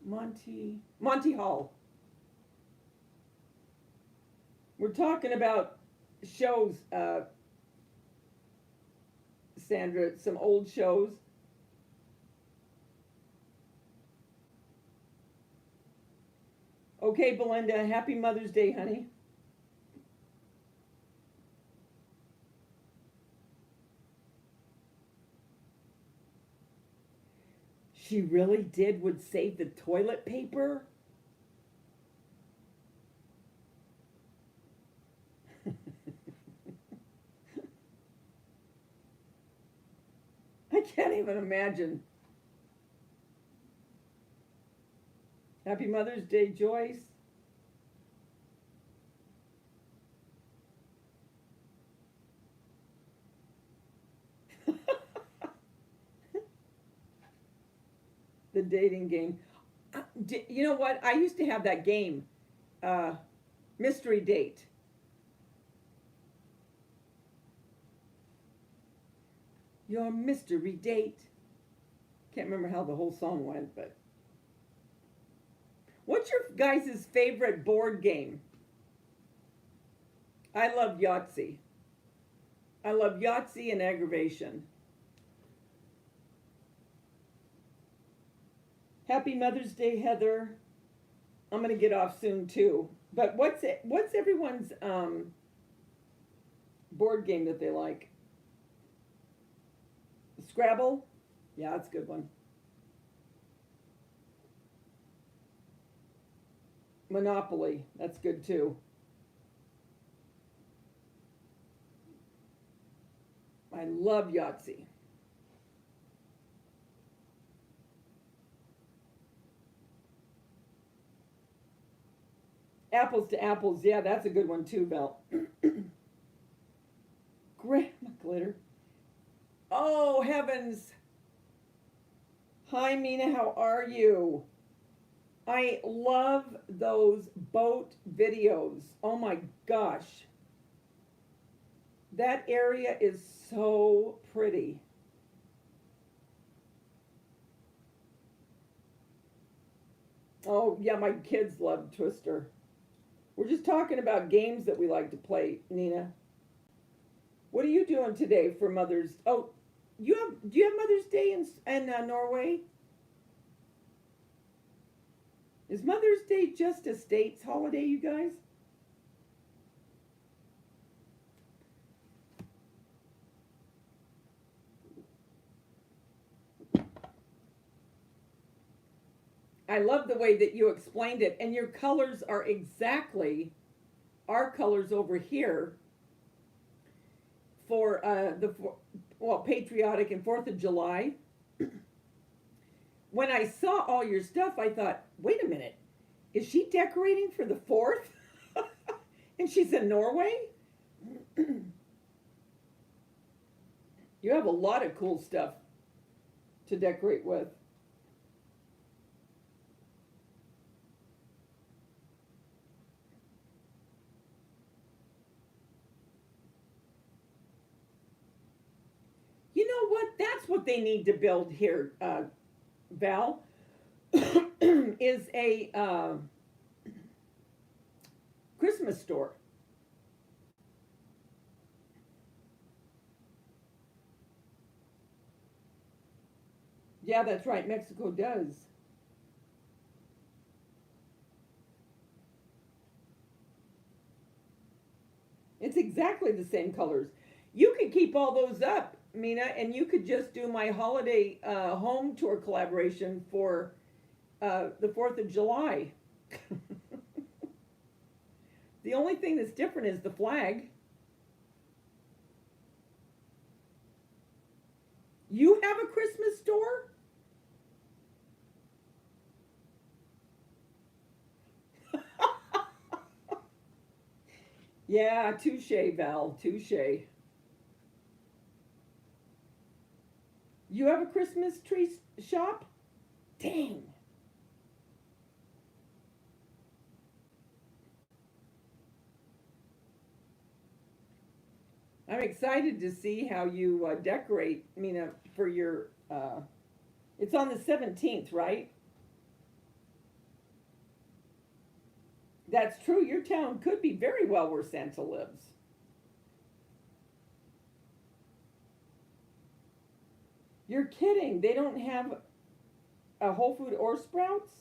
Monty Hall. We're talking about shows, Sandra, some old shows. Okay, Belinda, happy Mother's Day, honey. She really would save the toilet paper? I can't even imagine. Happy Mother's Day, Joyce. The dating game. You know what? I used to have that game, uh, Mystery Date. Your mystery date. Can't remember how the whole song went, but. What's your guys' favorite board game? I love Yahtzee. I love Yahtzee and aggravation. Happy Mother's Day, Heather. I'm gonna get off soon too. But what's everyone's board game that they like? Scrabble? Yeah, that's a good one. Monopoly, that's good too. I love Yahtzee. Apples to apples, yeah, that's a good one too, Val. Grandma Glitter. Oh, heavens. Hi, Mina, how are you? I love those boat videos. Oh my gosh. That area is so pretty. Oh, yeah, my kids love Twister. We're just talking about games that we like to play, Nina. What are you doing today for Mother's? Oh, do you have Mother's Day in Norway? Is Mother's Day just a states holiday, you guys? I love the way that you explained it, and your colors are exactly our colors over here for patriotic and 4th of July. When I saw all your stuff, I thought, wait a minute, is she decorating for the 4th? And she's in Norway? You have a lot of cool stuff to decorate with. That's what they need to build here, Val, is a Christmas store. Yeah, that's right. Mexico does. It's exactly the same colors. You could keep all those up, Mina, and you could just do my holiday home tour collaboration for the 4th of July. The only thing that's different is the flag. You have a Christmas store? Yeah, touche, Val, touche. You have a Christmas tree shop? Dang. I'm excited to see how you decorate, Mina, for your. It's on the 17th, right? That's true. Your town could be very well where Santa lives. You're kidding. They don't have a Whole Food or Sprouts?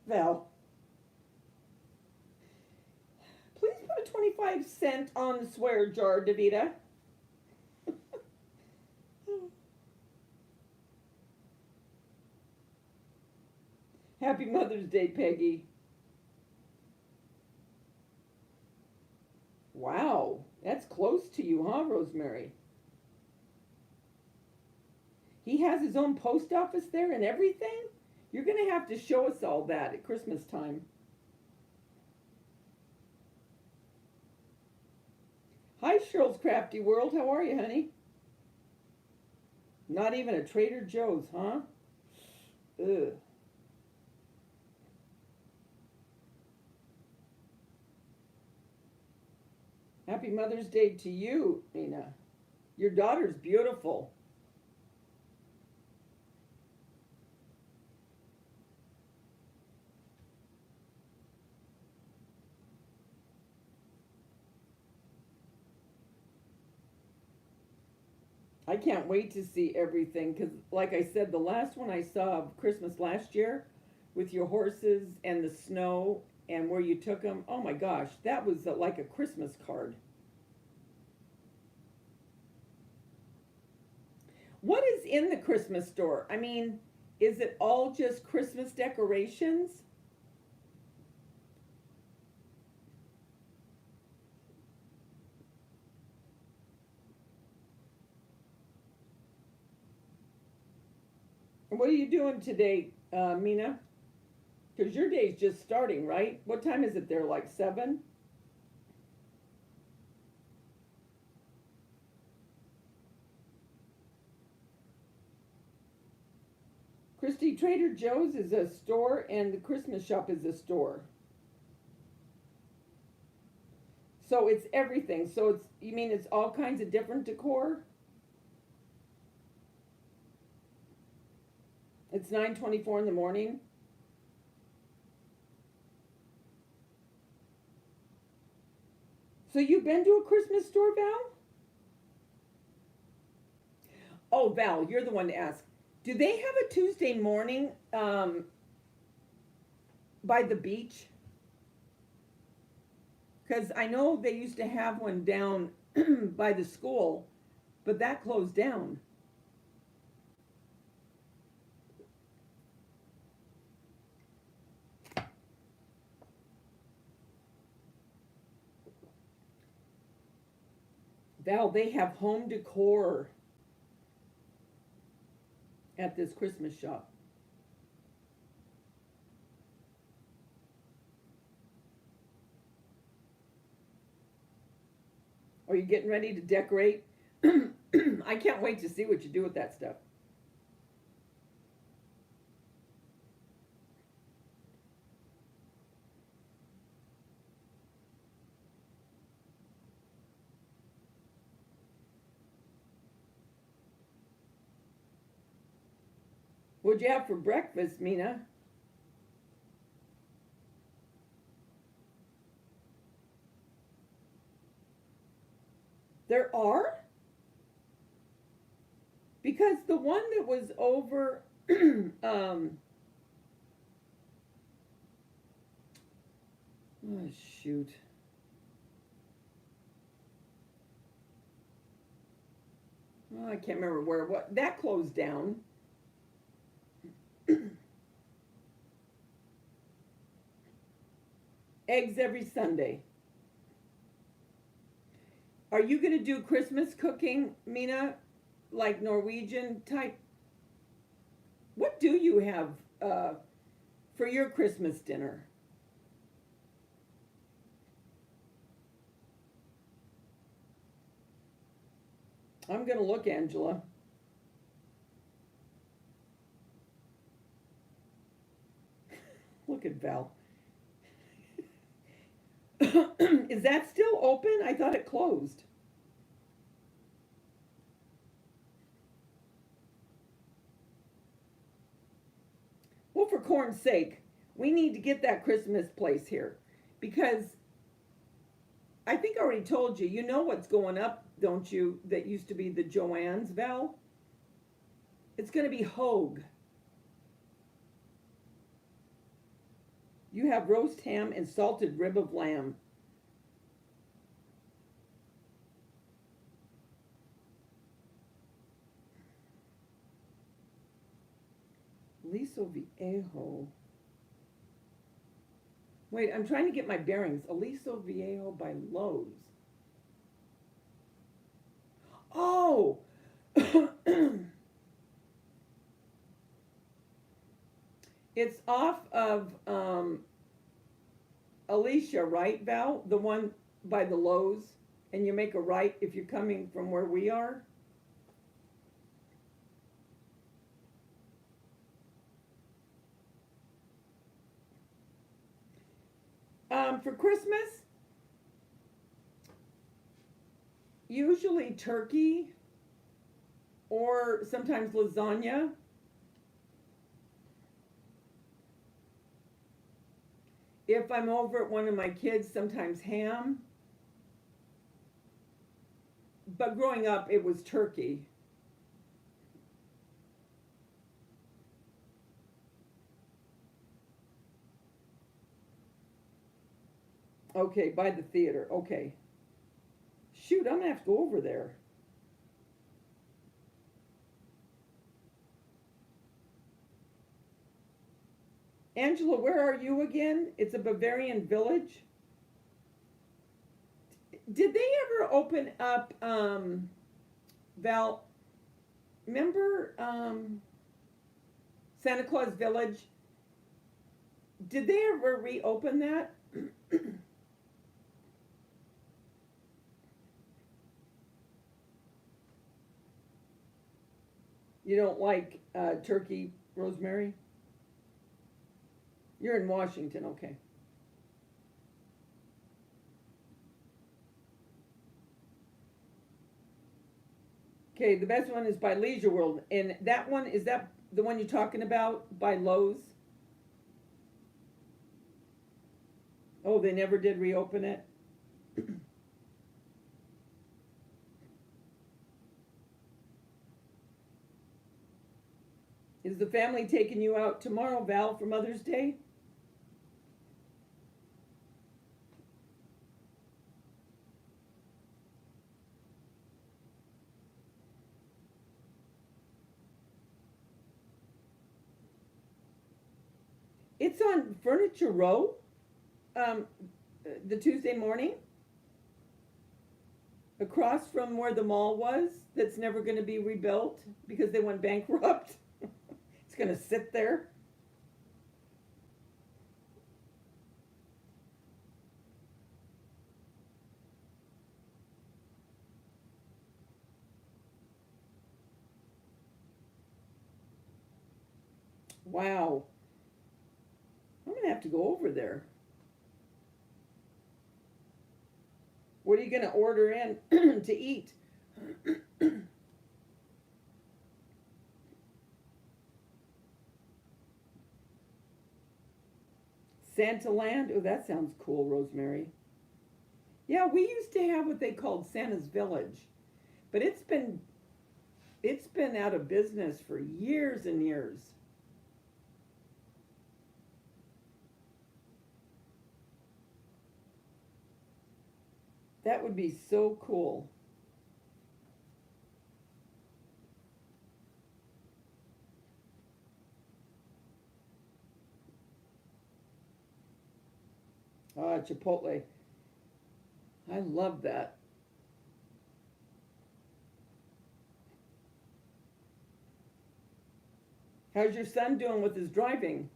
Val, please put a 25-cent on the swear jar, Davita. Happy Mother's Day, Peggy. Wow, that's close to you, huh, Rosemary? He has his own post office there and everything? You're going to have to show us all that at Christmas time. Hi, Cheryl's Crafty World. How are you, honey? Not even a Trader Joe's, huh? Ugh. Happy Mother's Day to you, Nina. Your daughter's beautiful. I can't wait to see everything because, like I said, the last one I saw of Christmas last year with your horses and the snow and where you took them, oh my gosh, that was like a Christmas card. What is in the Christmas store? I mean, is it all just Christmas decorations? What are you doing today, Mina? Because your day's just starting, right? What time is it there? Like 7? Christy, Trader Joe's is a store and the Christmas shop is a store. So it's everything. So it's, you mean it's all kinds of different decor? It's 9:24 in the morning. So you've been to a Christmas store, Val? Oh, Val, you're the one to ask. Do they have a Tuesday morning by the beach? Because I know they used to have one down by the school, but that closed down. Val, they have home decor at this Christmas shop. Are you getting ready to decorate? I can't wait to see what you do with that stuff. What'd you have for breakfast, Mina? There are? Because the one that was over, oh shoot. Oh, I can't remember what that closed down. Eggs every Sunday. Are you going to do Christmas cooking, Mina? Like Norwegian type? What do you have for your Christmas dinner? I'm going to look, Angela. Look at Val. Is that still open? I thought it closed. Well, for corn's sake, we need to get that Christmas place here because I think I already told you, you know what's going up, don't you? That used to be the Joann's, Val. It's going to be Hogue. You have roast ham and salted rib of lamb. Aliso Viejo. Wait, I'm trying to get my bearings. Aliso Viejo by Lowe's. Oh! It's off of Alicia, right, Val? The one by the Lowe's. And you make a right if you're coming from where we are. For Christmas, usually turkey or sometimes lasagna. If I'm over at one of my kids, sometimes ham. But growing up, it was turkey. Okay, by the theater. Okay. Shoot, I'm gonna have to go over there. Angela, where are you again? It's a Bavarian village. Did they ever open up, Val? Remember Santa Claus Village? Did they ever reopen that? You don't like turkey, Rosemary? You're in Washington, okay. Okay, the best one is by Leisure World. And that one, is that the one you're talking about by Lowe's? Oh, they never did reopen it? Is the family taking you out tomorrow, Val, for Mother's Day? It's on Furniture Row, um, the Tuesday morning, across from where the mall was, that's never going to be rebuilt because they went bankrupt. It's going to sit there. Wow. I'm going to have to go over there. What are you going to order in to eat? Santa Land. Oh, that sounds cool, Rosemary. Yeah, we used to have what they called Santa's Village, but it's been out of business for years and years. That would be so cool. Chipotle. I love that. How's your son doing with his driving?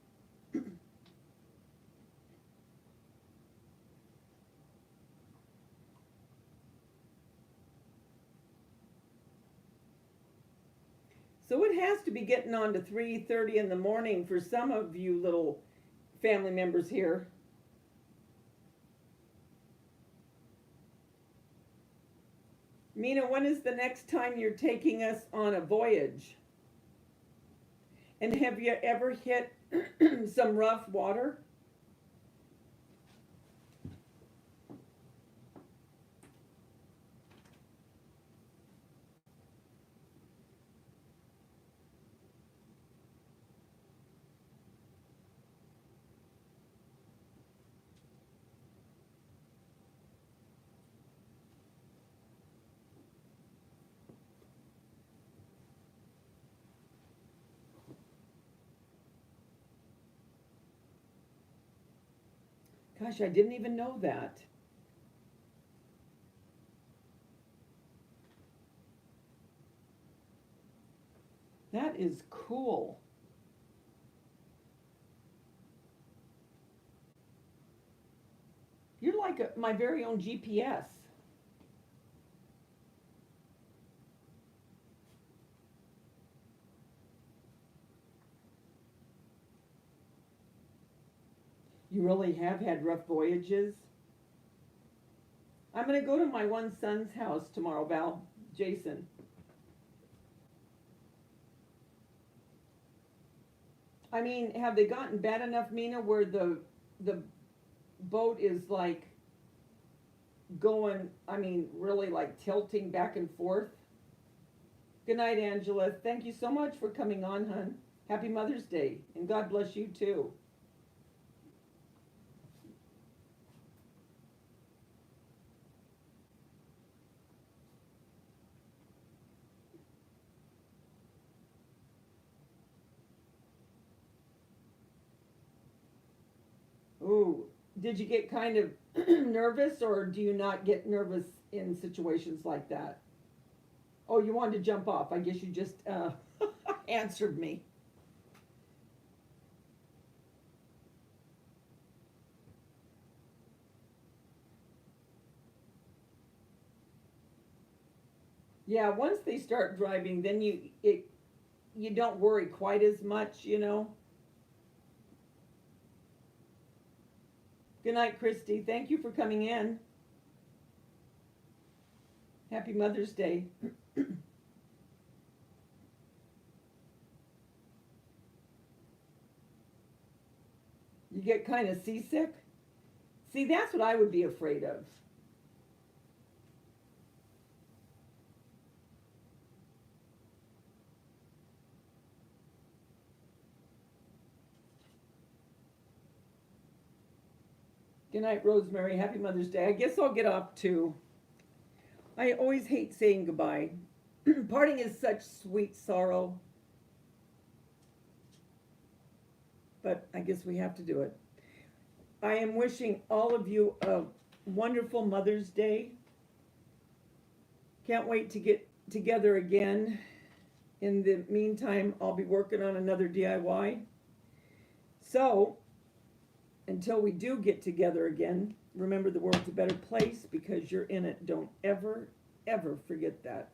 So it has to be getting on to 3:30 in the morning for some of you little family members here. Mina, when is the next time you're taking us on a voyage? And have you ever hit some rough water? Gosh, I didn't even know that. That is cool. You're like my very own GPS. You really have had rough voyages. I'm going to go to my one son's house tomorrow, Val, Jason. I mean, have they gotten bad enough, Mina, where the boat is like going, I mean, really like tilting back and forth? Good night, Angela. Thank you so much for coming on, hon. Happy Mother's Day, and God bless you too. Ooh, did you get kind of nervous, or do you not get nervous in situations like that? Oh, you wanted to jump off. I guess you just answered me. Yeah, once they start driving, then you don't worry quite as much. Good night, Christy. Thank you for coming in. Happy Mother's Day. You get kind of seasick? See, that's what I would be afraid of. Good night, Rosemary. Happy Mother's Day. I guess I'll get off too. I always hate saying goodbye. Parting is such sweet sorrow, but I guess we have to do it. I am wishing all of you a wonderful Mother's Day. Can't wait to get together again. In the meantime, I'll be working on another DIY. So, until we do get together again, remember the world's a better place because you're in it. Don't ever, ever forget that.